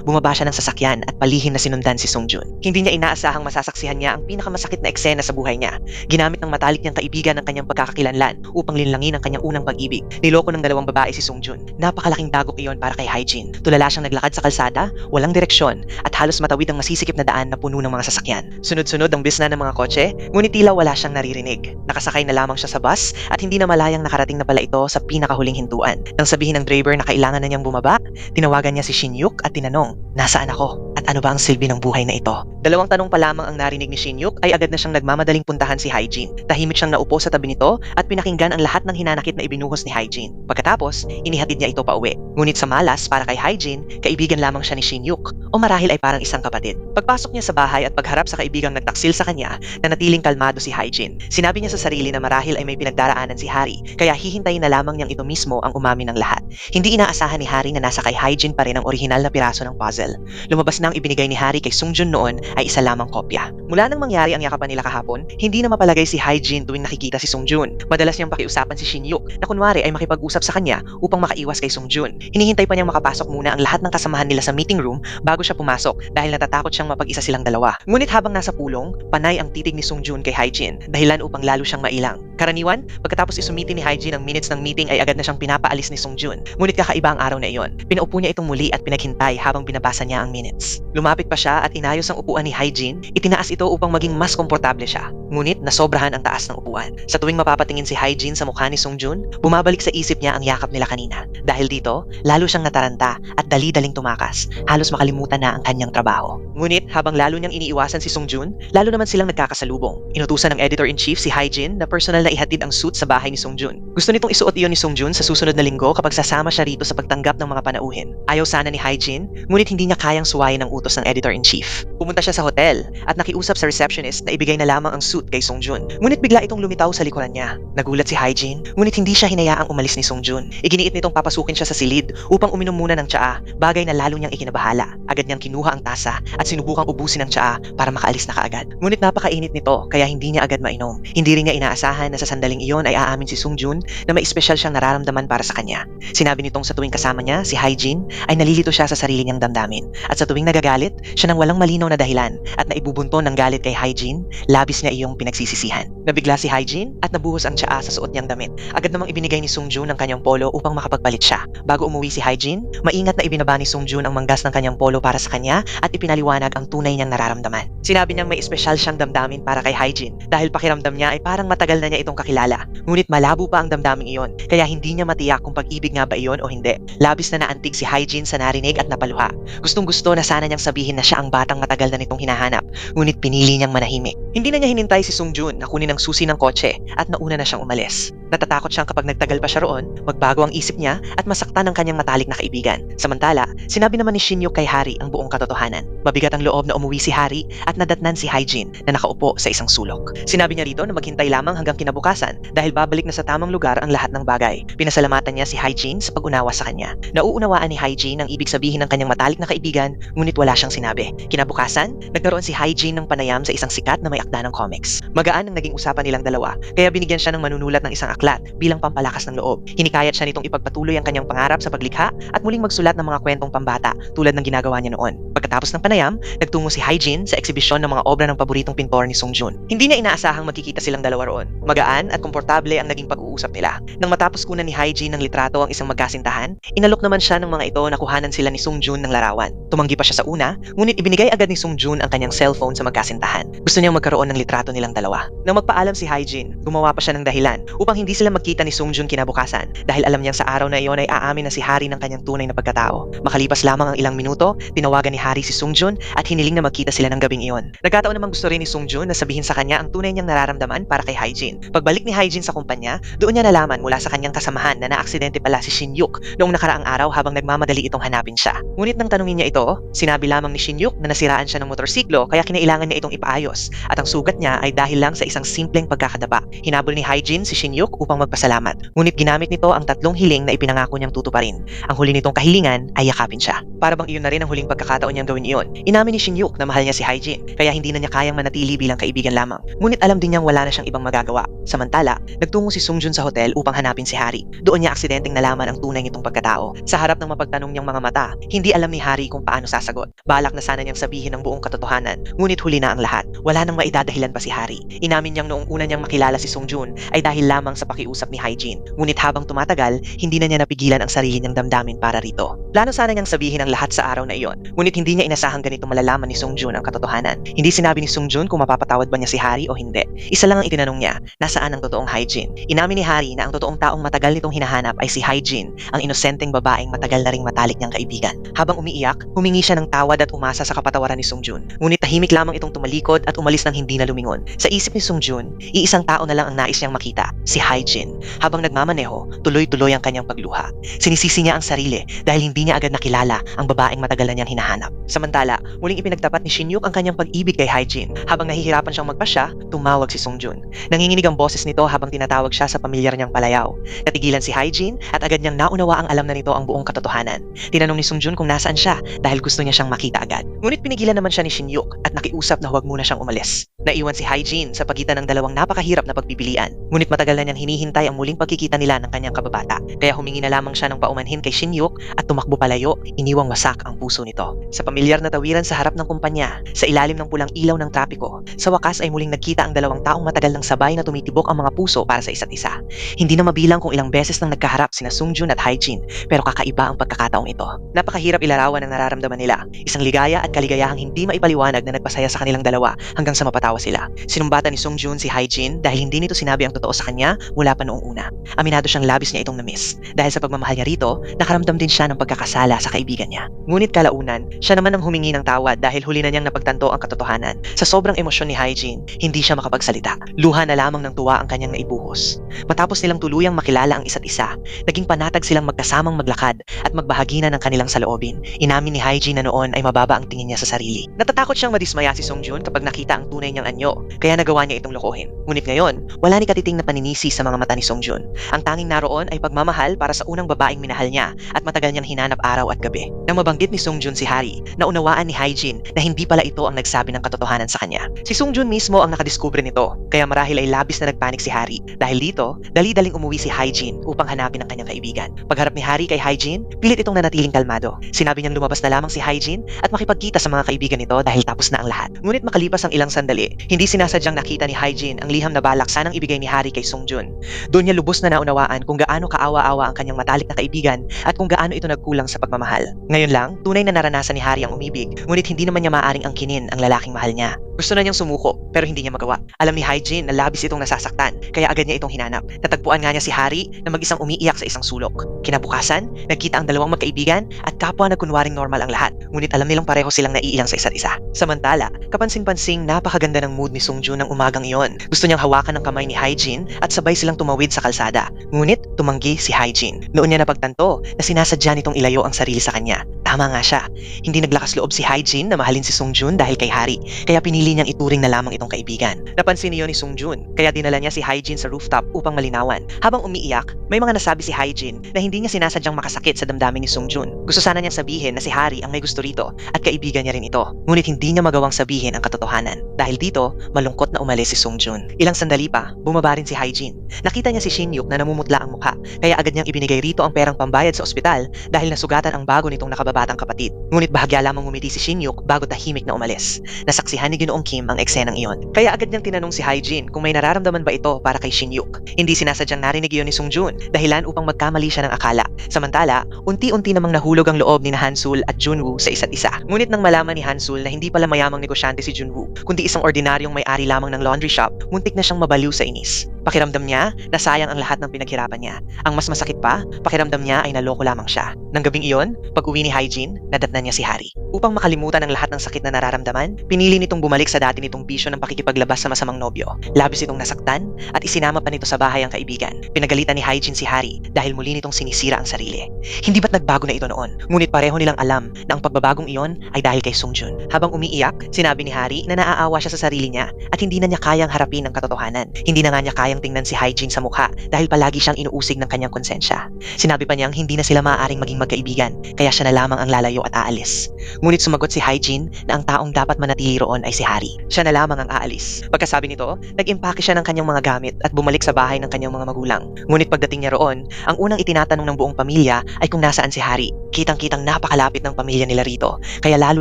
bumaba siya ng sasakyan at palihim na sinundan si Songjun. Hindi niya inaasahang masasaksihan niya ang pinakamasakit na eksena sa buhay niya. Ginamit ng matalik niyang kaibigan ng kanyang pagkakakilanlan upang linlangin ang kanyang unang pag-ibig. Niloko ng dalawang babae si Songjun. Napakalaking dagok iyon para kay Haijin. Tulala siyang naglakad sa kalsada, walang direksyon, at halos matawid ang masisikip na daan na puno ng mga sasakyan. Sunod-sunod ang bisna ng mga kotse, ngunit tila wala siyang naririnig. Nakasakay na lamang siya sa bus at hindi na malayang nakarating na pala ito sa pinakahuling hintuan. Nang sabihin ng driver na kailangan na niyang bumaba, tinawagan niya si Shin Yuk at tinanong, "Nasaan ako? At ano ba ang silbi ng buhay na ito?" Dalawang tanong pa lamang ang narinig ni Shin Yuk ay agad na siyang nagmamadaling puntahan si Haijin. Tahimik siyang naupo sa tabi nito at pinakinggan ang lahat ng hinanakit na ibinuhos ni Haijin. Pagkatapos, inihatid niya ito pauwi. Ngunit sa malas para kay Haijin, kaibigan lamang siya ni Shin Yuk o marahil ay parang isang kapatid. Pagpasok niya sa bahay at pagharap sa kaibigang nagtaksil sa kanya, nanatiling kalmado si Haijin. Sinabi niya sa sarili na marahil ay may pinagdaraanan si Hari, kaya hihintayin na lamang niyang ito mismo ang umamin ng lahat. Hindi inaasahan ni Hari na nasa kay Haijin pa rin ang orihinal na piraso ng puzzle. Lumabas na ang ibinigay ni Hari kay Songjun noon ay isa lamang kopya. Mula nang mangyari ang yakapan nila kahapon, hindi na mapalagay si Haijin tuwing nakikita si Songjun. Madalas niyang pakiusapan si Shin Yuk na kunwari ay makipag-usap sa kanya upang makaiwas kay Songjun. Hinihintay pa niyang makapasok muna ang lahat ng kasamahan nila sa meeting room bago siya pumasok dahil natatakot siyang mapag-isa silang dalawa. Ngunit habang nasa pulong, panay ang titig ni Songjun kay Haijin, dahilan upang lalo siyang mailang. Karaniwan, pagkatapos isumiti ni Haijin ang minutes ng meeting ay agad na siyang pinapaalis ni Songjun. Ngunit kakaiba ang araw na iyon. Pinaupo niya itong muli at pinaghintay habang binabasa niya ang minutes. Lumapit pa siya at inayos ang upuan ni Haijin, itinaas ito upang maging mas komportable siya. Ngunit nasobrahan ang taas ng upuan. Sa tuwing mapapatingin si Haijin sa mukha ni Songjun, bumabalik sa isip niya ang yakap nila kanina. Dahil dito, lalo siyang nataranta at dali-daling tumakas, halos makalimutan na ang kanyang trabaho. Ngunit habang lalo niyang iniiwasan si Songjun, lalo naman silang nagkakasalubong. Inutusan ng editor-in-chief si Haijin na personal na ihatid ang suit sa bahay ni Songjun. Gusto nitong isuot iyon ni Songjun sa susunod na linggo kapag sasama siya rito sa pagtanggap ng mga panauhin. Ayaw sana ni Haijin, ngunit hindi niya kayang suwayin ang utos ng editor-in-chief. Pumunta siya sa hotel at nakiusap sa receptionist na ibigay na lamang ang suit kay Songjun. Ngunit bigla itong lumitaw sa likuran niya. Nagulat si Haijin, ngunit hindi siya hinayaang umalis ni Songjun. Iginiit nitong papasukin siya sa silid upang uminom muna ng tsaa, bagay na lalo niyang ikinabahala. Agad niyang kinuha ang tasa at sinubukang ubusin ang tsaa para makaalis na kaagad. Ngunit napakainit nito kaya hindi niya agad mainom. Hindi rin niya inaasahan na sa sandaling iyon ay aamin si Songjun na may espesyal siyang nararamdaman para sa kanya. Sinabi nitong sa tuwing kasama niya, si Haijin, ay nalilito siya sa sarili niyang damdamin. At sa tuwing nagagalit, siya nang walang malinaw na dahilan at naibubunton ng galit kay Haijin, labis niya iyong pinagsisisihan. Nabigla si Haijin at nabuhos ang tsaa sa suot niyang damit. Agad namang ibinigay ni Songjun ang kanyang polo upang makapagpalit siya. Bago umuwi si Haijin, maingat na ibinaba ni Songjun ang manggas ng kanyang polo para sa kanya at ipinaliwanag ang tunay niyang nararamdaman. Sinabi niyang may espesyal siyang damdamin para kay Haijin dahil pakiramdam niya ay parang matagal na niya itong kakilala. Ngunit malabo pa ang damdaming iyon kaya hindi niya matiyak kung pag-ibig nga ba iyon o hindi. Labis na naantig si Haijin sa narinig at napaluha. Gustong-gusto na sana niyang sabihin na siya ang batang matagal na nitong hinahanap, ngunit pinili niyang manahimik. Hindi na niya hinintay si Songjun na kunin ang susi ng kotse at nauna na siyang umalis. Natatakot siyang kapag nagtagal pa siya roon, magbago ang isip niya at masaktan ang kanyang matalik na kaibigan. Samantala, sinabi naman ni Shinyuk kay Hari ang buong katotohanan. Mabigat ang loob na umuwi si Hari at nadatnan si Hyejin na nakaupo sa isang sulok. Sinabi niya rito na maghintay lamang hanggang kinabukasan dahil babalik na sa tamang lugar ang lahat ng bagay. Pinasalamatan niya si Hyejin sa pag-unawa sa kanya. Nauunawaan ni Hyejin ang ibig sabihin ng kanyang matalik na kaibigan, ngunit wala siyang sinabi. Kinabukasan, nagkaroon si Hyejin ng panayam sa isang sikat na may akda ng comics. Magaan ang naging usapan nilang dalawa, kaya binigyan siya ng manunulat ng isang aklat bilang pampalakas ng loob. Hinikayat siya nitong ipagpatuloy ang kanyang pangarap sa paglikha at muling magsulat ng mga kwentong pambata tulad ng ginagawa niya noon. Pagkatapos ng panayam, nagtungo si Hyejin sa ekshibisyon ng mga obra ng paboritong pintor ni Songjun. Hindi niya inaasahang magkikita silang dalawa roon. Magaan at komportable ang naging pag-uusap nila. Nang matapos kunan ni Hyejin ng litrato ang isang magkasintahan, inalok naman siya ng mga ito na kuhanan sila ni Songjun ng larawan. Tumanggi pa siya sa una, ngunit ibinigay agad ni Songjun ang kanyang cellphone sa magkasintahan. Gusto niyang magkaroon ng litrato nilang dalawa. Nang magpaalam si Hyejin, gumawa pa siya ng dahilan upang hindi sila magkita ni Songjun kinabukasan dahil alam niyang sa araw na iyon ay aamin na si Hari ng kanyang tunay na pagkatao. Makalipas lamang ang ilang minuto, tinawagan ni Hari si Songjun at hiniling na magkita sila ng gabing iyon. Nagkataon namang gusto rin ni Songjun na sabihin sa kanya ang tunay niyang nararamdaman para kay Hyejin. Pagbalik ni Hyejin sa kumpanya, doon niya nalaman mula sa kanyang kasamahan na naaksidente pala si Shinyuk noong nakaraang araw habang nagmamadali itong hanapin siya. Ngunit nang tanungin niya ito, sinabi lamang ni Shinyuk na nasiraan siya ng motorsiklo kaya kinailangan niya itong ipaayos at ang sugat niya ay dahil lang sa isang simpleng pagkakadapa. Hinabol ni Hyejin si Shinyuk upang magpasalamat. Ngunit ginamit nito ang tatlong hiling na ipinangako niyang tutuparin. Ang huli nitong kahilingan ay yakapin siya. Para bang iyon na rin ang huling pagkakataon niyang gawin iyon. Inamin ni Shinyuk na mahal niya si Hyejin kaya hindi na niya kayang manatili bilang kaibigan lamang. Ngunit alam din niyang wala na siyang ibang magagawa. Samantala, nagtungo si Songjun sa hotel upang hanapin si Hari. Doon niya aksidenteng nalaman ang tunay nitong pagkatao. Sa harap ng mapagtanong niyang mga mata, hindi alam ni Hari kung paano sasagot. Balak na sana niyang sabihin ang buong katotohanan, ngunit huli na ang lahat. Wala nang maidadahilan pa si Hari. Inamin niyang noong una niyang makilala si Songjun ay dahil lamang sa pakiusap ni Hyejin. Ngunit habang tumatagal, hindi na niya napigilan ang sarili niyang damdamin para rito. Plano sana niyang sabihin ang lahat sa araw na iyon, ngunit hindi niya inasahang ganito malalaman ni Songjun ang katotohanan. Hindi sinabi ni Songjun kung mapapatawad ba niya si Hari o hindi. Isa lang ang itinanong niya, nasaan ang totoong Hyejin? Inamin ni Hari na ang totoong taong matagal nitong hinahanap ay si Hyejin, ang inosenteng babaeng matagal na ring matalik niyang kaibigan. Habang umiiyak, humingi siya ng tawad at umasa sa kapatawaran ni Songjun. Ngunit tahimik lamang itong tumalikod at umalis nang hindi na lumingon. Sa isip ni Songjun, iisang tao na lang ang nais niyang makita, si Hyejin. Habang nagmamaneho, tuloy-tuloy ang kanyang pagluha. Sinisisi niya ang sarili dahil hindi niya agad nakilala ang babaeng matagal na niyang hinahanap. Samantala, muling ipinagtapat ni Shinyuk ang kanyang pag-ibig kay Hyejin. Habang nahihirapan siyang magpasya, tumawag si Songjun. Nanginginig ang boses nito habang tinatawag siya sa pamilyar niyang palayaw. Natigilan si Hyejin at agad niyang naunawa ang alam na nito ang buong katotohanan. Tinanong ni Songjun kung nasaan siya dahil gusto niya siyang makita agad. Ngunit pinigilan naman siya ni Shinyuk at nakiusap na huwag muna siyang umalis. Naiwan si Hyejin sa pagitan ng dalawang napakahirap na pagpipilian. Ngunit matagal na niyang hinihintay ang muling pagkikita nila ng kanyang kababata. Kaya humingi na lamang siya ng paumanhin kay Shinyuk at tumakbo palayo, iniwang wasak ang puso nito. Sa pamilyar na tawiran sa harap ng kumpanya, sa ilalim ng pulang ilaw ng trapiko, sa wakas ay muling nagkita ang dalawang taong matagal ng sabay na tumitibok ang mga puso para sa isa't isa. Hindi na mabilang kung ilang beses nang nagkaharap sina Songjun at Hyejin, pero kakaiba ang pagkakataong ito. Napakahirap ilarawan ang nararamdaman nila. Isang ligaya at kaligayahang hindi maipaliwanag na nagpasaya sa kanilang dalawa hanggang sa mapatawa sila. Sinumbatan ni Songjun si Hyejin dahil hindi nito sinabi ang totoo sa kanya mula pa noong una. Aminado siyang labis niya itong na-miss. Dahil sa pagmamahal niya rito, nakaramdam din siya ng pagkakasala sa kaibigan niya. Ngunit kalaunan, siya naman ang humingi ng tawad dahil huli na niyang napagtanto ang katotohanan. Sa sobrang emosyon ni Hyejin, hindi siya makapagsalita. Luha na lamang ng tuwa ang kanyang naibuhos. Matapos nilang tuluyang makilala ang isa't isa, naging panatag silang magkasamang maglakad at magbahagi na ng kanilang saloobin. Inamin ni Hyejin na noon ay mababa ang tingin niya sa sarili. Natatakot siyang madismaya si Songjun kapag nakita ang tunay niyang anyo, kaya nagawa niya itong lokohin. Ngunit ngayon, wala ni katiting na paninisi sa mga mata ni Songjun. Ang tanging naroon ay pagmamahal para sa unang babaeng minahal niya at matagal niyang hinanap araw at gabi. Nang mabanggit ni Songjun si Hari, naunawaan ni Hyejin na hindi pala ito ang nagsabi ng katotohanan sa kanya. Si Songjun mismo ang nakadiskubre nito, kaya marahil ay labis na nagpanik si Hari. Dahil dito, dali-daling umuwi si Hyejin upang hanapin ang kanyang kaibigan. Pagharap ni Hari kay Hyejin, pilit itong nanatiling kalmado. Sinabi niyang lumabas na lamang si Hyejin at makipagkita sa mga kaibigan nito dahil tapos na ang lahat. Ngunit makalipas ang ilang sandali, hindi sinasadyang nakita ni Hyejin ang liham na balak sanang ibigay ni Hari kay Songjun. Doon niya lubos na naunawaan kung gaano kaawa-awa ang kanyang matalik na kaibigan at kung gaano ito nagkulang sa pagmamahal. Ngayon lang, tunay na naranasan ni Hari ang umibig, ngunit hindi naman niya maaaring angkinin ang lalaking mahal niya. Gusto na niyang sumuko pero hindi niya magawa. Alam ni Hyjin na labis itong nasasaktan kaya agad niya itong hinanap. Natagpuan nga niya si Hari na mag-isang umiiyak sa isang sulok. Kinabukasan, nagkita ang dalawang magkaibigan at kapwa na kunwaring normal ang lahat. Ngunit alam nilang pareho silang naiilang sa isa't isa. Samantala, kapansin-pansing napakaganda ng mood ni Sungjun ng umagang iyon. Gusto niyang hawakan ng kamay ni Hyjin at sabay silang tumawid sa kalsada. Ngunit tumanggi si Hyjin. Noon niya napagtanto na sinasadya nitong ilayo ang sarili sa kanya. Tama nga siya. Hindi naglakas loob si Hyjin na mahalin si Sungjun dahil kay Hari, kaya pinili niyang ituring na lamang itong kaibigan. Napansin niyo ni Sungjun, kaya dinala niya si Hyjin sa rooftop upang malinawan. Habang umiiyak, may mga nasabi si Hyjin na hindi niya sinasadyang makasakit sa damdamin ni Sungjun. Gusto sana niyang sabihin na si Hari ang may gusto rito at kaibigan niya rin ito. Ngunit hindi niya magawang sabihin ang katotohanan. Dahil dito, malungkot na umalis si Sungjun. Ilang sandali pa, bumaba rin si Hyjin. Nakita niya si Shinyuk na namumutla ang mukha, kaya agad niyang ibinigay rito ang perang pambayad sa ospital dahil nasugatan ang bago nitong nakababatang kapatid. Ngunit bahagya lamang ngumiti si Shinyuk bago tahimik na umalis. Nasaksihan ni Ginoong Kim ang eksenang iyon. Kaya agad niyang tinanong si Hyjin kung may nararamdaman ba ito para kay Shinyuk. Hindi sinasadyang narinig iyon ni Sungjun, dahilan upang magkamali siya ng akala. Samantala, unti-unti namang nahulog ang loob ni Hansul at Junwoo sa isa't isa. Ngunit nang malaman ni Hansul na hindi pala mayamang negosyante si Junwoo, kundi isang ordinaryong may-ari lamang ng laundry shop, muntik na siyang mabaliw sa inis. Pakiramdam niya na sayang ang lahat ng pinaghirapan niya. Ang mas masakit pa, pakiramdam niya ay naloko lamang siya. Nang gabing iyon, pag-uwi ni Hyjin, nadatnan niya si Hari. Upang makalimutan ang lahat ng sakit na nararamdaman, pinili nitong bumalik sa dati nitong bisyo ng pakikipaglabas sa masamang nobyo. Labis itong nasaktan at isinama pa nito sa bahay ang kaibigan. Pinagalitan ni Hyjin si Hari dahil muli nitong sinisira ang sarili. Hindi ba't nagbago na ito noon? Ngunit pareho nilang alam na ang pagbabagong iyon ay dahil kay Sungjun. Habang umiiyak, sinabi ni Hari na naaawa siya sa sarili niya at hindi na niya kayang harapin ang katotohanan. Hindi na nga niya kayang tingnan si Hyjin sa mukha dahil palagi siyang inuusig ng kanyang konsensya. Sinabi pa niyang hindi na sila maaaring maging magkaibigan, kaya siya na lamang ang lalayo at aalis. Ngunit sumagot si Hyjin na ang taong dapat manatili roon ay si Hari. Siya na lamang ang aalis. Pagkasabi nito, nag-impake siya ng kanyang mga gamit at bumalik sa bahay ng kanyang mga magulang. Ngunit pagdating niya roon, ang unang itinatanong ng buong pamilya ay kung nasaan si Hari. Kitang-kitang napakalapit ng pamilya nila rito, kaya lalo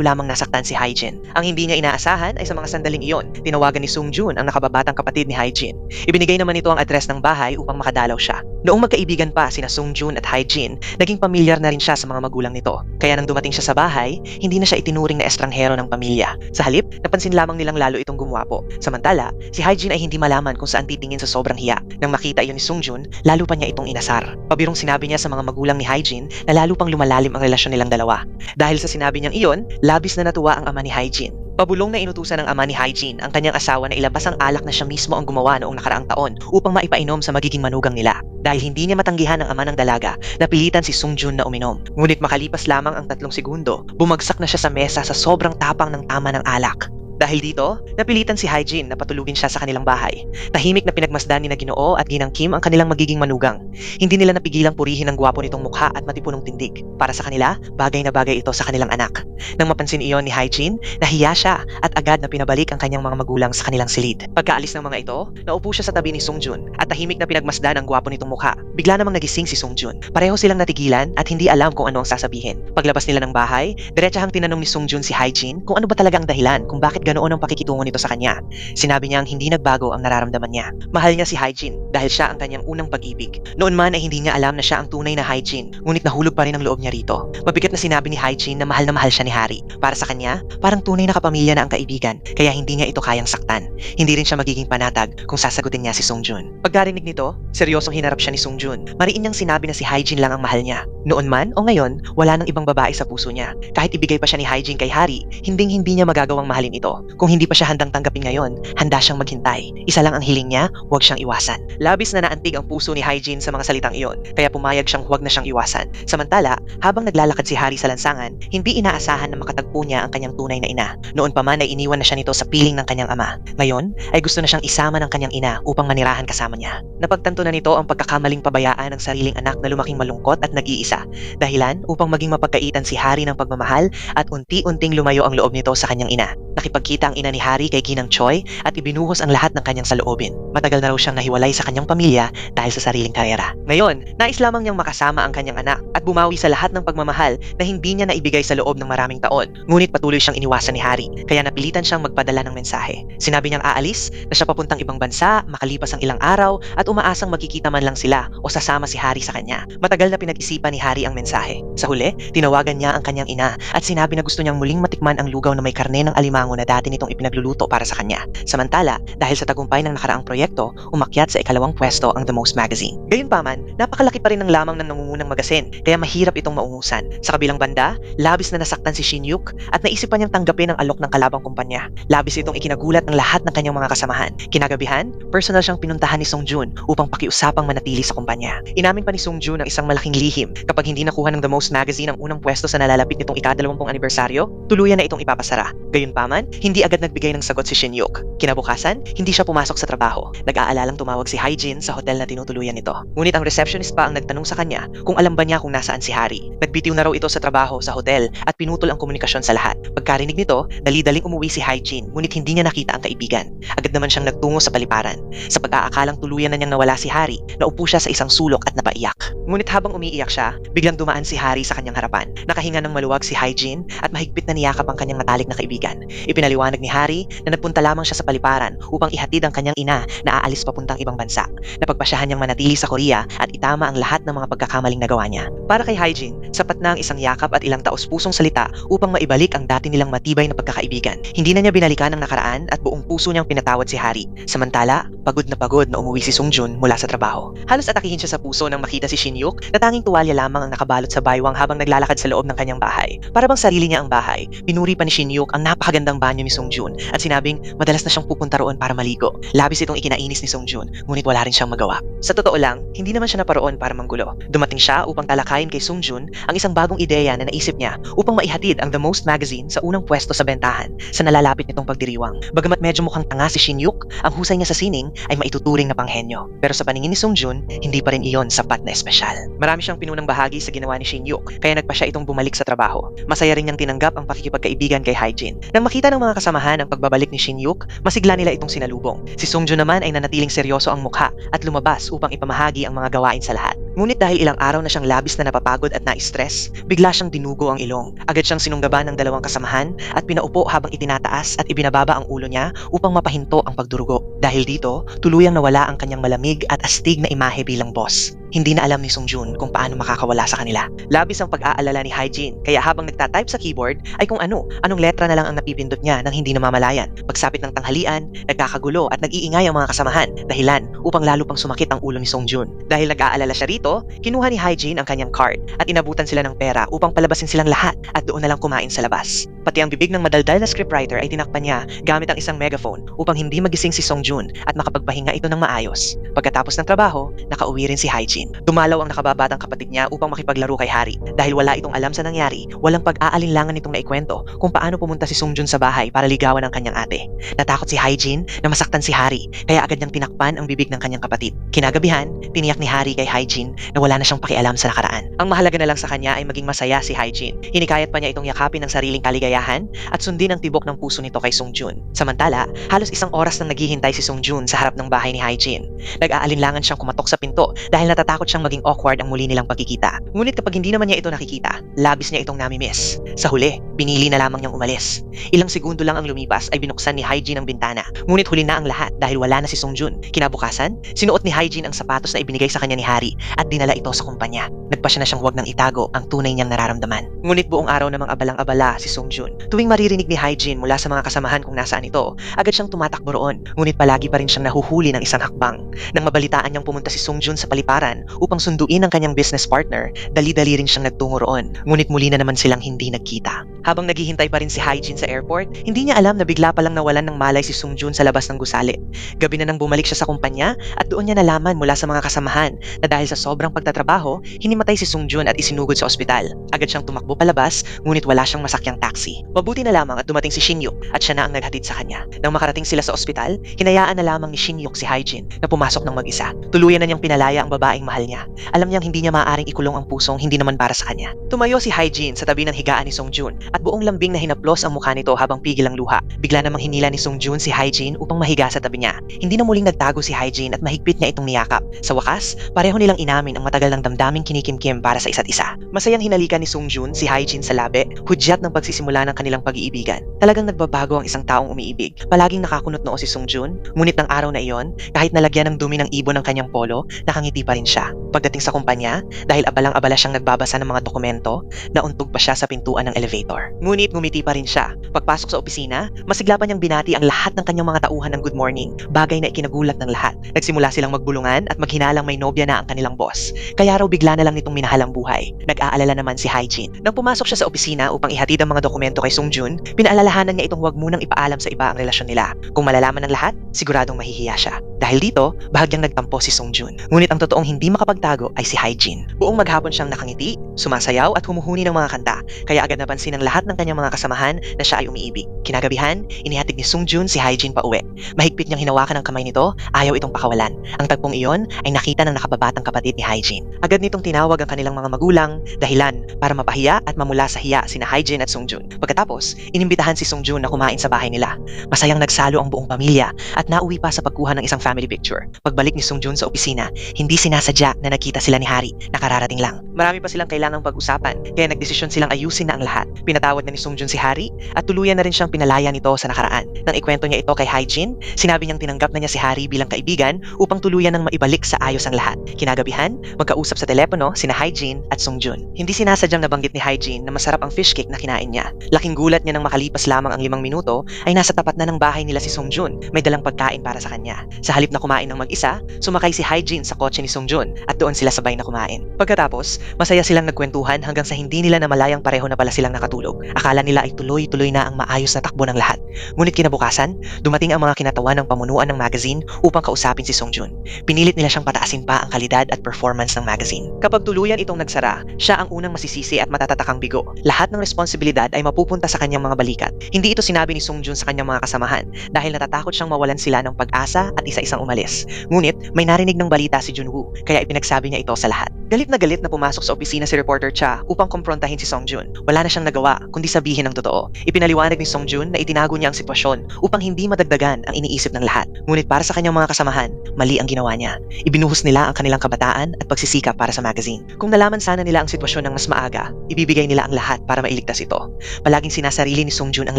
lamang nasaktan si Hyjin. Ang hindi niya inaasahan ay sa mga sandaling iyon, tinawagan ni Sungjun ang nakababatang kapatid ni Hyjin. Ibinigay naman ito ang address ng bahay upang makadalaw siya. Noong magkaibigan pa sina Sungjun at Hyjin, naging pamilyar na rin siya sa mga magulang nito. Kaya nang dumating siya sa bahay, hindi na siya itinuring na estranghero ng pamilya. Sa halip, napansin lamang nilang lalo itong gumwapo. Samantala, si Hyjin ay hindi malaman kung saan titingin sa sobrang hiya. Nang makita iyon ni Sungjun, lalo pa niya itong inasar. Pabirong sinabi niya sa mga magulang ni Hyjin na lalo pang lumalalim ang relasyon nilang dalawa. Dahil sa sinabi niyang iyon, labis na natuwa ang ama ni Hyjin. Pabulong na inutusan ng ama ni Hyjin ang kanyang asawa na ilabas ang alak na siya mismo ang gumawa noong nakaraang taon upang maipainom sa magiging manugang nila. Dahil hindi niya matanggihan ng ama ng dalaga, napilitan si Sungjun na uminom. Ngunit makalipas lamang ang 3 segundo, bumagsak na siya sa mesa sa sobrang tapang ng tama ng alak. Dahil dito, napilitan si Hyjin na patulugin siya sa kanilang bahay. Tahimik na pinagmasdan ni na Ginoo at Ginang Kim ang kanilang magiging manugang. Hindi nila napigilang purihin ang gwapo nitong mukha at matipunong tindig. Para sa kanila, bagay na bagay ito sa kanilang anak. Nang mapansin iyon ni Hyjin, nahiya siya at agad na pinabalik ang kanyang mga magulang sa kanilang silid. Pagkaalis ng mga ito, naupo siya sa tabi ni Sungjun at tahimik na pinagmasdan ang gwapo nitong mukha. Bigla namang nagising si Sungjun. Pareho silang natigilan at hindi alam kung ano ang sasabihin. Paglabas nila ng bahay, diretsahang tinanong ni Sungjun si Hyjin kung ano ba talaga ang dahilan kung bakit ganoon ang pakikitungo nito sa kanya. Sinabi niyang hindi nagbago ang nararamdaman niya. Mahal niya si Hyjin dahil siya ang kanyang unang pag-ibig. Noon man ay hindi niya alam na siya ang tunay na Hyjin, ngunit nahulog pa rin ang loob niya rito. Mabigat na sinabi ni Hyjin na mahal siya ni Hari. Para sa kanya, parang tunay na kapamilya na ang kaibigan, kaya hindi niya ito kayang saktan. Hindi rin siya magiging panatag kung sasagutin niya si Sungjun. Pagkarinig nito, seryosong hinarap siya ni Sungjun. Mariin niyang sinabi na si Hyjin lang ang mahal niya. Noon man o ngayon, wala nang ibang babae sa puso niya. Kahit ibigay pa siya ni Hyjin kay Hari, hindi niya magagawang mahalin ito. Kung hindi pa siya handang tanggapin ngayon, handa siyang maghintay. Isa lang ang hiling niya, huwag siyang iwasan. Labis na naantig ang puso ni Hyjin sa mga salitang iyon, kaya pumayag siyang huwag na siyang iwasan. Samantala, habang naglalakad si Hari sa lansangan, hindi inaasahan na makatagpo niya ang kanyang tunay na ina. Noon pa man ay iniwan na siya nito sa piling ng kanyang ama. Ngayon, ay gusto na siyang isama ng kanyang ina upang manirahan kasama niya. Napagtanto na nito ang pagkakamaling pabayaan ng sariling anak na lumaking malungkot at nag-iisa. Dahilan upang maging mapagkaitan si Hari ng pagmamahal at unti-unting lumayo ang loob nito sa kanyang ina. Nakipagkita ang ina ni Hari kay Ginang Choi at ibinuhos ang lahat ng kanyang saloobin. Matagal na raw siyang nahiwalay sa kanyang pamilya dahil sa sariling karera. Ngayon, nais lamang niyang makasama ang kanyang anak at bumawi sa lahat ng pagmamahal na hindi niya naibigay sa loob ng maraming taon. Ngunit patuloy siyang iniwasan ni Hari, kaya napilitan siyang magpadala ng mensahe. Sinabi niyang aalis na siya papuntang ibang bansa makalipas ang ilang araw at umaasang magkikita man lang sila o sasama si Hari sa kanya. Matagal na pinag-isipan ni Hari ang mensahe. Sa huli, tinawagan niya ang kanyang ina at sinabi na gusto niyang muling matikman ang lugaw na may karne ng alimango alimango na dati nitong ipinagluluto para sa kanya. Samantala, dahil sa tagumpay ng nakaraang proyekto, umakyat sa ikalawang pwesto ang The Most Magazine. Gayunpaman, napakalaki pa rin ng lamang ng nangungunang magasin, kaya mahirap itong maungusan. Sa kabilang banda, labis na nasaktan si Shin Yuk at naisip pa niyang tanggapin ang alok ng kalabang kumpanya. Labis itong ikinagulat ng lahat ng kanyang mga kasamahan. Kinagabihan, personal siyang pinuntahan ni Sung Jun upang pakiusapang manatili sa kumpanya. Inamin pa ni Sung Jun ang isang malaking lihim kapag hindi nakuha ng The Most Magazine ang unang pwesto sa nalalapit nitong ika-20 anibersaryo, tuluyan na itong ipapasara. Gayunpaman, hindi agad nagbigay ng sagot si Shin Yuk. Kinabukasan, hindi siya pumasok sa trabaho. Nag-aalalang tumawag si Hae-jin sa hotel na tinutuluyan nito. Ngunit ang receptionist pa ang nagtanong sa kanya kung alam ba niya kung nasaan si Hari. Nagbitiw na raw ito sa trabaho sa hotel at pinutol ang komunikasyon sa lahat. Pagkarinig nito, dali-daling umuwi si Hae-jin ngunit hindi niya nakita ang kaibigan. Agad naman siyang nagtungo sa paliparan. Sa pag-aakalang tuluyan na niyang nawala si Hari, naupo siya sa isang sulok at napaiyak. Ngunit habang umiiyak siya, biglang dumaan si Hari sa kanyang harapan. Nakahinga ng maluwag si Hae-jin at mahigpit na niyakap ang kanyang matalik na kaibigan. Ipinaliwanag ni Hari na nagpunta lamang siya sa paliparan upang ihatid ang kanyang ina na aalis papuntang ibang bansa. Napagpasyahan niyang manatili sa Korea at itama ang lahat ng mga pagkakamaling nagawa niya. Para kay Hae-jin, sapat na ang isang yakap at ilang taos-pusong salita upang maibalik ang dati nilang matibay na pagkakaibigan. Hindi na niya binalikan ang nakaraan at buong puso niyang pinatawad si Hari. Samantala, pagod na umuwi si Sung Jun mula sa trabaho. Halos atakihin siya sa puso nang makita si Shin Yuk na tanging tuwalya lamang ang nakabalot sa baywang habang naglalakad sa loob ng kanyang bahay. Para bang sarili niya ang bahay, pinuri pa ni Shin Yuk ang napakagandang banyo ni Sung Jun at sinabing madalas na siyang pupunta roon para maligo. Labis itong ikinainis ni Sung Jun, ngunit wala rin siyang magawa. Sa totoo lang, hindi naman siya naparoon para manggulo. Dumating siya upang talakayin kay Sung Jun ang isang bagong ideya na naisip niya upang maihatid ang The Most Magazine sa unang pwesto sa bentahan sa nalalapit nitong pagdiriwang. Bagamat medyo mukhang tanga si Shin Yuk, ang husay niya sa sining ay maituturing na panghenyo. Pero sa paningin ni Sung Jun, hindi pa rin iyon sapat na espesyal. Marami siyang pinunang bahagi sa ginawa ni Shin Yuk, kaya nagpa siya itong bumalik sa trabaho. Masaya rin niyang tinanggap ang pakikipagkaibigan kay Hae-jin. Nang makita ng mga kasamahan ang pagbabalik ni Shin Yuk, masigla nila itong sinalubong. Si Sung Jun naman ay nanatiling seryoso ang mukha at lumabas upang ipamahagi ang mga gawain sa lahat. Ngunit dahil ilang araw na siyang labis na napapagod at na-stress, bigla siyang dinugo ang ilong. Agad siyang sinunggaban ng dalawang kasamahan at pinaupo habang itinataas at ibinababa ang ulo niya upang mapahinto ang pagdurugo. Dahil dito, tuluyang nawala ang kanyang malamig at astig na imahe bilang boss. Hindi na alam ni Sung Jun kung paano makakawala sa kanila. Labis ang pag-aalala ni Hae-jin, kaya habang nagtatype sa keyboard ay kung anong letra na lang ang napipindot niya nang hindi namamalayan. Pagsapit ng tanghalian, nagkakagulo at nag-iingay ang mga kasamahan, dahilan upang lalo pang sumakit ang ulo ni Sung Jun. Dahil nag-aalala siya rito, kinuha ni Hae-jin ang kanyang card at inabutan sila ng pera upang palabasin silang lahat at doon na lang kumain sa labas. Pati ang bibig ng madaldal na scriptwriter ay tinakpan niya gamit ang isang megaphone upang hindi magising si Sung Jun at makapagpahinga ito ng maayos. Pagkatapos ng trabaho, nakauwi rin si Hae-jin. Dumalaw ang nakababatang kapatid niya upang makipaglaro kay Hari. Dahil wala itong alam sa nangyari, walang pag-aalinlangan itong naikwento kung paano pumunta si Sung Jun sa bahay para ligawan ang kanyang ate. Natakot si Hae-jin na masaktan si Hari, kaya agad niyang tinakpan ang bibig ng kanyang kapatid. Kinagabihan, tiniyak ni Hari kay Hae-jin na wala na siyang pakialam sa nakaraan. Ang mahalaga na lang sa kanya ay maging masaya si Hae-jin. Hinikayat pa niya itong yakapin ng sariling kaligayahan at sundin ang tibok ng puso nito kay Sung Jun. Samantala, halos isang oras nang naghihintay si Sung Jun sa harap ng bahay ni Hae-jin. Nag-aalinlangan siyang kumatok sa pinto dahil natatakot siyang maging awkward ang muli nilang pagkikita. Ngunit kapag hindi naman niya ito nakikita, labis niya itong namimiss. Sa huli, pinili na lamang niyang umalis. Ilang segundo lang ang lumipas ay binuksan ni Hae-jin ang bintana. Ngunit huli na ang lahat dahil wala na si Sung Jun. Kinabukasan, sinuot ni Hae-jin ang sapatos na ibinigay sa kanya ni Hari at dinala ito sa kumpanya. Nagpa siya na siyang huwag nang itago ang tunay niyang nararamdaman. Ngunit buong araw namang abalang-abala si Sung Jun. Tuwing maririnig ni Hae-jin mula sa mga kasamahan kung nasaan ito, agad siyang tumatakbo roon. Ngunit palagi pa rin siyang nahuhuli ng isang hakbang. Nang mabalitaan niyang pumunta si Sung Jun sa paliparan upang sunduin ang kanyang business partner, dali-dali rin siyang nagtungo roon. Ngunit muli na naman silang hindi nagkita. Habang naghihintay pa rin si Hae-jin sa airport, hindi niya alam na bigla palang nawalan ng malay si Sung Jun sa labas ng gusali. Gabi na nang bumalik siya sa kumpanya at doon niya nalaman mula sa mga kasamahan na dahil sa sobrang pagtatrabaho, hinimatay si Sung Jun at isinugod sa ospital. Agad siyang tumakbo palabas, ngunit wala siyang masakyang taxi. Mabuti na lamang at dumating si Shin Yuk at siya na ang naghatid sa kanya. Nang makarating sila sa ospital, hinayaan na lamang ni Shin Yuk si Hae-jin na pumasok ng mag-isa. Tuluyan na niyang pinalaya ang babaeng mahal niya. Alam niyang hindi niya maaaring ikulong ang pusong hindi naman para sa kanya. Tumayo si Hae-jin sa tabi ng higaan ni Sung Jun at buong lambing na hinaplos ang mukha nito habang pigil ang luha. Bigla namang hinila ni Sung Jun si Hae-jin upang mahiga sa tabi niya. Hindi na muling nagtago si Hae-jin at mahigpit niya itong niyakap. Sa wakas, pareho nilang inamin ang matagal ng damdaming kinikimkim para sa isa't isa. Masayang hinalikan ni Sung Jun si Hae-jin sa labi, hudyat ng pagsisimula ng kanilang pag-iibigan. Talagang nagbabago ang isang taong umiibig. Palaging nakakunot noo si Sung Jun, ngunit ng araw na iyon, kahit nalagyan ng dumi ng ibon ng kanyang polo, nakangiti pa rin siya. Pagdating sa kumpanya, dahil abalang-abala siyang nagbabasa ng mga dokumento, nauntog pa siya sa pintuan ng elevator. more. Ngunit ngumiti pa rin siya. Pagpasok sa opisina, masigla pa niyang binati ang lahat ng kanyang mga tauhan ng good morning, bagay na ikinagulat ng lahat. Nagsimula silang magbulungan at maghinalang may nobya na ang kanilang boss. Kaya raw bigla na lang nitong minahal ang buhay. Nag-aalala naman si Hyejin. Nang pumasok siya sa opisina upang ihatid ang mga dokumento kay Sungjun, pinaalalahanan niya itong huwag munang ipaalam sa iba ang relasyon nila. Kung malalaman ng lahat, siguradong mahihiya siya. Dahil dito, bahagyang nagtampo si Sungjun. Ngunit ang totoong hindi makapagtago ay si Hyejin. Buong maghapon siyang nakangiti, sumasayaw at humuhuni ng mga kanta, kaya agad napansin ng lahat ng kanyang mga kasamahan na siya ay umiibig. Kinagabihan, inihatid ni Sungjun si Hyejin pauwi. Mahigpit niyang hinawakan ang kamay nito, ayaw itong pakawalan. Ang tagpong iyon ay nakita ng nakababatang kapatid ni Hyejin. Agad nitong tinawag ang kanilang mga magulang, dahilan para mapahiya at mamula sa hiya sina Hyejin at Sungjun. Pagkatapos, inimbitahan si Sungjun na kumain sa bahay nila. Masayang nagsalo ang buong pamilya at nauwi pa sa pagkuha ng isang family picture. Pagbalik ni Sungjun sa opisina, hindi sinasadya na nagkita sila ni Hari, nakararating lang. Marami pa silang kailangang pag-usapan, kaya nagdesisyon silang ayusin na ang lahat. Pinatawad na ni Sungjun si Hari at tuluyan na rin siyang pinalaya nito sa nakaraan. Nang ikwento niya ito kay Hyejin, sinabi niyang tinanggap na niya si Hari bilang kaibigan upang tuluyan ng maibalik sa ayos ang lahat. Kinagabihan, magkausap sa telepono sina Hyejin at Sungjun. Hindi sinasadyang nabanggit ni Hyejin na masarap ang fish cake na kinain niya. Laking gulat niya nang makalipas lamang ang 5 minuto ay nasa tapat na ng bahay nila si Sungjun, may dalang pagkain para sa kanya. Sa halip na kumain ng mag-isa, sumakay si Hyejin sa kotse ni Sungjun at doon sila sabay na kumain. Pagkatapos, masaya silang nagkwentuhan hanggang sa hindi nila namalayang pareho na pala silang nakatulog. Akala nila ay tuloy-tuloy na ang maayos na takbo ng lahat. Ngunit kinabukasan, dumating ang mga kinatawan ng pamunuan ng magazine upang kausapin si Sungjun. Pinilit nila siyang pataasin pa ang kalidad at performance ng magazine. Kapag tuluyan itong nagsara, siya ang unang masisisi at matatatakang bigo. Lahat ng responsibilidad ay mapupunta sa kanyang mga balikat. Hindi ito sinabi ni Sungjun sa kanyang mga kasamahan dahil natatakot siyang mawalan sila ng pag-asa at isa-isang umalis. Ngunit may narinig ng balita si Junwoo kaya ipinagsabi niya ito sa lahat. Galit na pumasok sa opisina si reporter Cha upang kumprontahin si Sungjun. Wala na siyang nagawa kundi sabihin ang totoo. Ipinaliwanag ni Sungjun na itinago niya ang sitwasyon upang hindi madagdagan ang iniisip ng lahat. Ngunit para sa kanyang mga kasamahan, mali ang ginawa niya. Ibinuhos nila ang kanilang kabataan at pagsisikap para sa magazine. Kung nalaman sana nila ang sitwasyon ng mas maaga, ibibigay nila ang lahat para mailigtas ito. Palaging sinasarili ni Sungjun ang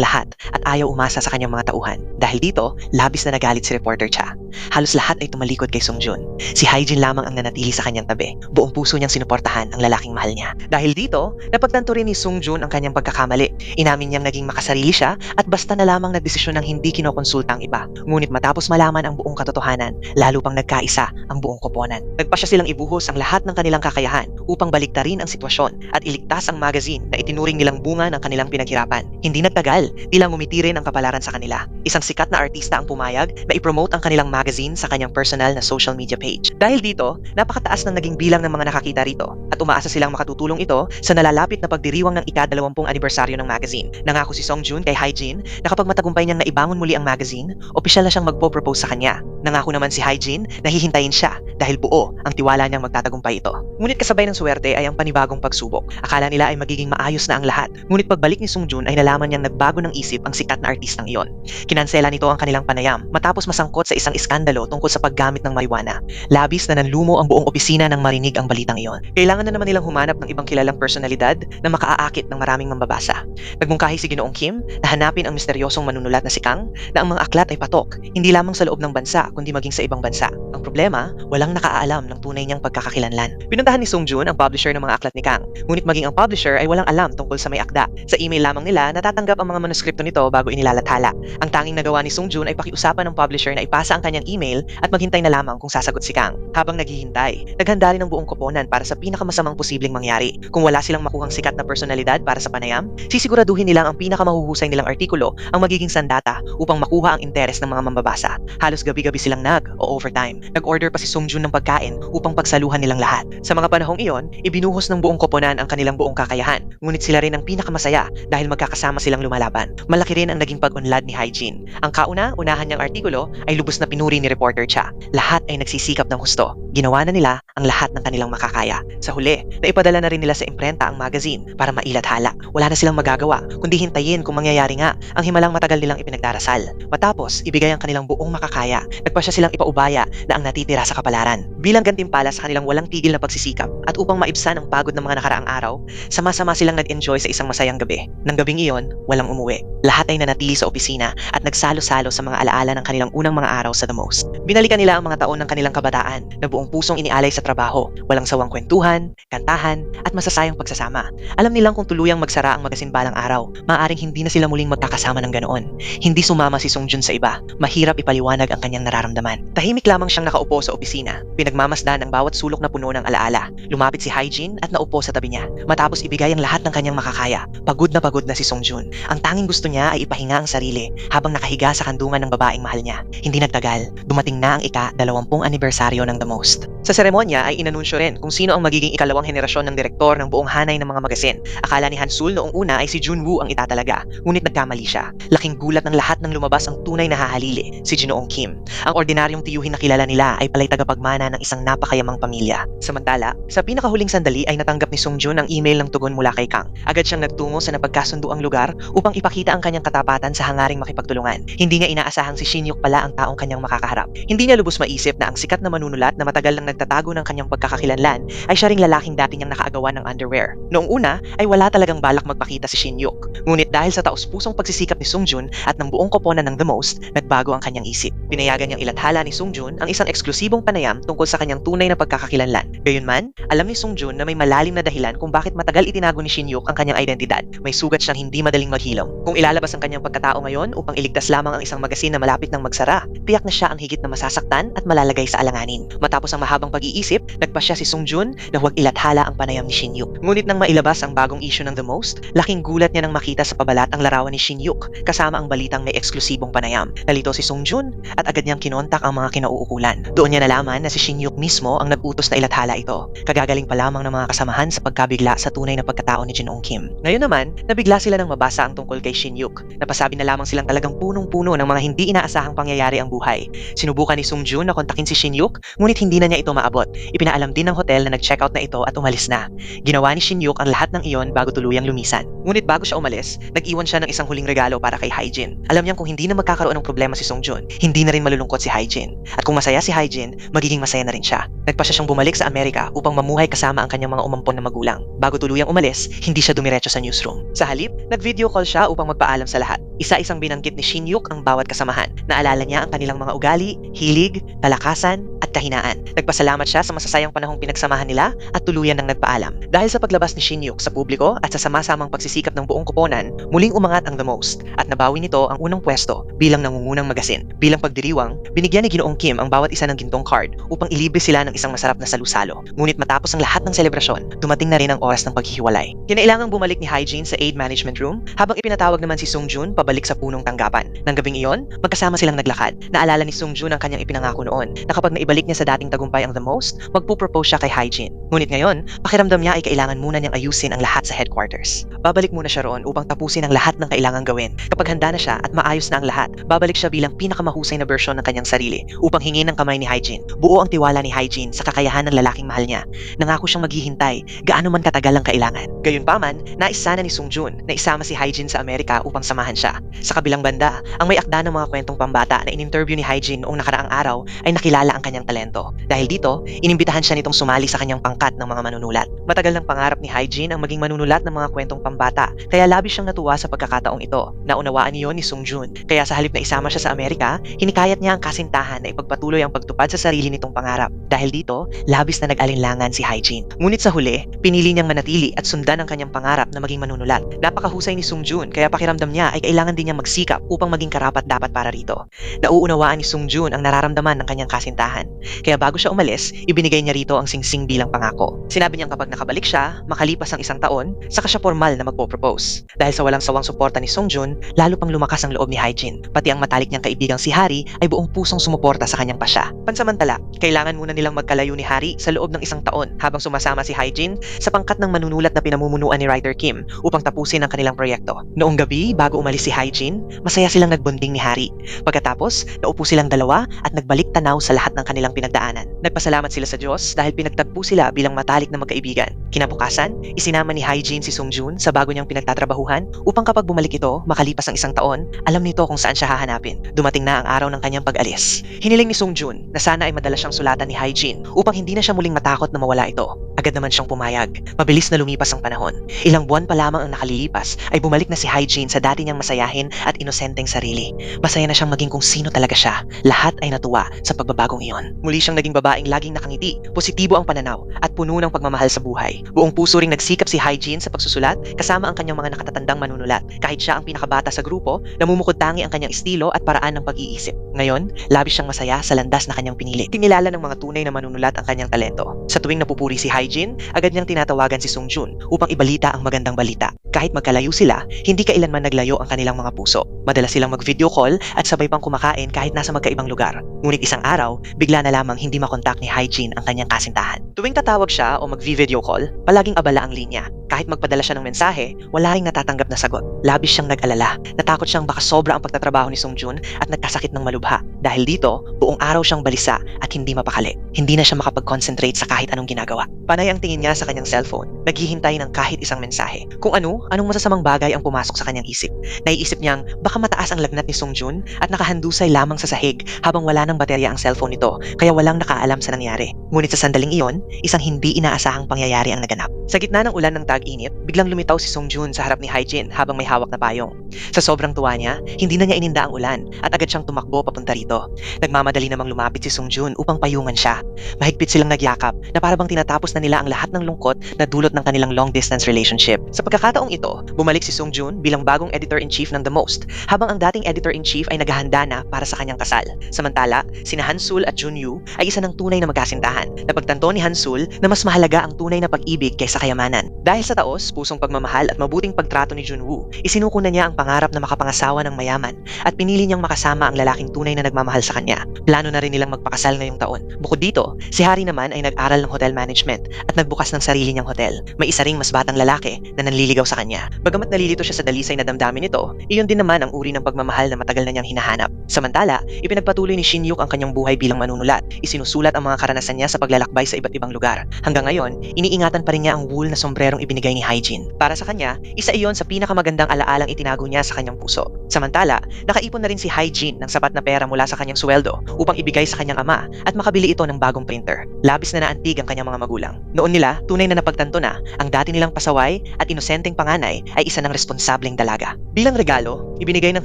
lahat at ayaw umasa sa kanyang mga tauhan. Dahil dito, labis na nagalit si reporter Cha. Halos lahat ay tumalikod kay Sungjun. Si Hyejin lamang ang nanatili sa kanyang tabi. Buong puso niyang sinuportahan ang lalaking mahal niya. Dahil dito, napagtanto rin ni Sungjun ang kanyang pagkakamali. Inamin niyang naging makasarili siya at basta na lamang nagdesisyon ng hindi kinokonsulta ang iba. Ngunit matapos malaman ang buong katotohanan, lalo pang nagkaisa ang buong koponan. Nagpasya silang ibuhos ang lahat ng kanilang kakayahan upang baliktarin ang sitwasyon at iligtas ang magazine na itinuring nilang bunga ng kanilang pinaghirapan. Hindi nagtagal, tila ngumiti rin ang kapalaran sa kanila. Isang sikat na artista ang pumayag na i-promote ang kanilang magazine sa kanyang personal na social media page. Dahil dito, napakataas ng naging bilang ng mga nakakita rito at umaasa silang makatutulong ito sa nalalapit na pagdiriwang ng ika-20 anibersaryo ng magazine. Nangako si Sungjun kay Hyejin na kapag matagumpay niyang naibangon muli ang magazine, opisyal na siyang magpo-propose sa kanya. Nangako naman si Hyejin na hihintayin siya dahil buo ang tiwala niyang magtatagumpay ito. Ngunit kasabay ng swerte ay ang panibagong pagsubok. Akala nila ay magiging maayos na ang lahat. Ngunit pagbalik ni Sungjun ay nalaman niyang nagbago ng isip ang sikat na artistang iyon. Kinansela nito ang kanilang panayam matapos masangkot sa isang iskandalo tungkol sa paggamit ng marijuana. Labis na nanlumo ang buong opisina nang marinig ang balitang iyon. Kailangan na naman nilang humanap ng ibang kilalang personalidad na makaaakit ng maraming mambabasa. Nagmungkahi si Ginoong Kim na hanapin ang misteryosong manunulat na si Kang na ang mga aklat ay patok, hindi lamang sa loob ng bansa kundi maging sa ibang bansa. Ang problema, walang nakaalam ng tunay niyang pagkakakilanlan. Pinuntahan ni Sungjun ang publisher ng mga aklat ni Kang, ngunit maging ang publisher ay walang alam tungkol sa may akda. Sa email lamang nila natatanggap ang mga manuskripto nito bago inilalathala. Ang tanging nagawa ni Sungjun ay pakiusapan ng publisher na ipasa ang kanyang email at maghintay na lamang kung sasagot si Kang. Habang naghihintay, naghanda rin ang buong koponan para sa pinakamasamang posibleng mangyari. Kung wala silang makuhang sikat na personalidad para sa panayam, sisiguraduhin nilang ang pinakamahuhusay nilang artikulo ang magiging sandata upang makuha ang interes ng mga mambabasa. Halos gabi-gabi silang overtime. Nag-order pa si Sungjun ng pagkain upang pagsaluhan nilang lahat. Sa mga panahong iyon, ibinuhos ng buong koponan ang kanilang buong kakayahan. Ngunit sila rin ang pinakamasaya dahil magkakasama silang lumalaban. Malaki rin ang naging pag-unlad ni Hyejin. Ang unahan niyang artikulo ay lubos na pinuri ni reporter Cha. Lahat ay nagsisikap ng husto. Ginawa na nila ang lahat ng kanilang makakaya. Sa huli, naipadala na rin nila sa imprenta ang magazine para mailathala. Wala na silang magagawa kundi hintayin kung mangyayari nga ang himalang matagal nilang ipinagdarasal. Matapos, ibigay ang kanilang buong makakaya. Nagpasya silang ipaubaya na ang natitira sa kapalaran babayaran. Bilang gantimpala sa kanilang walang tigil na pagsisikap at upang maibsan ang pagod ng mga nakaraang araw, sama-sama silang nag-enjoy sa isang masayang gabi. Nang gabing iyon, walang umuwi. Lahat ay nanatili sa opisina at nagsalo-salo sa mga alaala ng kanilang unang mga araw sa The Most. Binalikan nila ang mga taon ng kanilang kabataan na buong pusong inialay sa trabaho, walang sawang kwentuhan, kantahan, at masasayang pagsasama. Alam nilang kung tuluyang magsara ang magasin balang araw, maaaring hindi na sila muling magkakasama ng ganoon. Hindi sumama si Sung Jun sa iba. Mahirap ipaliwanag ang kanyang nararamdaman. Tahimik lamang siyang nakaupo sa opisina. Pinagmamasdan ang bawat sulok na puno ng alaala. Lumapit si Hyjin at naupo sa tabi niya. Matapos ibigay ang lahat ng kanyang makakaya, pagod na si Sung Jun. Ang tanging gusto niya ay ipahinga ang sarili habang nakahiga sa kandungan ng babaeng mahal niya. Hindi nagtagal, dumating na ang ika-20 anibersaryo ng The Most. Sa seremonya ay inanunsyo rin kung sino ang magiging ikalawang henerasyon ng direktor ng buong hanay ng mga magasin. Akala ni Hansul noong una ay si Junwoo ang itatalaga, ngunit nagkamali siya. Laking gulat ng lahat nang lumabas ang tunay na hahalili, si Jinoong Kim. Ang ordinaryong tiyuhin na kilala nila ay pala'y tagapagmana ng isang napakayamang pamilya. Samantala, sa pinakahuling sandali ay natanggap ni Sung Jun ang email ng tugon mula kay Kang. Agad siyang nagtungo sa napagkasunduang lugar upang ipakita ang kanyang katapatan sa hangaring makipagtulungan. Hindi niya inaasahang si Shin Yuk pala ang taong kanyang makakaharap. Hindi niya lubos maisip na ang sikat na manunulat na matagal nang nagtatago ng kanyang pagkakakilanlan ay siya ring lalaking dati niyang nakaagawan ng underwear. Noong una ay wala talagang balak magpakita si Shin Yuk. Ngunit dahil sa taus-pusong pagsisikap ni Sung Jun at ng buong koponan ng The Most, nagbago ang kanyang isip. Pinayagan niyang ilathala ni Sung Jun ang isang eksklusibong panayam tungkol sa kanyang tunay na pagkakakilanlan. Gayunman, alam ni Sung Jun na may malalim na dahilan kung bakit matagal itinago ni Shin Yuk ang kanyang identidad. May sugat siyang hindi madaling maghilom. Kung ilalabas ang kanyang pagkatao ngayon upang iligtas lamang ang isang magasin na malapit ng magsara, tiyak na siya ang higit na masasaktan at malalagay sa alanganin. Matapos ang mahabang pag-iisip, nagpasya si Sung Jun na huwag ilathala ang panayam ni Shin Yuk. Ngunit nang mailabas ang bagong issue ng The Most, laking gulat niya nang makita sa pabalat ang larawan ni Shin Yuk kasama ang balitang may eksklusibong panayam. Nalito si Sung Jun at agad niyang kinontak ang mga kinauukulan. Doon niya nalaman na si Shin Yuk mismo ang nag-utos na ilathala ito. Kagagaling pa lamang ng mga kasamahan sa pagkabigla sa tunay na pagkatao ni Jinoong Kim. Ngayon naman, nabigla sila nang mabasa ang tungkol kay Shin Yuk. Napasabi na lamang silang talagang punong-puno ng mga hindi inaasahang pangyayari ang buhay. Sinubukan ni Sung Jun na kontakin si Shin Yuk, ngunit hindi na niya ito maabot. Ipinaalam din ng hotel na nag-checkout na ito at umalis na. Ginawa ni Shin Yuk ang lahat ng iyon bago tuluyang lumisan. Ngunit bago siya umalis, nag-iwan siya ng isang huling regalo para kay Hyjin. Alam niyang kung hindi na magkakaroon ng problema si Sung Jun, hindi na rin malulungkot si Hyjin. At kung masaya si Hyjin, magiging masaya na rin siya. Nagpasya siyang bumalik sa Amerika upang mamuhay kasama ang kanyang mga umampon na magulang. Bago tuluyang umalis, hindi siya dumiretso sa newsroom. Sa halip, nag-video call siya upang magpaalam sa lahat. Isa-isang binanggit ni Shin Yuk ang bawat kasamahan. Naalala niya ang kanilang mga ugali, hilig, kalakasan, at kahinaan. Nagpasalamat siya sa masasayang panahong pinagsamahan nila at tuluyan ng nagpaalam. Dahil sa paglabas ni Shin Yuk sa publiko at sa sama-samang pagsisikap ng buong koponan, muling umangat ang The Most at nabawi nito ang unang pwesto bilang nangungunang magasin. Bilang pagdiriwang, binigyan ni Ginoong Kim ang bawat isa ng gintong card upang ilibre sila ng isang masarap na salusalo. Ngunit matapos ang lahat ng selebrasyon, dumating na rin ang oras ng paghihiwalay. Kinailangang bumalik ni Hyjin sa aid management room habang ipinatawag naman si Sung Jun pabalik sa punong tanggapan. Nang gabing iyon, magkasama silang naglakad. Naalala ni Sung Jun ang kanyang ipinangako noon na kapag naibalik niya sa dating tagumpay ang The Most, magpo-propose siya kay Hyjin. Ngunit ngayon, pakiramdam niya ay kailangan muna niyang ayusin ang lahat sa headquarters. Babalik muna siya roon upang tapusin ang lahat ng kailangang gawin. Kapag handa na siya at maayos na ang lahat, babalik siya bilang pinakamahusay na bersyon ng kanyang sarili upang hingin ng kamay ni Hyjin. Buo ang tiwala ni Hyjin sa kakayahan ng lalaking mahal niya. Nangako siyang maghihintay gaano man katagal ang kailangan. Gayunpaman, nais sana ni Sung Jun na isama si Hyjin sa Amerika upang samahan siya. Sa kabilang banda, ang may akda ng mga kwentong pambata na in-interview ni Hyjin noong nakaraang araw ay nakilala ang kanyang talento. Dahil dito, inimbitahan siya nitong sumali sa kanyang pangkat ng mga manunulat. Matagal ng pangarap ni Hyjin ang maging manunulat ng mga kwentong pambata, kaya labis siyang natuwa sa pagkakataong ito. Naunawaan niyon ni Sung Jun, kaya sa halip na isama siya sa Amerika, hinikayat niya ang kasintahan na ipagpatuloy ang pagtupad sa sarili nitong pangarap. Dahil dito, labis na nag-alinlangan si Hyjin. Ngunit sa huli, pinili niyang manatili at sundan ang kanyang pangarap na maging manunulat. Napakahusay ni Sung Jun, kaya pakiramdam niya ay kailangan din niyang magsikap upang maging karapat-dapat para rito. Nauunawaan ni Sung Jun ang nararamdaman ng kanyang kasintahan. Kaya bago siya umalis, ibinigay niya rito ang singsing bilang pangako. Sinabi niyang kapag nakabalik siya, makalipas ang isang taon, saka siya formal na magpo-propose. Dahil sa walang sawang suporta ni Sung Jun, lalo pang lumakas ang loob ni Hyjin. Pati ang matalik niyang kaibigang si Hari ay buong pusong sumuporta sa kanyang pasya. Pansamantala, kailangan muna nilang magkalayo ni Hari sa loob ng isang taon habang sumasama si Hyjin sa pangkat ng manunulat na pinamumunuan ni writer Kim upang tapusin ang kanilang proyekto. Noong gabi, bago umalis si Hyjin, masaya silang nagbonding ni Hari. Pagkatapos, naupo silang dalawa at nagbalik tanaw sa lahat ng kanilang pinagdaanan. Nagpasalamat sila sa Diyos dahil pinagtagpo sila bilang matalik na magkaibigan. Kinabukasan, isinama ni Hyjin si Sung Jun sa bago niyang pinagtatrabahuhan upang kapag bumalik ito, makalipas ang isang taon, alam nito kung saan siya hahanapin. Dumating na ang araw ng kanyang pag-alis. Hiniling ni Sungjun na sana ay madala siyang sulatan ni Haejin upang hindi na siya muling matakot na mawala ito. Agad naman siyang pumayag. Mabilis na lumipas ang panahon. Ilang buwan pa lamang ang nakalilipas ay bumalik na si Haejin sa dati niyang masayahin at inosenteng sarili. Masaya na siyang maging kung sino talaga siya. Lahat ay natuwa sa pagbabagong iyon. Muli siyang naging babaeng laging nakangiti, positibo ang pananaw at puno ng pagmamahal sa buhay. Buong puso ring nagsikap si Haejin sa pagsusulat kasama ang kanyang mga nakatatandang manunulat. Kahit siya ang pinakabata sa grupo, namumukod tangi ang kanyang estilo at paraan ng pag-iisip. Ngayon, labis siyang masaya sa landas na kanyang pinili. Kinilala ng mga tunay na manunulat ang kanyang talento. Sa tuwing napupuri si Haejin, agad niyang tinatawagan si Sungjun upang ibalita ang magandang balita. Kahit magkalayo sila, hindi kailanman naglayo ang kanilang mga puso. Madalas silang mag-video call at sabay pang kumakain kahit nasa magkaibang lugar. Ngunit isang araw, bigla na lamang hindi makontak ni Haejin ang kanyang kasintahan. Tuwing tatawag siya o mag-video call, palaging abala ang linya. Kahit magpadala siya ng mensahe, wala ring natatanggap na sagot. Labis siyang nag-alala. Natakot siyang baka sobra ang pagtatrabaho ni Sungjun at nagkasakit ng malubha. Dahil dito, buong araw siyang balisa at hindi mapakali. Hindi na siya makapag-concentrate sa kahit anong ginagawa. Panay ang tingin niya sa kanyang cellphone, naghihintay ng kahit isang mensahe. Kung anong masasamang bagay ang pumasok sa kanyang isip. Naiisip niyang baka mataas ang lagnat ni Sungjun at nakahandusay lamang sa sahig habang wala ng baterya ang cellphone nito, kaya walang nakaalam sa nangyari. Ngunit sa sandaling iyon, isang hindi inaasahang pangyayari ang naganap. Sa gitna ng ulan ng tag-init, biglang lumitaw si Sungjun sa harap ni Haejin habang may hawak na payong. Sa sobrang tuwa niya, hindi na niya ininda ang ulan at agad siyang tumakbo papunta rito. Nagmamadali namang lumapit si Sungjun upang payungan siya. Mahigpit silang nagyakap na para bang tinatapos na nila ang lahat ng lungkot na dulot ng kanilang long-distance relationship. Sa pagkakataong ito, bumalik si Sungjun bilang bagong editor-in-chief ng The Most, habang ang dating editor-in-chief ay naghahanda na para sa kanyang kasal. Samantala, sina Hansul at Junyu ay isa ng tunay na magkasintahan. Napagtanto ni Hansul na mas mahalaga ang tunay na pag-ibig kaysa kayamanan. Dahil sa taos, pusong pagmamahal at mabuting pagtrato ni Junwoo, isinuko na niya ang pangarap na makapangasawa ng mayaman at pinili niyang makasama ang lalaking tunay na nagmamahal sa kanya. Plano na rin nilang magpakasal ngayong taon. Bukod dito, si Hari naman ay nag-aral ng hotel management at nagbukas ng sarili niyang hotel. May isa ring mas batang lalaki na nanliligaw sa kanya. Bagamat nalilito siya sa dalisay na damdamin nito, iyon din naman ang uri ng pagmamahal na matagal na niyang hinahanap. Samantala, ipinagpatuloy ni Shin-yuk ang kanyang buhay bilang manunulat. Isinusulat ang mga karanasan niya sa paglalakbay sa iba't ibang lugar. Hanggang ngayon, iniingatan pa rin niya ang wool na sombrerong ibinigay ni Haejin. Para sa kanya, isa iyon sa pinakamagandang alaalang itinago niya sa kanyang puso. Samantala, nakaipon na rin si Haejin ng sapat na pera mula sa kanyang sweldo upang ibigay sa kanyang ama at makabili ito ng bagong printer. Labis na naantig ang kanyang mga magulang. Noon nila, tunay na napagtanto na ang dati nilang pasaway at inosenteng panganay ay isa ng responsableng dalaga. Bilang regalo, ibinigay ng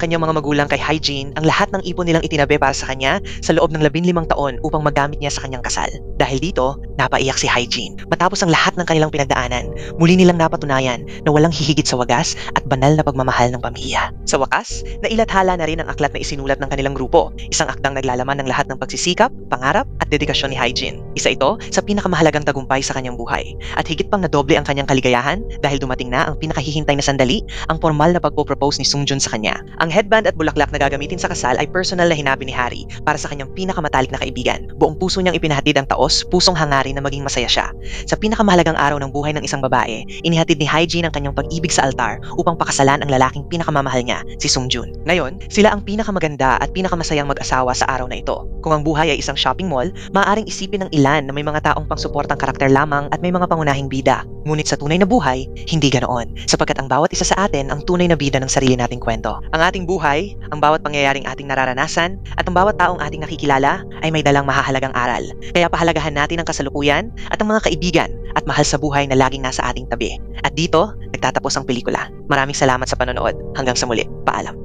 kanyang mga magulang kay Haejin ang lahat ng ipon nilang itinabi para sa kanya sa loob ng 15 taon upang magamit niya sa kanyang kasal. Dahil dito, napaiyak si Haejin. Matapos ang lahat ng kanilang pinagdaanan, muli nilang napatunayan na walang hihigit sa wagas at banal na pagmamahal ng pamilya. Sa wakas, nailathala na rin ang aklat na isinulat ng kanilang grupo, isang akdang naglalaman ng lahat ng pagsisikap, pangarap at dedikasyon ni Haejin. Isa ito sa pinakamahalagang tagumpay sa kanyang buhay at higit pang nadoble ang kanyang kaligayahan dahil dumating na ang pinakahihintay na sandali, ang formal na pagpo-propose ni Sungjun sa kanya. Ang headband at bulaklak na gagamitin sa kasal ay personal na hinabi ni Hari para sa kanyang pinakamatalik na kaibigan. Buong puso niyang ipinahatid ang taos, pusong hangarin na maging masaya siya. Sa pinakamahalagang araw ng buhay ng isang babae, inihatid ni Haejin ang kanyang pag-ibig sa altar upang pakasalan ang lalaking pinakamamahal niya, si Sungjun. Ngayon, sila ang pinakamaganda at pinakamasayang mag-asawa sa araw na ito. Kung ang buhay ay isang shopping mall, maaaring isipin ng ilan na may mga taong pangsuportang karakter lamang at may mga pangunahing bida. Ngunit sa tunay na buhay, hindi ganoon. Sapagkat ang bawat isa sa atin ang tunay na bida ng sarili nating kwento. Ang ating buhay, ang bawat pangyayaring ating nararanasan, at ang bawat taong ating nakikilala ay may dalang mahahalagang aral. Kaya pahalagahan natin ang kasalukuyan at ang mga kaibigan at mahal sa buhay na laging nasa ating tabi. At dito, nagtatapos ang pelikula. Maraming salamat sa panonood. Hanggang sa muli. Paalam.